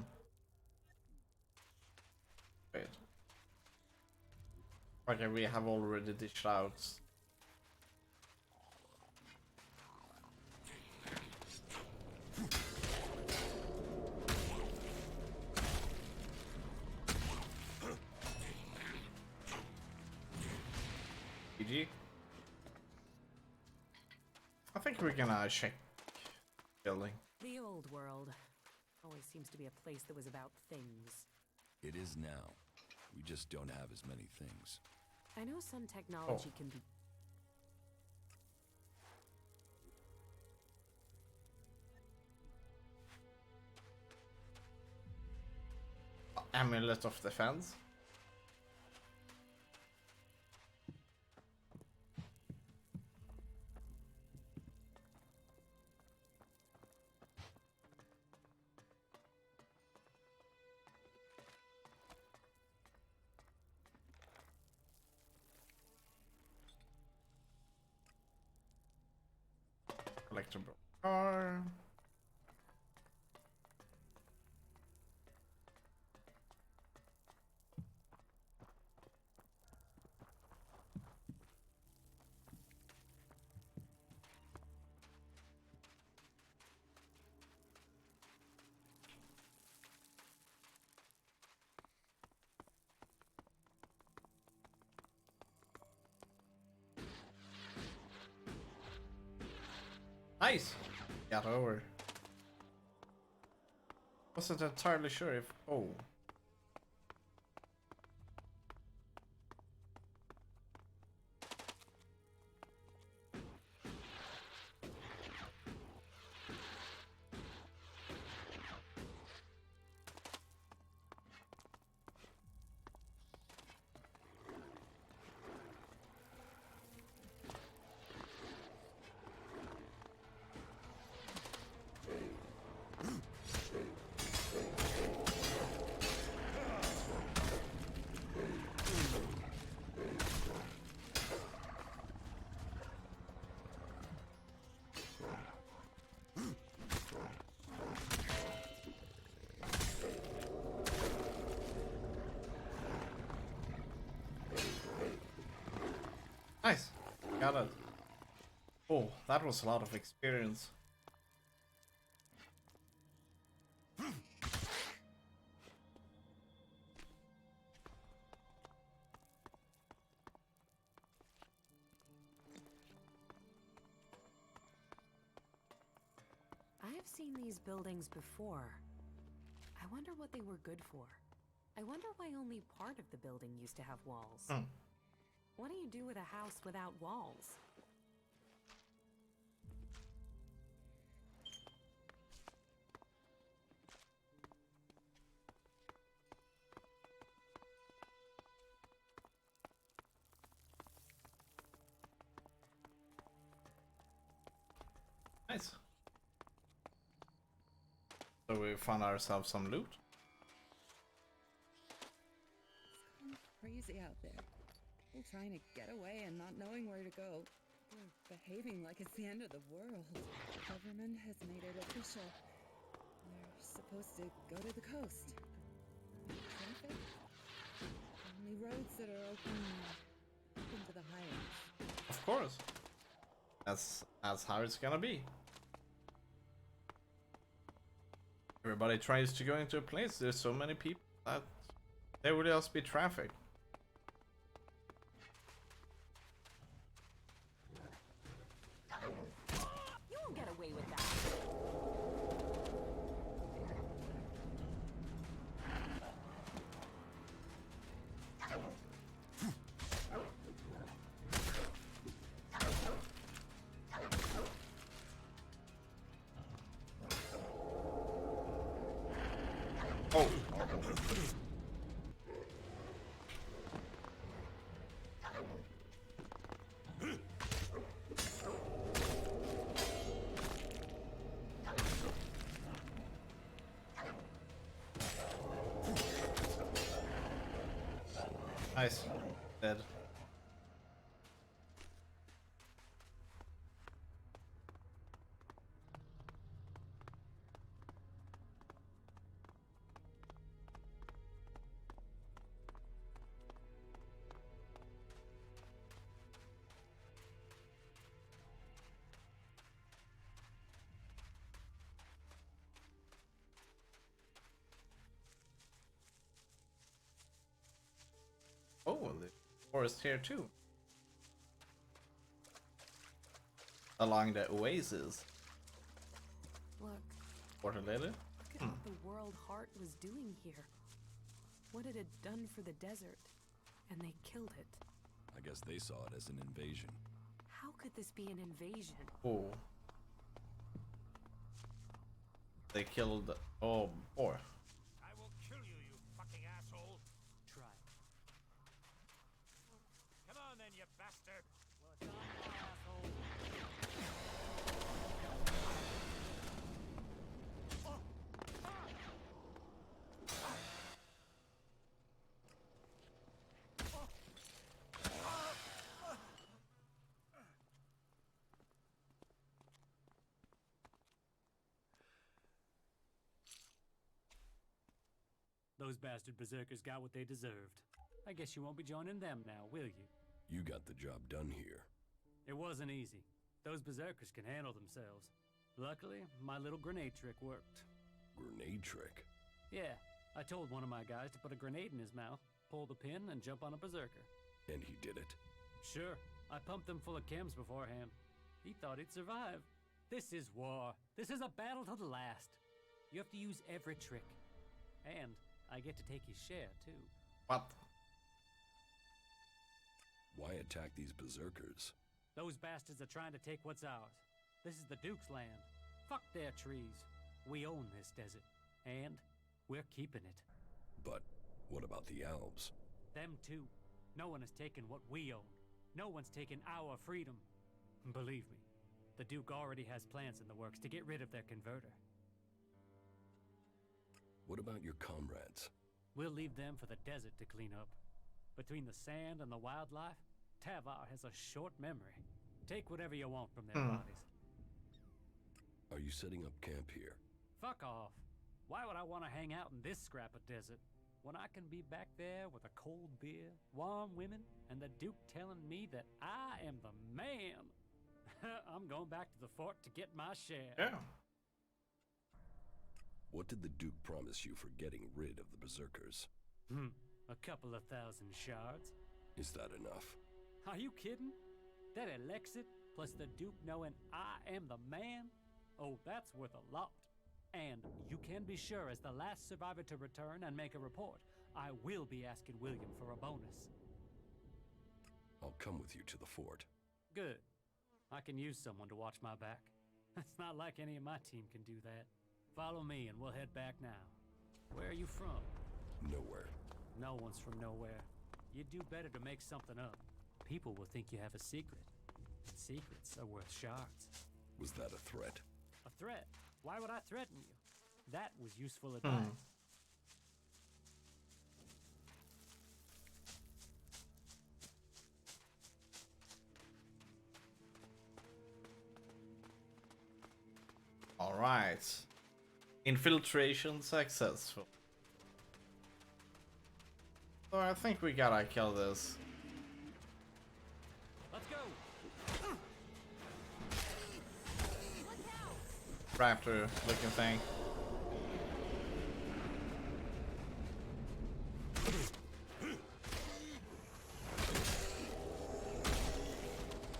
Wait. Okay, we have already dished out. GG. I think we're gonna check building. The old world always seems to be a place that was about things. It is now. We just don't have as many things. I know some technology can be... Amulet of Defense. Collectible car. Nice! Got over. Wasn't entirely sure if... Oh. Got it. Oh, that was a lot of experience. I've seen these buildings before. I wonder what they were good for. I wonder why only part of the building used to have walls. What do you do with a house without walls? Nice. So we found ourselves some loot. It's crazy out there. People trying to get away and not knowing where to go. They're behaving like it's the end of the world. The government has made it official. They're supposed to go to the coast. Traffic? Only roads that are open to the highlands. Of course. That's how it's gonna be. Everybody tries to go into a place. There's so many people that there will just be traffic. You won't get away with that. Oh. Nice. Dead. Oh, the forest here too. Along the oasis. Look. Water lily. Look at what the World Heart was doing here. What it had done for the desert. And they killed it. I guess they saw it as an invasion. How could this be an invasion? Oh. They killed. Oh, boy. I will kill you, you fucking asshole. Try. Come on then, you bastard. Well, it's on now, asshole. Those bastard berserkers got what they deserved. I guess you won't be joining them now, will you? You got the job done here. It wasn't easy. Those berserkers can handle themselves. Luckily, my little grenade trick worked. Grenade trick? Yeah, I told one of my guys to put a grenade in his mouth, pull the pin, and jump on a berserker. And he did it? Sure, I pumped him full of chems beforehand. He thought he'd survive. This is war. This is a battle to the last. You have to use every trick. And I get to take his share, too. What? Why attack these berserkers? Those bastards are trying to take what's ours. This is the Duke's land. Fuck their trees. We own this desert. And we're keeping it. But what about the elves? Them too. No one has taken what we own. No one's taken our freedom. Believe me, the Duke already has plans in the works to get rid of their converter. What about your comrades? We'll leave them for the desert to clean up. Between the sand and the wildlife, Tavar has a short memory. Take whatever you want from their bodies. Are you setting up camp here? Fuck off. Why would I want to hang out in this scrap of desert? when I can be back there with a cold beer, warm women, and the Duke telling me that I am the man? I'm going back to the fort to get my share. Yeah. What did the Duke promise you for getting rid of the Berserkers? A couple of thousand shards. Is that enough? Are you kidding? That Elexit, plus the Duke knowing I am the man? Oh, that's worth a lot. And you can be sure, as the last survivor to return and make a report, I will be asking William for a bonus. I'll come with you to the fort. Good. I can use someone to watch my back. It's not like any of my team can do that. Follow me and we'll head back now. Where are you from? Nowhere. No one's from nowhere. You'd do better to make something up. People will think you have a secret. And secrets are worth shards. Was that a threat? A threat? Why would I threaten you? That was useful advice. All right. Infiltration successful. So I think we gotta kill this Let's go. raptor looking thing.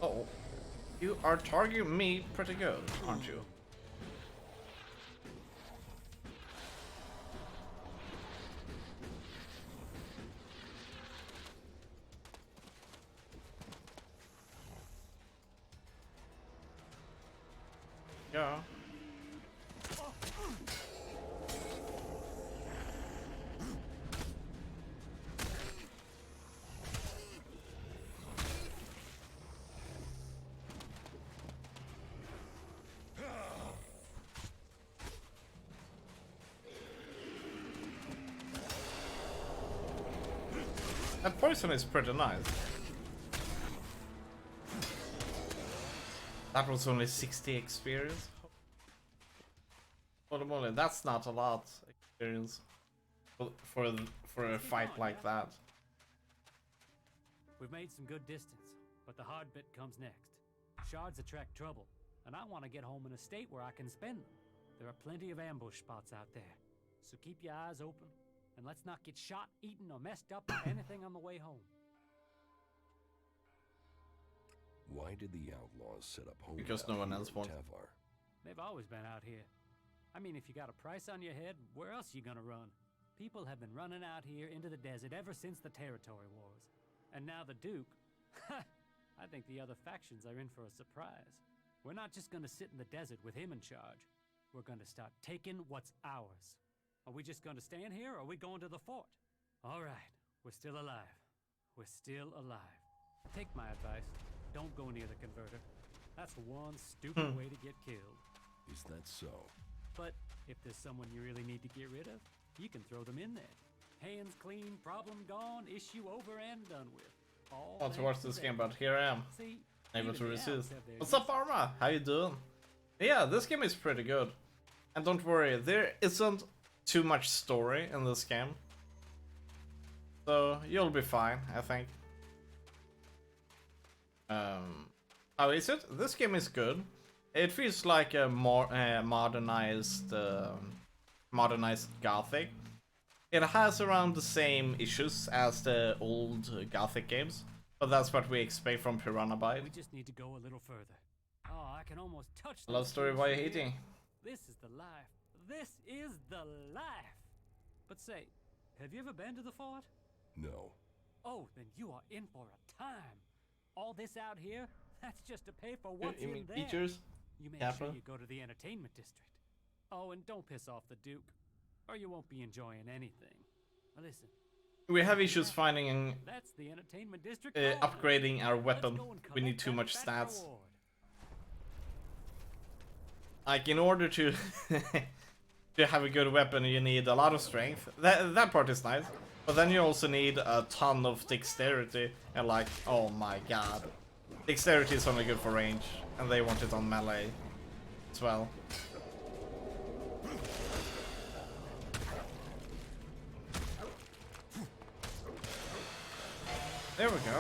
Oh, you are targeting me pretty good, aren't you? Yeah. That poison is pretty nice. That was only 60 experience. Holy moly, that's not a lot experience for a fight like that. We've made some good distance, but the hard bit comes next. Shards attract trouble, and I want to get home in a state where I can spend them. There are plenty of ambush spots out there, so keep your eyes open, and let's not get shot, eaten, or messed up by anything on the way home. Why did the outlaws set up home? Because no one else wants. They've always been out here. I mean, if you got a price on your head, where else are you gonna run? People have been running out here into the desert ever since the territory wars. And now the Duke, I think the other factions are in for a surprise. We're not just gonna sit in the desert with him in charge. We're gonna start taking what's ours. Are we just gonna stand here, or are we going to the fort? All right, we're still alive. We're still alive. Take my advice. Don't go near the converter. That's one stupid way to get killed. Is that so? But if there's someone you really need to get rid of, you can throw them in there. Hands clean, problem gone, issue over and done with. All I want to watch this game, but here I am. See, Able to even the resist. Alps have their What's up, Arma? How you doing? Yeah, this game is pretty good. And don't worry, there isn't too much story in this game. So you'll be fine, I think. How is it? This game is good. It feels like a more modernized Gothic. It has around the same issues as the old Gothic games, but that's what we expect from Piranha Byte. We just need to go a little further. Oh, I can almost touch the Love story while you're eating. This is the life. This is the life. But say, have you ever been to the fort? No. Oh, then you are in for a time. All this out here, that's just to pay for what's You in mean there. features? You make Kappa? sure you go to the entertainment district. Oh, and don't piss off the Duke, or you won't be enjoying anything. Now listen. We have issues finding That's the entertainment district. upgrading our weapon. Let's go and We need collect too that much fat stats. reward. Like in order to to have a good weapon, you need a lot of strength. That part is nice, but then you also need a ton of dexterity. And like, oh my god, dexterity is only good for range, and they want it on melee as well. There we go.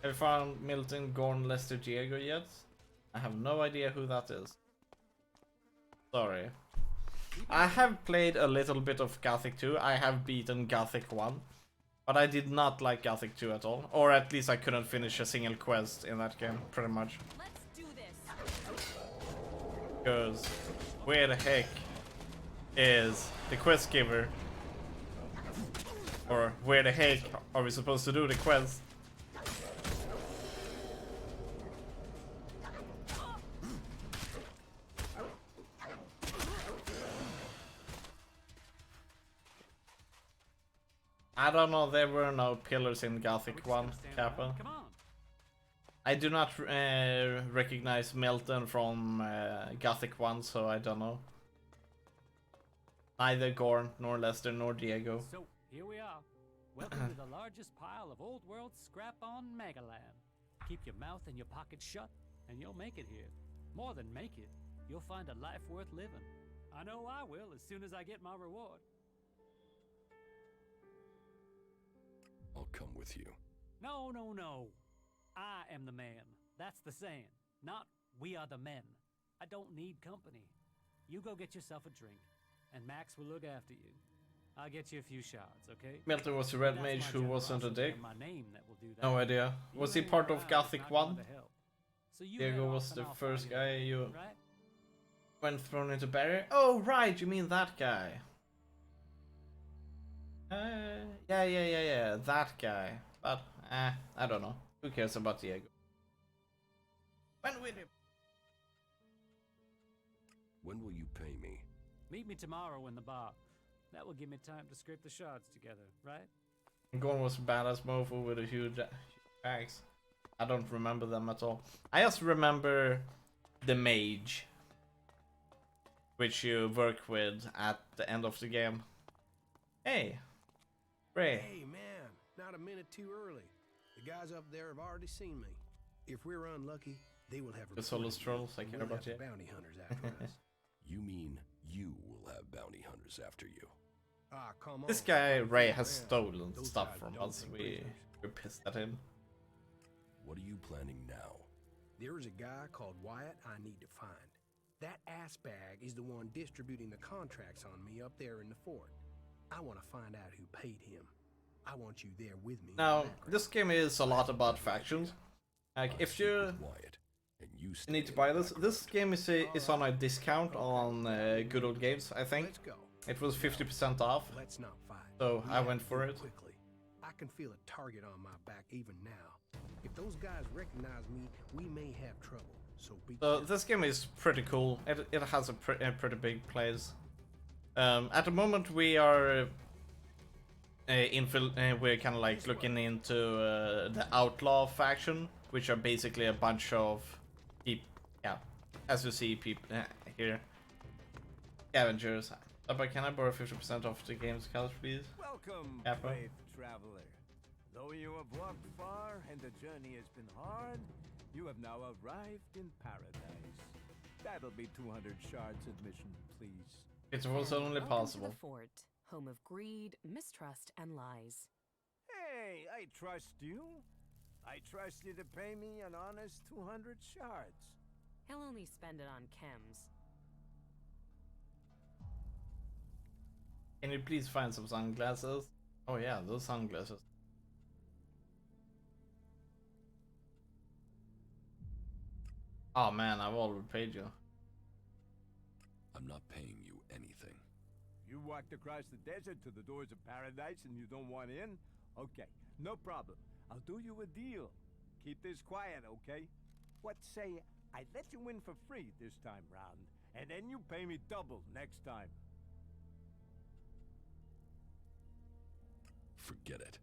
Have you found Milton, Gorn, Lester, Diego yet? I have no idea who that is. Sorry. I have played a little bit of Gothic 2. I have beaten Gothic 1. But I did not like Gothic 2 at all. Or at least I couldn't finish a single quest in that game, pretty much. Let's do this. Because where the heck is the quest giver? Or where the heck are we supposed to do the quest? I don't know, there were no pillars in Gothic 1, Kappa. I do not recognize Milton from Gothic 1, so I don't know. Neither Gorn, nor Lester, nor Diego. So, here we are. Welcome to the largest pile of old world scrap on Megaland. Keep your mouth and your pockets shut, and you'll make it here. More than make it, you'll find a life worth living. I know I will as soon as I get my reward. I'll come with you. No, no, no. I am the man. That's the saying. Not we are the men. I don't need company. You go get yourself a drink, and Max will look after you. I'll get you a few shards, okay? Milton was a red mage who wasn't a dick. My name that will do that. No idea. Was he part of Gothic 1? So you Diego was the first guy you went thrown into barrier? Oh, right, you mean that guy. Yeah, that guy. But, I don't know. Who cares about Diego? When will you? When will you pay me? Meet me tomorrow in the bar. That will give me time to scrape the shards together, right? Gorn was a badass mofo with a huge axe. I don't remember them at all. I just remember the mage, which you work with at the end of the game. Hey, Ray. Hey, man, not a minute too early. The guys up there have already seen me. If we're unlucky, they will have the solo trolls. I care about you. Bounty hunters after us. You mean you will have bounty hunters after you? Ah, come on. This guy Ray has stolen stuff from us. We're pissed at him. What are you planning now? There is a guy called Wyatt I need to find. That ass bag is the one distributing the contracts on me up there in the fort. I want to find out who paid him. I want you there with me. Now, this game is a lot about factions. Like, if you need to buy this, this game is on a discount on Good Old Games, I think. It was 50% off, Let's not fight. so I went for it. Quickly. I can feel a target on my back even now. If those guys recognize me, we may have trouble. So be So this game is pretty cool. It has a pretty big place. At the moment, we are we're kind of like looking into the outlaw faction, which are basically a bunch of people. Yeah, as you see, people here, scavengers. But can I borrow 50% off the game's colors, please? Welcome, Kappa. brave traveler. Though you have walked far and the journey has been hard, you have now arrived in paradise. That'll be 200 shards admission, please. It was And only welcome possible. To the fort, home of greed, mistrust, and lies. Hey, I trust you. I trust you to pay me an honest 200 shards. He'll only spend it on chems. Can you please find some sunglasses? Oh yeah, those sunglasses. Oh man, I've already paid you. I'm not paying you anything. You walked across the desert to the doors of paradise and you don't want in? Okay, no problem. I'll do you a deal. Keep this quiet, okay? What say I let you in for free this time round, and then you pay me double next time. Forget it.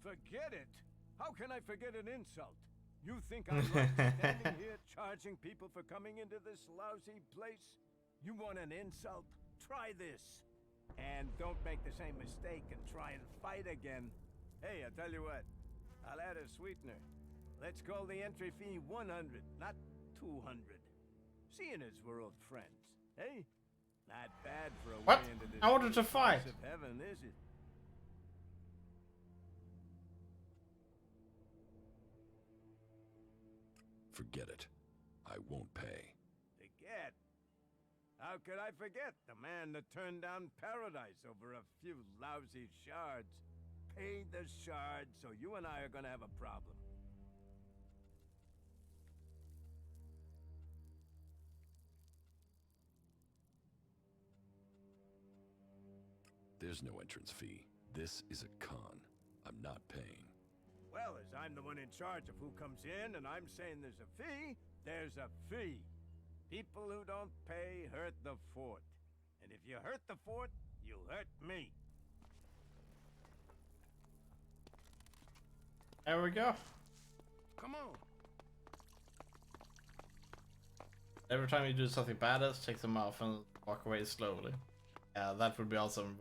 Forget it? How can I forget an insult? You think I love standing here charging people for coming into this lousy place? You want an insult? Try this. And don't make the same mistake and try and fight again. Hey, I tell you what. I'll add a sweetener. Let's call the entry fee 100, not 200. Seeing as we're old friends, eh? Not bad for a What? way into this I wanted to fight. place of heaven, is it? Forget it. I won't pay. Forget? How could I forget the man that turned down paradise over a few lousy shards? Pay the shards, so you and I are gonna have a problem. There's no entrance fee. This is a con. I'm not paying. Well, as I'm the one in charge of who comes in, and I'm saying there's a fee, there's a fee. People who don't pay hurt the fort. And if you hurt the fort, you hurt me. There we go. Come on. Every time you do something badass, take them off and walk away slowly. Yeah, that would be awesome.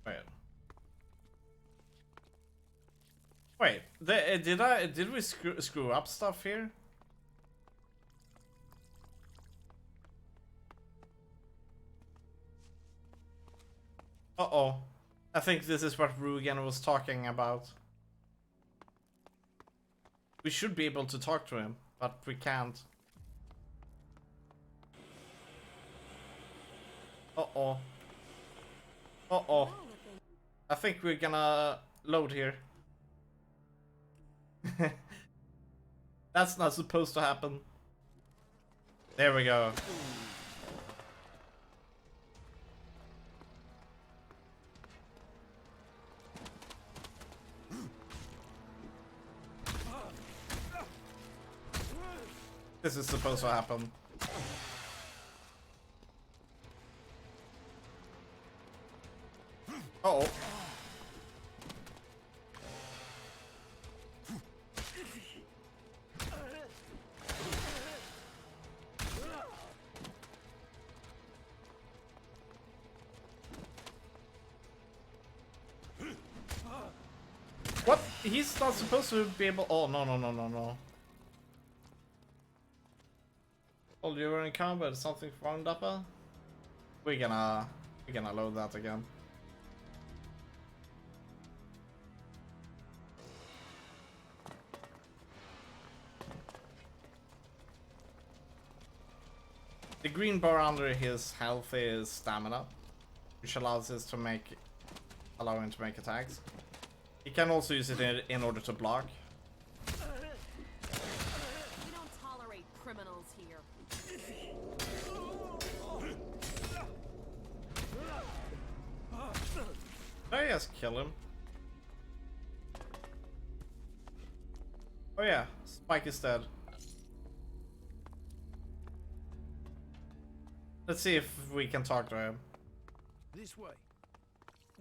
Wait. Wait, did we screw up stuff here? Uh-oh. I think this is what Rugen was talking about. We should be able to talk to him, but we can't. Uh-oh. Uh-oh. I think we're gonna load here. That's not supposed to happen. There we go. This is supposed to happen. Uh-oh. What? He's not supposed to be able. Oh, no, no, no, no, no. Oh, you were in combat. Something wrong, Dapper? We're gonna load that again. The green bar under his health is stamina, which allows us to allow him to make attacks. He can also use it in order to block. We don't tolerate criminals here. Did I just kill him? Oh yeah, Spike is dead. Let's see if we can talk to him. This way.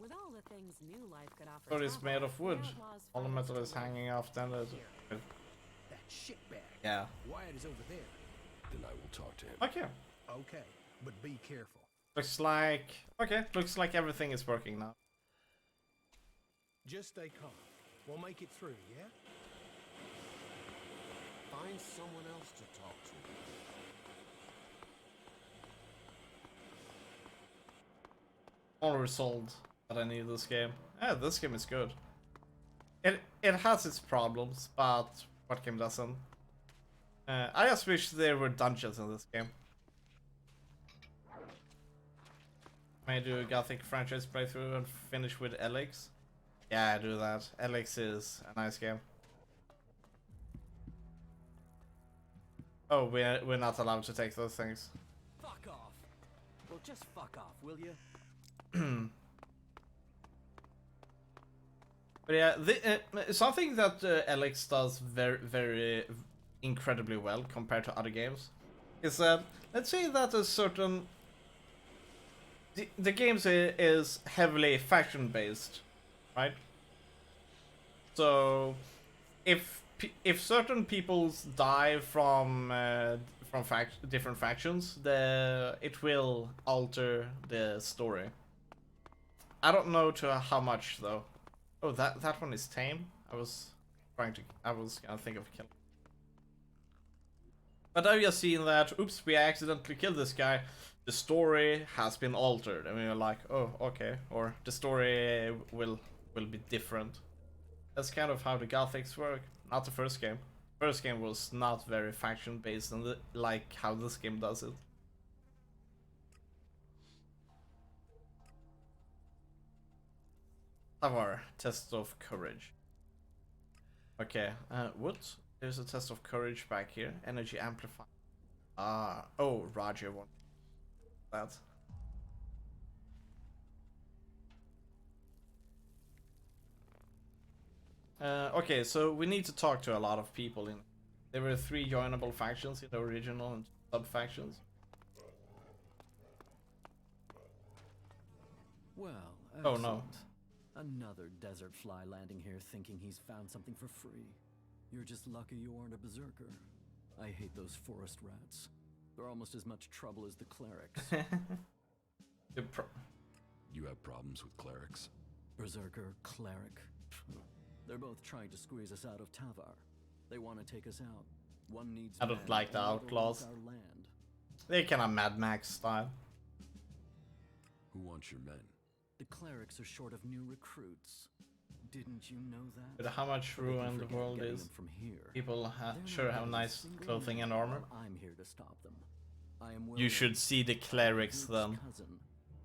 With all the things new life could offer. So it's made of wood. outlaws All the find metal us is to live. hanging off the end of it. That shit bag. Yeah. Wyatt is over there. Then I will talk to him. Okay. Okay, but be careful. Looks like... Okay, looks like everything is working now. Just stay calm. We'll make it through, yeah? Find someone else to talk to. All result that I need this game. Yeah, this game is good. It has its problems, but what game doesn't? I just wish there were dungeons in this game. May I do a Gothic franchise playthrough and finish with Elex? Yeah, I do that. Elex is a nice game. Oh, we're not allowed to take those things. Fuck off. Well, just fuck off, will you? But yeah, something that Elex does very incredibly well compared to other games is that, let's say that a certain the games is heavily faction based, right? So if certain peoples die from different factions, it will alter the story. I don't know to how much though. Oh, that one is tame. I was gonna think of killing. But I've just seen that, oops, we accidentally killed this guy. The story has been altered. And we were like, oh, okay. Or the story will be different. That's kind of how the Gothics work. Not the first game. First game was not very faction based, and like how this game does it. Our test of courage. Okay, what? There's a test of courage back here. Energy amplifier. Ah, oh, Roger wants that. Okay, so we need to talk to a lot of people. There were 3 joinable factions in the original and sub-factions. Well, oh no. Another desert fly landing here thinking he's found something for free. You're just lucky you aren't a berserker. I hate those forest rats. They're almost as much trouble as the clerics. You have problems with clerics? Berserker, cleric. They're both trying to squeeze us out of Tavar. They want to take us out. One needs I don't like the outlaws. They kind of Mad Max style. Who wants your men? The clerics are short of new recruits. Didn't you know that? But how much ruined the world is. People sure have nice clothing and armor. I'm here to stop them. You should see the clerics then.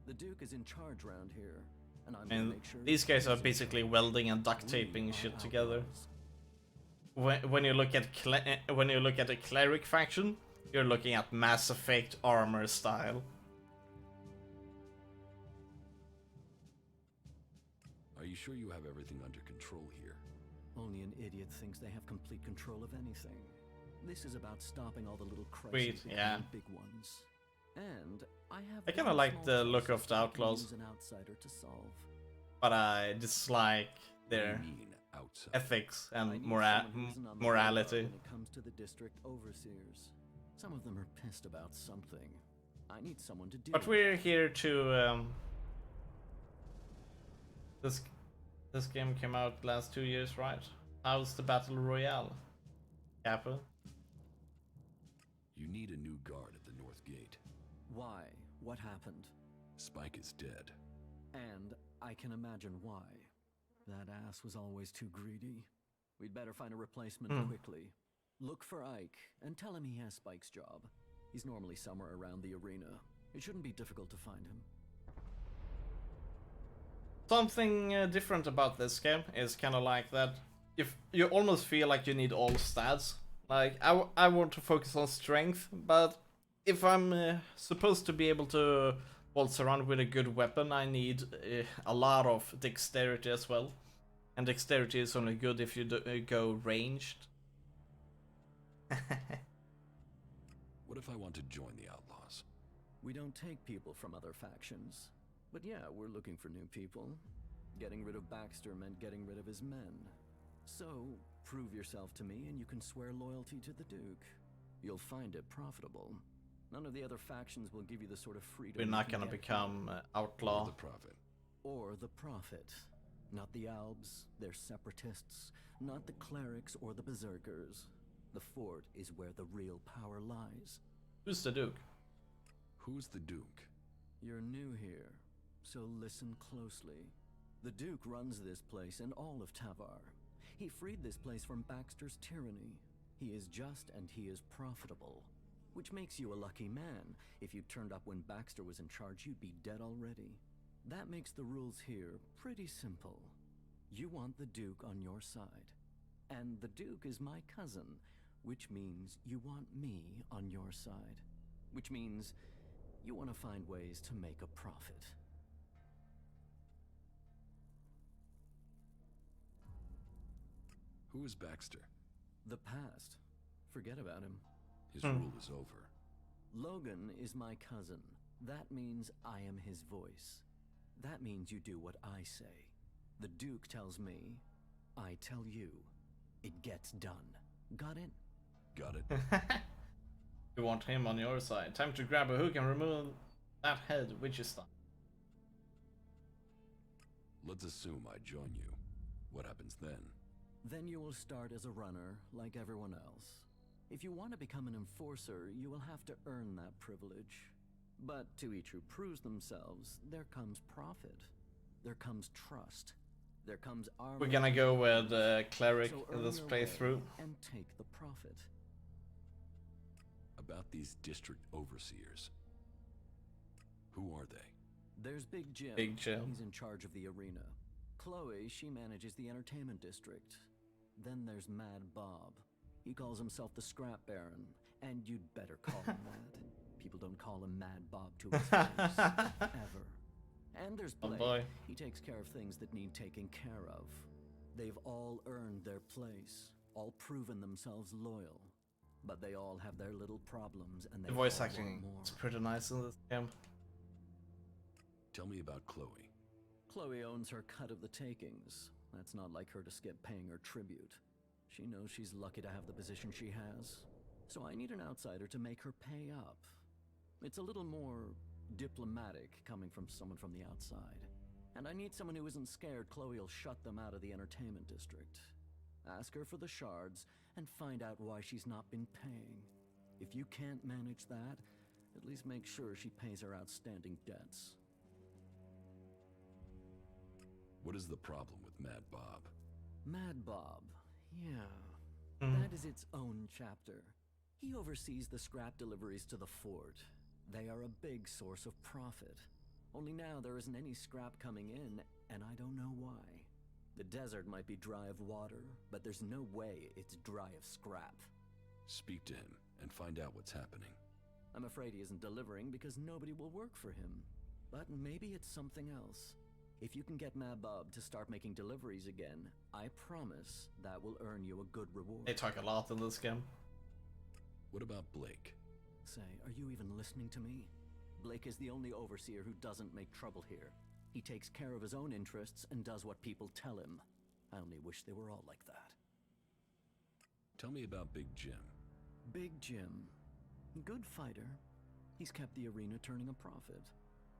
The Duke is in charge around here, and I'm and gonna make sure these guys are basically welding and duct taping shit together. When you look at the cleric faction, you're looking at Mass Effect armor style. Are you sure you have everything under control here? Only an idiot thinks they have complete control of anything. This is about stopping all the little crises yeah. big ones. And I kind of like the look of the outlaws, an outsider to solve. but I dislike their ethics and morality. When it comes to the district overseers, some of them are pissed about something. I need someone to do. But we're here to. This game came out last 2 years, right? How's the battle royale, Kappa? You need a new guard at the north gate. Why? What happened? Spike is dead. And I can imagine why. That ass was always too greedy. We'd better find a replacement quickly. Look for Ike and tell him he has Spike's job. He's normally somewhere around the arena. It shouldn't be difficult to find him. Something different about this game is kind of like that. If you almost feel like you need all stats. Like I want to focus on strength, but if I'm supposed to be able to waltz around with a good weapon, I need a lot of dexterity as well. And dexterity is only good if you go ranged. What if I want to join the outlaws? We don't take people from other factions. But yeah, we're looking for new people. Getting rid of Baxter meant getting rid of his men. So, prove yourself to me and you can swear loyalty to the Duke. You'll find it profitable. None of the other factions will give you the sort of freedom. We're not gonna become outlaw. Or the Prophet. Or the Prophet. Not the Albs, they're separatists. Not the clerics or the berserkers. The fort is where the real power lies. Who's the Duke? Who's the Duke? You're new here, so listen closely. The Duke runs this place and all of Tavar. He freed this place from Baxter's tyranny. He is just and he is profitable. Which makes you a lucky man. If you turned up when Baxter was in charge, you'd be dead already. That makes the rules here pretty simple. You want the Duke on your side. And the Duke is my cousin, which means you want me on your side. Which means you want to find ways to make a profit. Who is Baxter? The past. Forget about him. His rule is over. Logan is my cousin. That means I am his voice. That means you do what I say. The Duke tells me, I tell you. It gets done. Got it? Got it. You want him on your side. Time to grab a hook and remove that head, which is style. Let's assume I join you. What happens then? Then you will start as a runner, like everyone else. If you want to become an enforcer, you will have to earn that privilege. But to each who proves themselves, there comes profit. There comes trust. There comes armor. We're gonna go with cleric in this playthrough. And take the profit. About these district overseers. Who are they? There's Big Jim. Big Jim. He's in charge of the arena. Chloe, she manages the entertainment district. Then there's Mad Bob. He calls himself the Scrap Baron, and you'd better call him that. People don't call him Mad Bob to his face, ever. And there's Blake. boy. He takes care of things that need taking care of. They've all earned their place, all proven themselves loyal. But they all have their little problems, and they The voice all acting want more. is pretty nice in this game. Tell me about Chloe. Chloe owns her cut of the takings. That's not like her to skip paying her tribute. She knows she's lucky to have the position she has. So I need an outsider to make her pay up. It's a little more diplomatic coming from someone from the outside. And I need someone who isn't scared Chloe will shut them out of the entertainment district. Ask her for the shards and find out why she's not been paying. If you can't manage that, at least make sure she pays her outstanding debts. What is the problem with Mad Bob? Mad Bob, yeah. Mhm. That is its own chapter. He oversees the scrap deliveries to the fort. They are a big source of profit. Only now there isn't any scrap coming in, and I don't know why. The desert might be dry of water, but there's no way it's dry of scrap. Speak to him and find out what's happening. I'm afraid he isn't delivering because nobody will work for him. But maybe it's something else. If you can get Mad Bob to start making deliveries again, I promise that will earn you a good reward. They talk a lot in this game. What about Blake? Say, are you even listening to me? Blake is the only overseer who doesn't make trouble here. He takes care of his own interests and does what people tell him. I only wish they were all like that. Tell me about Big Jim. Big Jim. Good fighter. He's kept the arena turning a profit.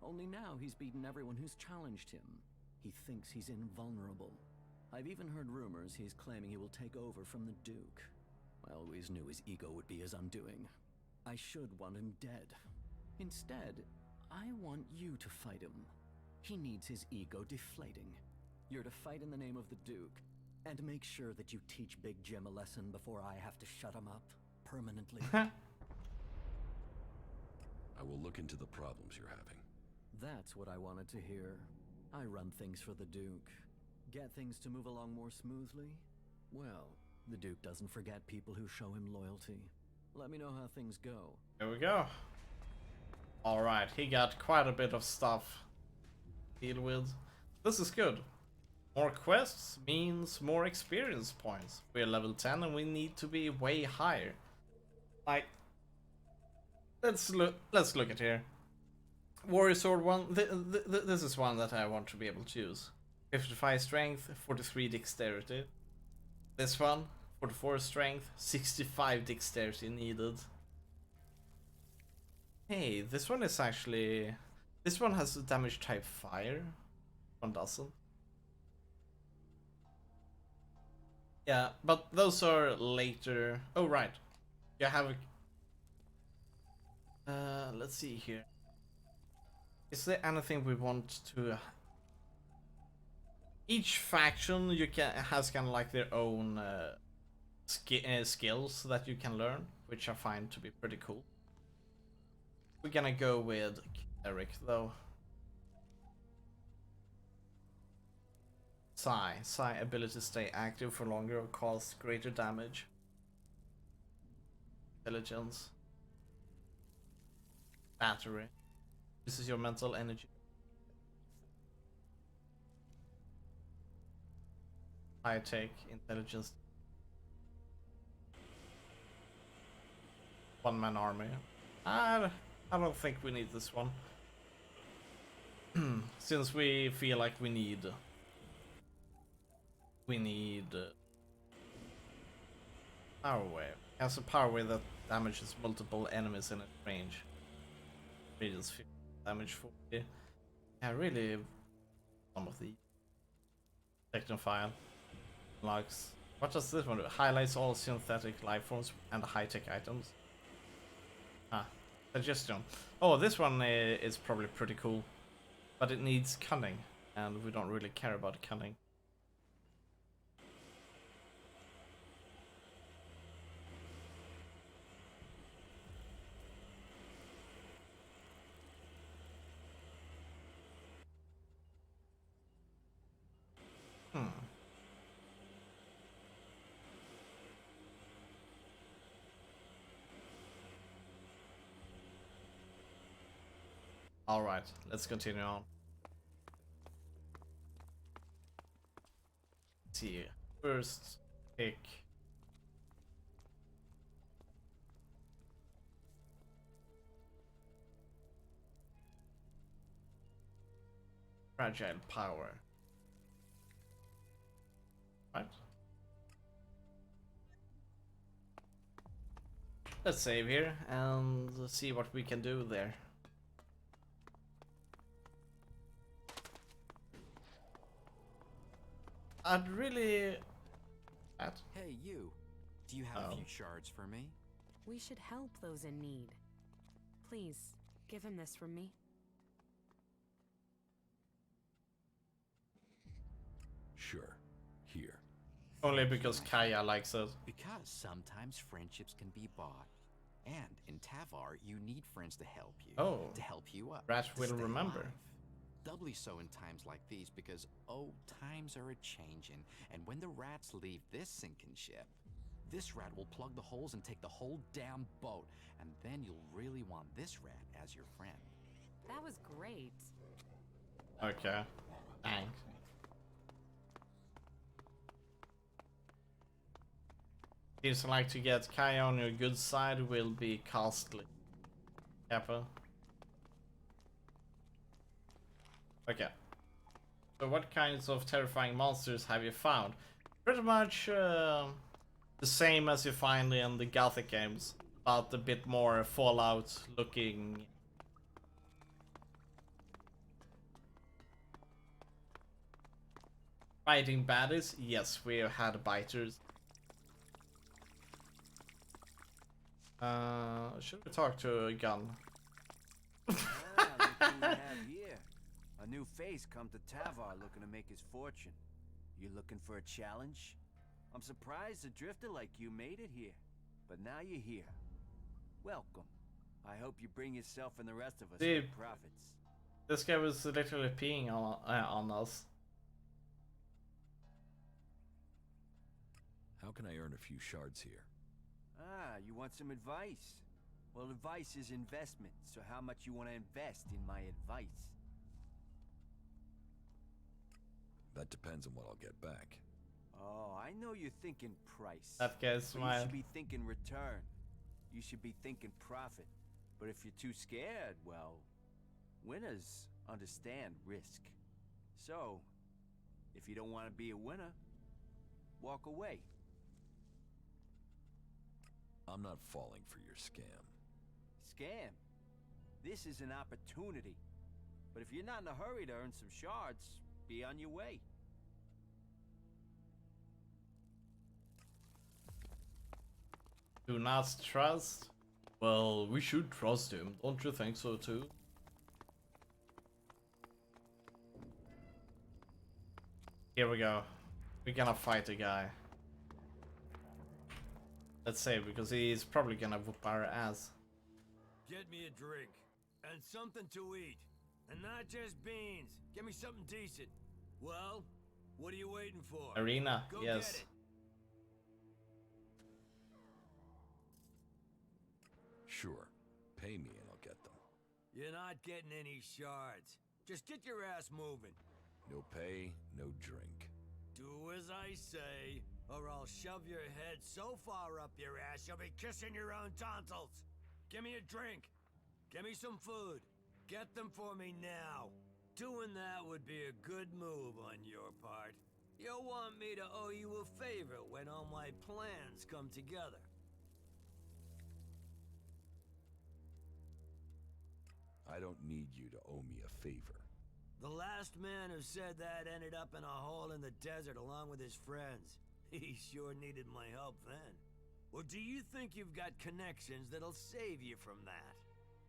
Only now he's beaten everyone who's challenged him. He thinks he's invulnerable. I've even heard rumors he's claiming he will take over from the Duke. I always knew his ego would be his undoing. I should want him dead. Instead, I want you to fight him. He needs his ego deflating. You're to fight in the name of the Duke, and make sure that you teach Big Jim a lesson before I have to shut him up permanently. I will look into the problems you're having. That's what I wanted to hear. I run things for the Duke. Get things to move along more smoothly? Well, the Duke doesn't forget people who show him loyalty. Let me know how things go. There we go. Alright, he got quite a bit of stuff to deal with. This is good. More quests means more experience points. We're level 10 and we need to be way higher. Like, let's look at here. Warrior Sword 1, this is one that I want to be able to use. 55 strength, 43 dexterity. This one, 44 strength, 65 dexterity needed. Hey, this one is actually... This one has a damage type fire. One doesn't. Yeah, but those are later. Oh, right. You have... let's see here. Is there anything we want to... Each faction has kind of like their own skills that you can learn, which I find to be pretty cool. We're gonna go with Eric though. Psi ability to stay active for longer or cause greater damage. Intelligence. Battery. This is your mental energy. High tech, intelligence. One man army. I don't think we need this one. Since we feel like we need power wave. It has a power wave that damages multiple enemies in its range. Radius 50, damage 40. Yeah, really some of the Technophile likes. What does this one do? Highlights all synthetic life forms and high-tech items. Suggestion. Oh, this one is probably pretty cool, but it needs cunning, and we don't really care about cunning. Alright, let's continue on. Let's see. First pick. Fragile power. Right. Let's save here and see what we can do there. I'd really... Hey, you. Do you have a few shards for me? We should help those in need. Please, give him this from me. Sure. Here. Only because Kaya likes it. Because sometimes friendships can be bought. And in Tavar, you need friends to help you. Oh. To help you up. Rat to will stay remember. alive. Doubly so in times like these because, times are a-changin'. And when the rats leave this sinking ship, this rat will plug the holes and take the whole damn boat. And then you'll really want this rat as your friend. That was great. Okay. Thanks. Seems like to get Kaya on your good side will be costly. Careful. Okay. So what kinds of terrifying monsters have you found? Pretty much the same as you find in the Gothic games, but a bit more Fallout looking. Fighting baddies? Yes, we have had biters. Should we talk to a gun? Look who we have here. A new face come to Tavar looking to make his fortune. You looking for a challenge? I'm surprised a drifter like you made it here. But now you're here. Welcome. I hope you bring yourself and the rest of us good profits. This guy was literally peeing on us. How can I earn a few shards here? Ah, you want some advice? Well, advice is investment, so how much you want to invest in my advice? That depends on what I'll get back. Oh, I know you're thinking price. That guy's But smile. you should be thinking return. You should be thinking profit. But if you're too scared, well, winners understand risk. So, if you don't want to be a winner, walk away. I'm not falling for your scam. Scam? This is an opportunity. But if you're not in a hurry to earn some shards, be on your way. Do not trust? Well, we should trust him. Don't you think so too? Here we go. We're gonna fight a guy. Let's say, because he's probably gonna whoop our ass. Get me a drink. And something to eat. And not just beans. Get me something decent. Well, what are you waiting for? Arena, Go yes. get it. Sure. Pay me and I'll get them. You're not getting any shards. Just get your ass moving. No pay, no drink. Do as I say, or I'll shove your head so far up your ass you'll be kissing your own tonsils. Give me a drink. Give me some food. Get them for me now. Doing that would be a good move on your part. You'll want me to owe you a favor when all my plans come together. I don't need you to owe me a favor. The last man who said that ended up in a hole in the desert along with his friends. He sure needed my help then. Or do you think you've got connections that'll save you from that?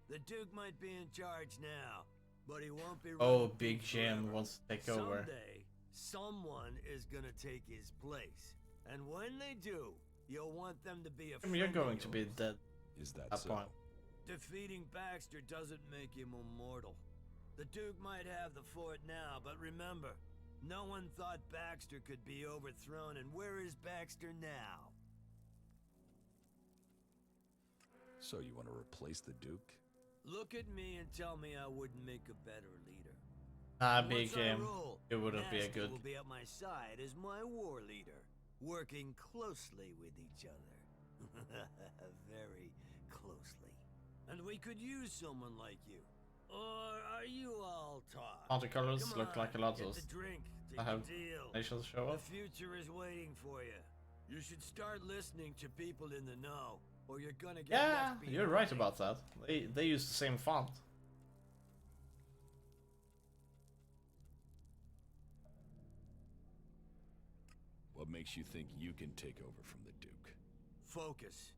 The Duke might be in charge now, but he won't be. Oh, Big Jim wants to take over. Someday, someone is gonna take his place. And when they do, you'll want them to be a I mean, you're friend of going to be yours. dead. Is that At so? point. Defeating Baxter doesn't make him immortal. The Duke might have the fort now, but remember, no one thought Baxter could be overthrown, and where is Baxter now? So you want to replace the Duke? Look at me and tell me I wouldn't make a better leader. Big game. It wouldn't be a good. Will be at my side as my war leader, working closely with each other. Very closely. And we could use someone like you. Or are you all talk? Multicolors look like a lot of the drink. I have nations show up. The future is waiting for you. You should start listening to people in the know, or you're gonna get Yeah, left you're right about that. They use the same font. What makes you think you can take over from the Duke? Focus,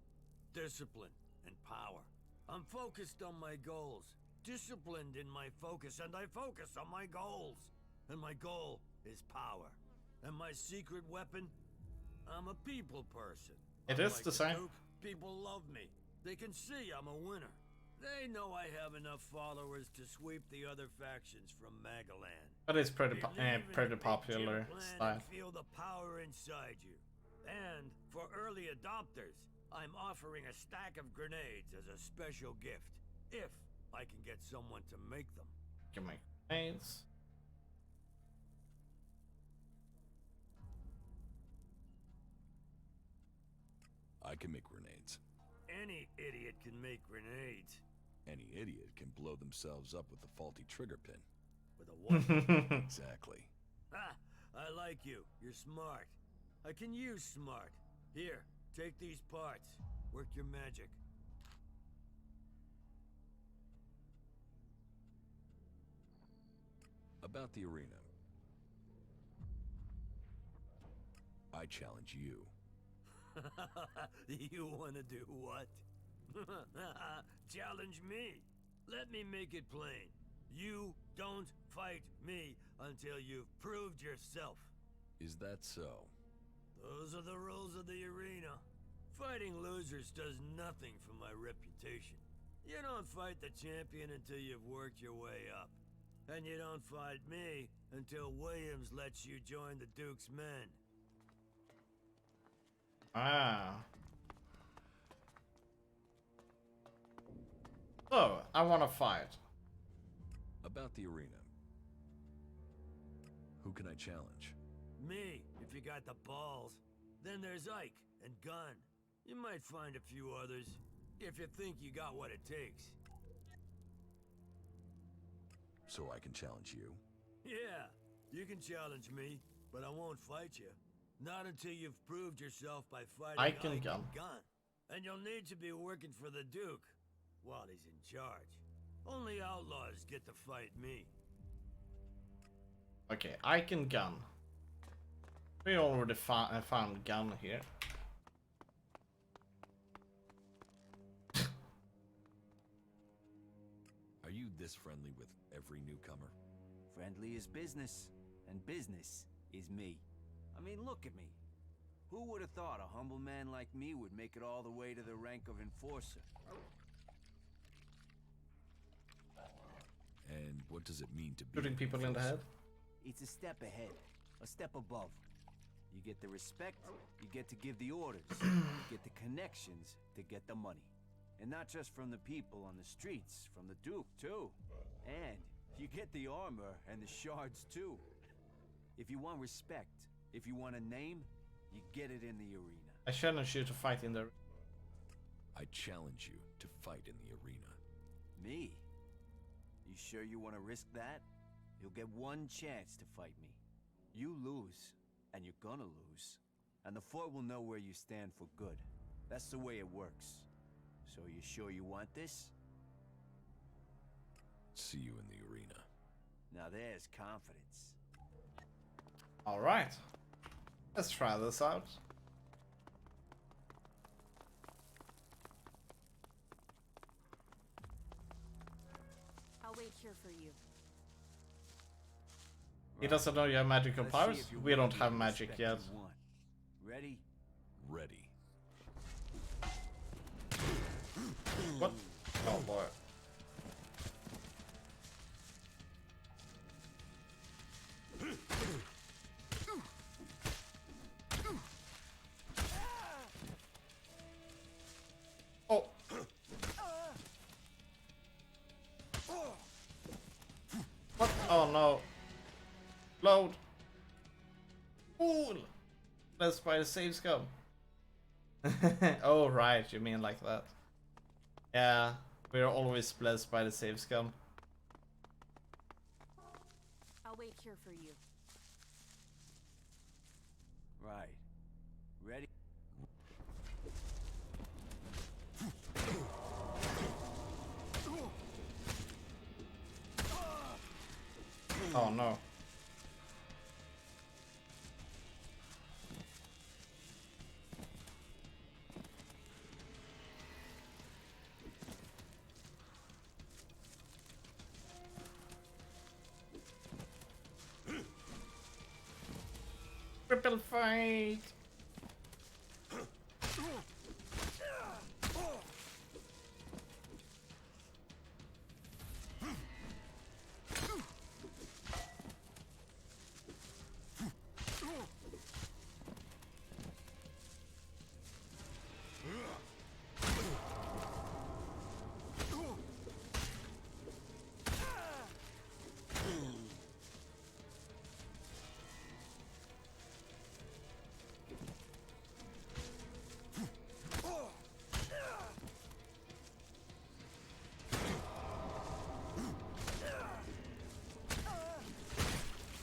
discipline, and power. I'm focused on my goals, disciplined in my focus, and I focus on my goals. And my goal is power. And my secret weapon? I'm a people person. It is Unlike the same. Duke, people love me. They can see I'm a winner. They know I have enough followers to sweep the other factions from Magaland. But it's pretty pretty Believe in the popular big plan style. and feel the power inside you. And for early adopters, I'm offering a stack of grenades as a special gift, if I can get someone to make them. Can make grenades. I can make grenades. Any idiot can make grenades. Any idiot can blow themselves up with a faulty trigger pin. With a what? Exactly. Ah, I like you. You're smart. I can use smart. Here, take these parts. Work your magic. About the arena. I challenge you. You wanna do what? Challenge me. Let me make it plain. You don't fight me until you've proved yourself. Is that so? Those are the rules of the arena. Fighting losers does nothing for my reputation. You don't fight the champion until you've worked your way up. And you don't fight me until Williams lets you join the Duke's men. Ah. So, I want to fight. About the arena. Who can I challenge? Me, if you got the balls. Then there's Ike and Gunn. You might find a few others, if you think you got what it takes. So I can challenge you? Yeah, you can challenge me, but I won't fight you. Not until you've proved yourself by fighting Ike and Ike Gunn. and Gunn. And you'll need to be working for the Duke while he's in charge. Only outlaws get to fight me. Okay, Ike and Gun. We already found Gun here. Are you this friendly with every newcomer? Friendly is business, and business is me. I mean, look at me. Who would have thought a humble man like me would make it all the way to the rank of enforcer? And what does it mean to be Shooting an people in the head? It's a step ahead, a step above. You get the respect, you get to give the orders, you get the connections to get the money. And not just from the people on the streets, from the Duke, too. And you get the armor and the shards, too. If you want respect, if you want a name, you get it in the arena. I challenge you to fight in the... I challenge you to fight in the arena. Me? You sure you want to risk that? You'll get one chance to fight me. You lose, and you're gonna lose. And the fort will know where you stand for good. That's the way it works. So you sure you want this? See you in the arena. Now there's confidence. Alright. Let's try this out. I'll wait here for you. He doesn't know you have magical Let's see powers. if you're We don't worthy have of magic respect yet. you want. Ready? Ready. What? Oh boy. Oh. blessed by the save scum. Oh, right, you mean like that. Yeah, we're always blessed by the save scum. I'll wait here for you. Right. Ready? Oh no. Triple fight.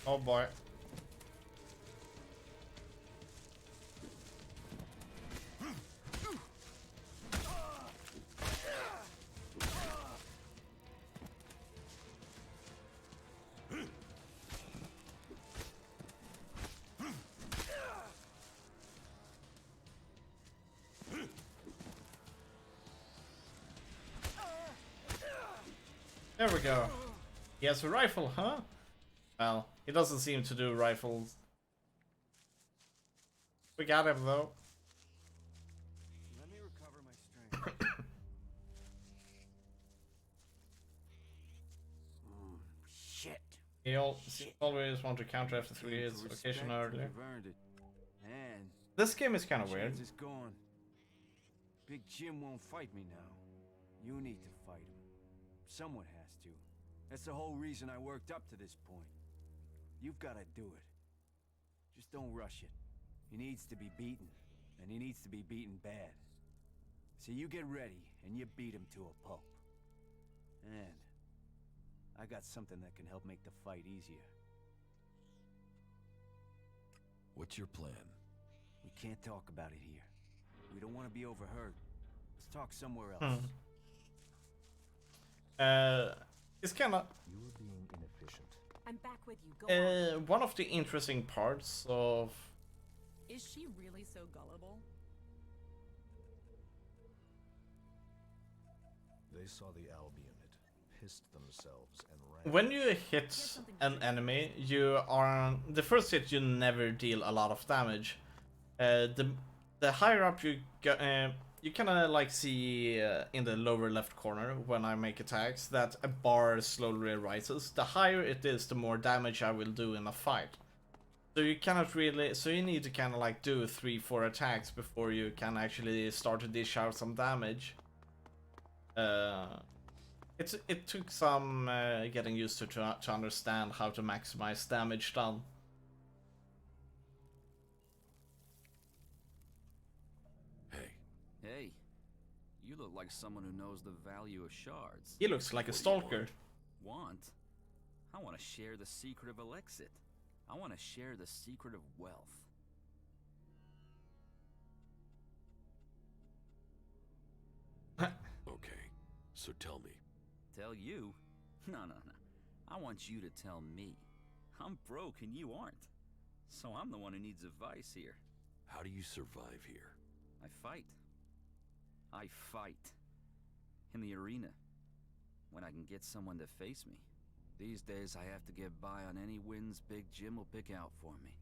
Oh boy. There we go. He has a rifle, huh? Well, he doesn't seem to do rifles. We got him though. Let me recover my strength. Shit. He always want to counter after 3 hits, occasion earlier. You've earned it. And This game is kind of weird. chance is gone. Big Jim won't fight me now. You need to fight him. Someone has to. That's the whole reason I worked up to this point. You've got to do it. Just don't rush it. He needs to be beaten, and he needs to be beaten bad. So you get ready, and you beat him to a pulp. And I got something that can help make the fight easier. What's your plan? We can't talk about it here. We don't want to be overheard. Let's talk somewhere else. It's kind of You were being inefficient. I'm back with you. Go on. one of the interesting parts of. Is she really so gullible? They saw the Albion. It pissed themselves and ran. When you hit an enemy, you are the first hit. You never deal a lot of damage. The higher up you go, you kind of like see in the lower left corner when I make attacks that a bar slowly rises. The higher it is, the more damage I will do in a fight. So you cannot really, so you need to kind of like do 3-4 attacks before you can actually start to dish out some damage. It took some getting used to understand how to maximize damage done. Hey, you look like someone who knows the value of shards. He looks like a stalker. Want? I want to share the secret of Elexit. I want to share the secret of wealth. Okay, so tell me. Tell you? No. I want you to tell me. I'm broke and you aren't. So I'm the one who needs advice here. How do you survive here? I fight. I fight. In the arena. When I can get someone to face me. These days I have to get by on any wins Big Jim will pick out for me.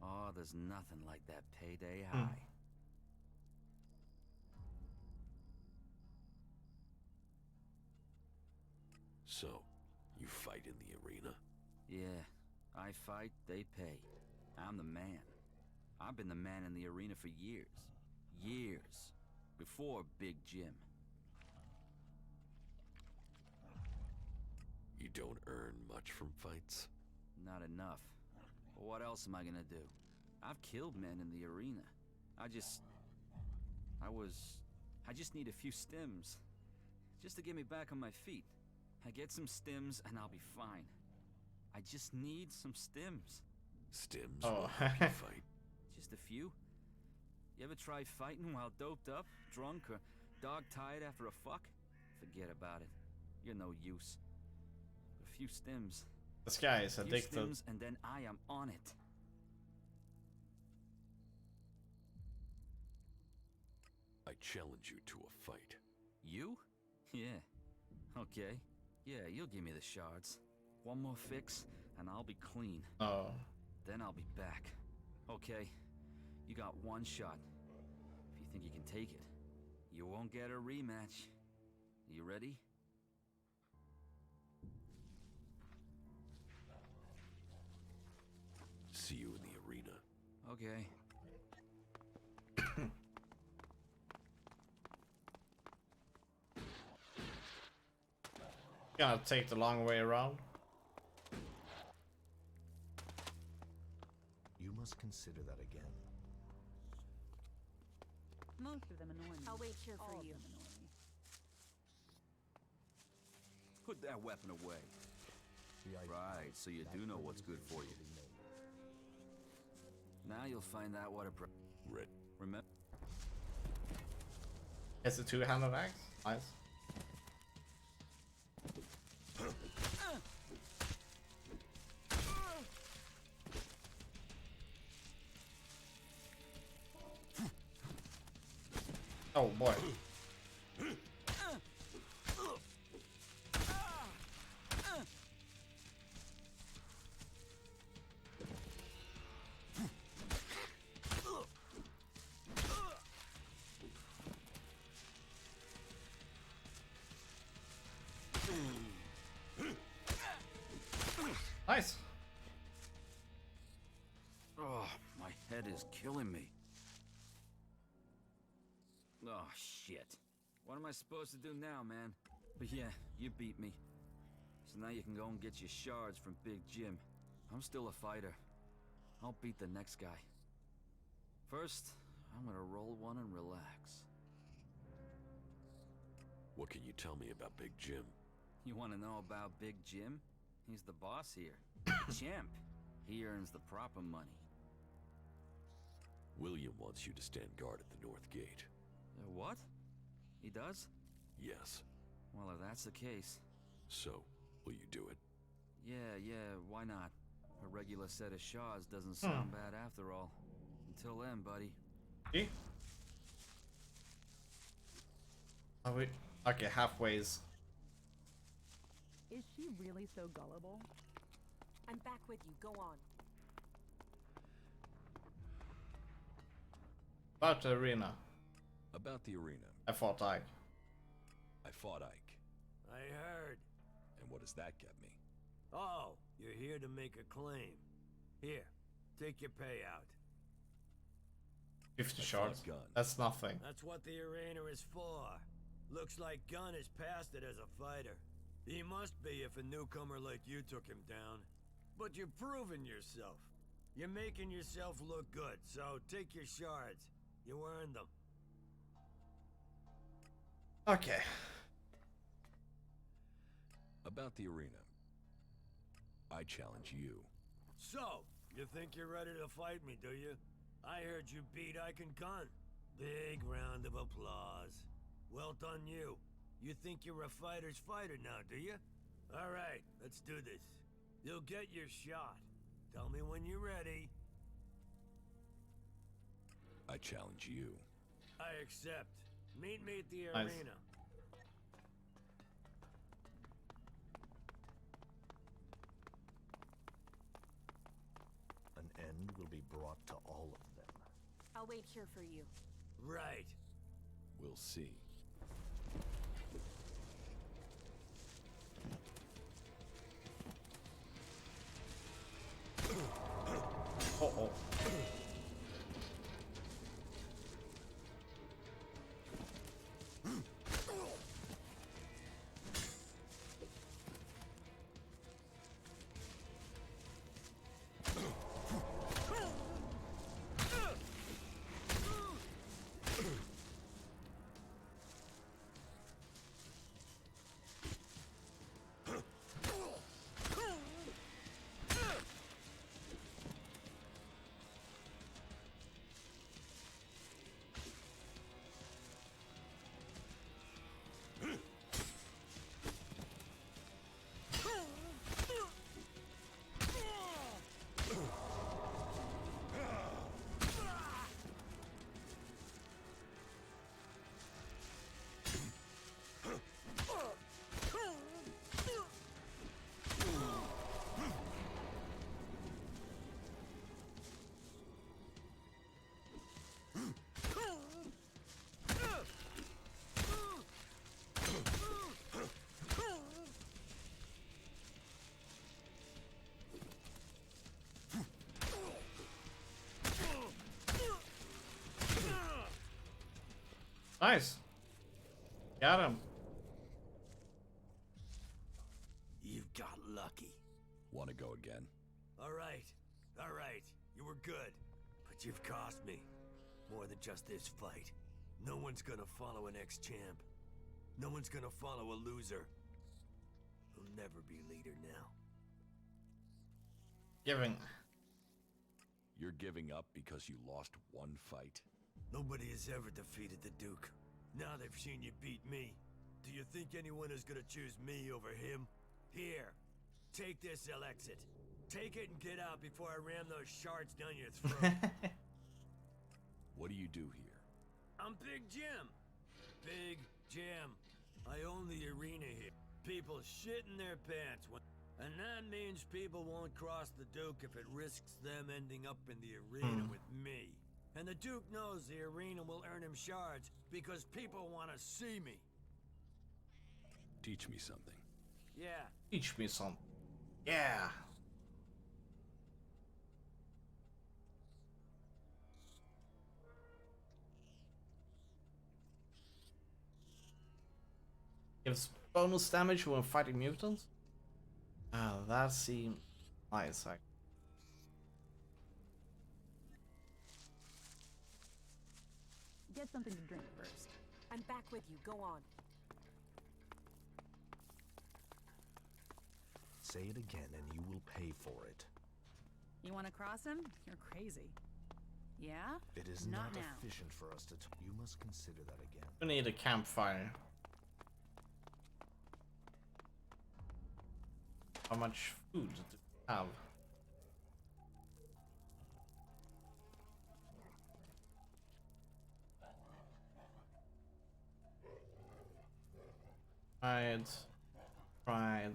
Oh, there's nothing like that payday high. So, you fight in the arena? Yeah, I fight, they pay. I'm the man. I've been the man in the arena for years. Years. Before Big Jim. You don't earn much from fights? Not enough. But what else am I gonna do? I've killed men in the arena. I just need a few stims. Just to get me back on my feet. I get some stims and I'll be fine. I just need some stims. Stims Oh. will help you fight. Just a few? You ever try fighting while doped up, drunk, or dog-tired after a fuck? Forget about it. You're no use. A few stims. This guy is A few addicted. stims and then I am on it. I challenge you to a fight. You? Yeah. Okay. Yeah, you'll give me the shards. One more fix, and I'll be clean. Oh. Then I'll be back. Okay. You got one shot. If you think you can take it, you won't get a rematch. You ready? See you in the arena. Okay. Gonna take the long way around. You must consider that again. Most of them annoy me. I'll wait here for All of you. them annoy me. Put that weapon away. Right, so you do know what's good for you. Now you'll find out what a remember. It's a two-handed axe. Nice. Oh boy. Nice. Oh, my head is killing me. Oh, shit. What am I supposed to do now, man? But yeah, you beat me. So now you can go and get your shards from Big Jim. I'm still a fighter. I'll beat the next guy. First, I'm gonna roll one and relax. What can you tell me about Big Jim? You wanna know about Big Jim? He's the boss here. Champ. He earns the proper money. William wants you to stand guard at the North Gate. What? He does? Yes. Well, if that's the case... So, will you do it? Yeah, why not? A regular set of shards doesn't sound bad after all. Until then, buddy. Okay. Are we... Okay, halfways. Is she really so gullible? I'm back with you. Go on. About the arena. About the arena. I fought Ike. I fought Ike. I heard. And what does that get me? Oh, you're here to make a claim. Here, take your payout. 50 shards. That's nothing. That's what the arena is for. Looks like Gunn has passed it as a fighter. He must be if a newcomer like you took him down. But you've proven yourself. You're making yourself look good, so take your shards. You earned them. Okay. About the arena. I challenge you. So, you think you're ready to fight me, do you? I heard you beat Ike and Gunn. Big round of applause. Well done, you. You think you're a fighter's fighter now, do you? All right, let's do this. You'll get your shot. Tell me when you're ready. I challenge you. I accept. Meet me at the Nice. arena. An end will be brought to all of them. I'll wait here for you. Right. We'll see. Uh-oh. Nice. Got him. You got lucky. Want to go again? All right. You were good. But you've cost me. More than just this fight. No one's gonna follow an ex-champ. No one's gonna follow a loser. He'll never be leader now. Giving. You're giving up because you lost one fight? Nobody has ever defeated the Duke. Now they've seen you beat me. Do you think anyone is gonna choose me over him? Here, take this, Elex. Take it and get out before I ram those shards down your throat. What do you do here? I'm Big Jim. Big Jim. I own the arena here. People shit in their pants. And that means people won't cross the Duke if it risks them ending up in the arena with me. And the Duke knows the arena will earn him shards because people want to see me. Teach me something. Yeah. Teach me something. Yeah. Gives bonus damage when fighting mutants? That seems nice. Get something to drink first. I'm back with you. Go on. Say it again and you will pay for it. You want to cross him? You're crazy. Yeah? It is not not now. efficient for us to. You must consider that again. We need a campfire. How much food do we have? Fried.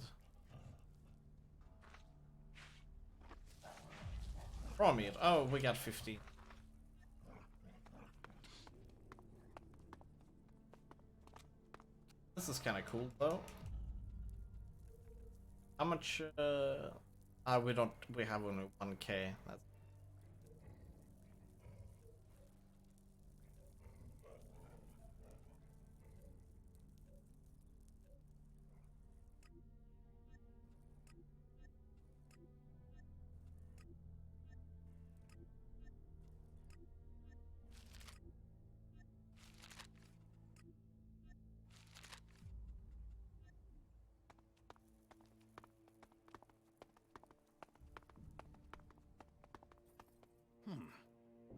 Raw meat. Oh, we got 50. This is kind of cool, though. How much? We have only 1K. That's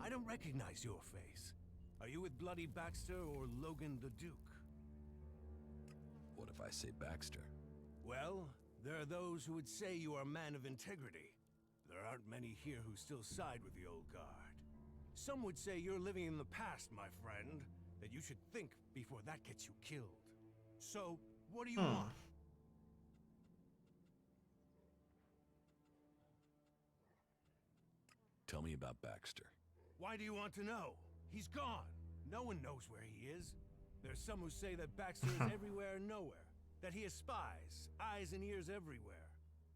I don't recognize your face. Are you with Bloody Baxter or Logan the Duke? What if I say Baxter? Well, there are those who would say you are a man of integrity. There aren't many here who still side with the old guard. Some would say you're living in the past, my friend, that you should think before that gets you killed. So, what do you want? Tell me about Baxter. Why do you want to know? He's gone. No one knows where he is. There's some who say that Baxter is everywhere and nowhere. That he has spies, eyes and ears everywhere.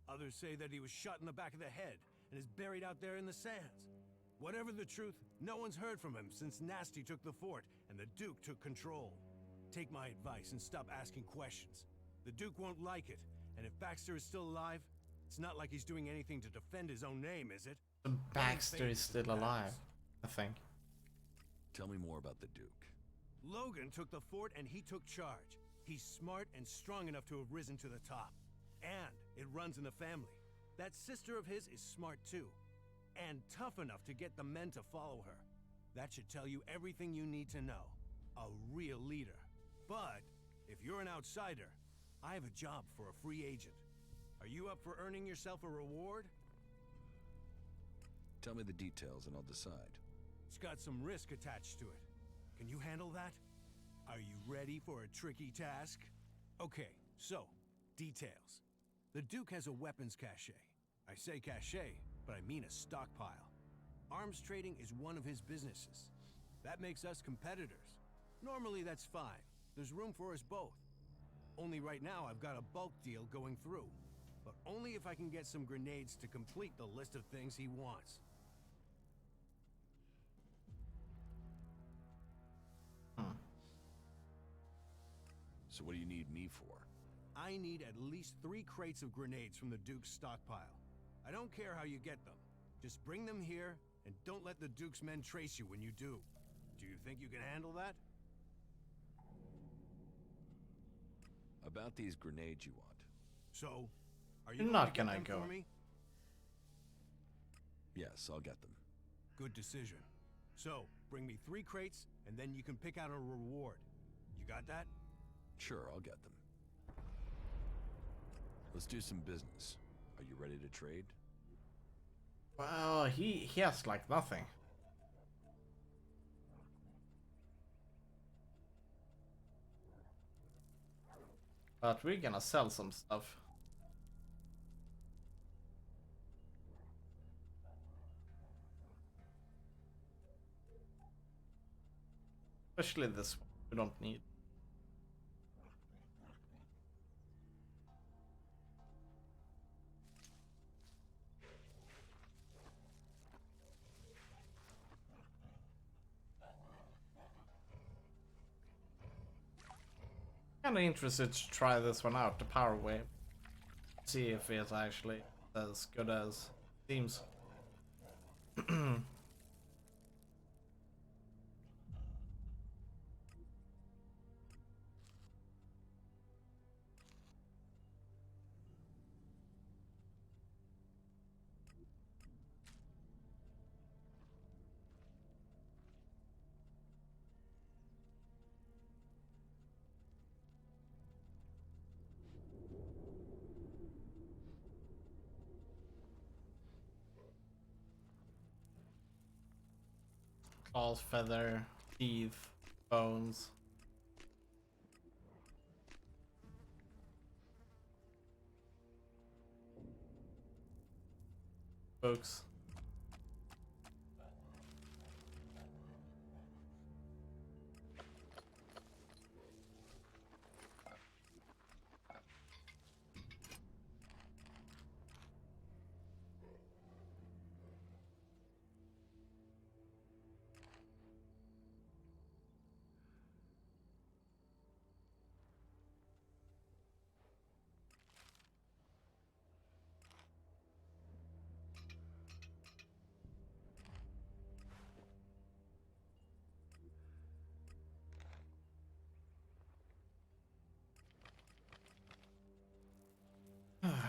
Others say that he was shot in the back of the head and is buried out there in the sands. Whatever the truth, no one's heard from him since Nasty took the fort and the Duke took control. Take my advice and stop asking questions. The Duke won't like it, and if Baxter is still alive, it's not like he's doing anything to defend his own name, is it? Baxter is still alive, I think. Tell me more about the Duke. Logan took the fort and he took charge. He's smart and strong enough to have risen to the top. And it runs in the family. That sister of his is smart too. And tough enough to get the men to follow her. That should tell you everything you need to know. A real leader. But if you're an outsider, I have a job for a free agent. Are you up for earning yourself a reward? Tell me the details and I'll decide. It's got some risk attached to it. Can you handle that? Are you ready for a tricky task? Okay, so, details. The Duke has a weapons cache. I say cache, but I mean a stockpile. Arms trading is one of his businesses. That makes us competitors. Normally that's fine. There's room for us both. Only right now I've got a bulk deal going through. But only if I can get some grenades to complete the list of things he wants. So what do you need me for? I need at least 3 crates of grenades from the Duke's stockpile. I don't care how you get them. Just bring them here, and don't let the Duke's men trace you when you do. Do you think you can handle that? About these grenades you want. So, are you You're going not to get gonna them go. for me? Yes, I'll get them. Good decision. So, bring me 3 crates, and then you can pick out a reward. You got that? Sure, I'll get them. Let's do some business. Are you ready to trade? Well, he has like nothing. But we're gonna sell some stuff. Especially this one, we don't need. Kinda interested to try this one out, the power wave. See if it's actually as good as it seems. Claws, feather, teeth, bones. Books.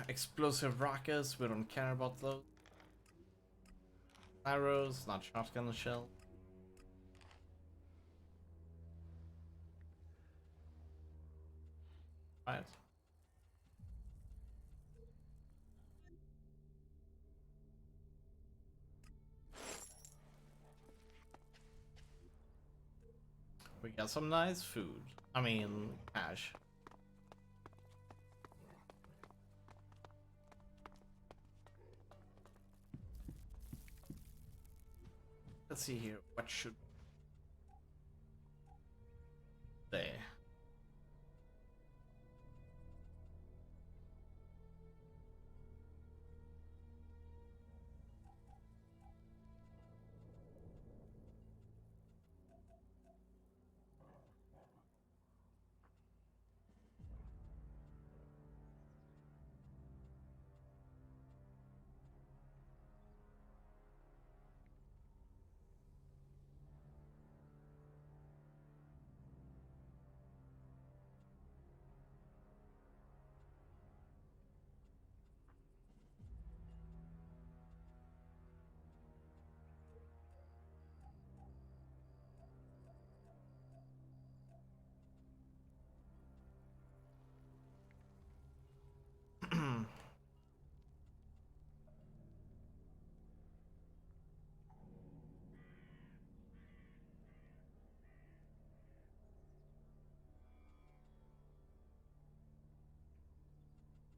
Explosive rockets, we don't care about those. Arrows, not shotgun shell. Right. We got some nice food. I mean, cash. Let's see here. What should they?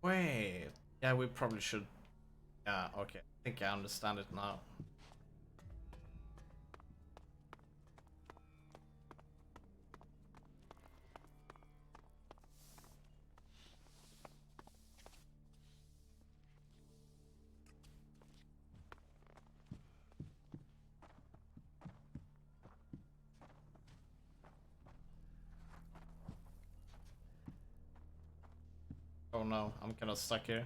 Wait. Yeah, we probably should. Yeah, okay. I think I understand it now. Oh no, I'm kind of stuck here.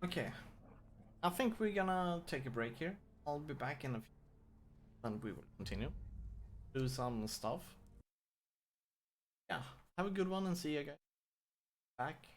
Okay, I think we're gonna take a break here. I'll be back in a few, and we will continue. Do some stuff. Yeah, have a good one and see you guys back.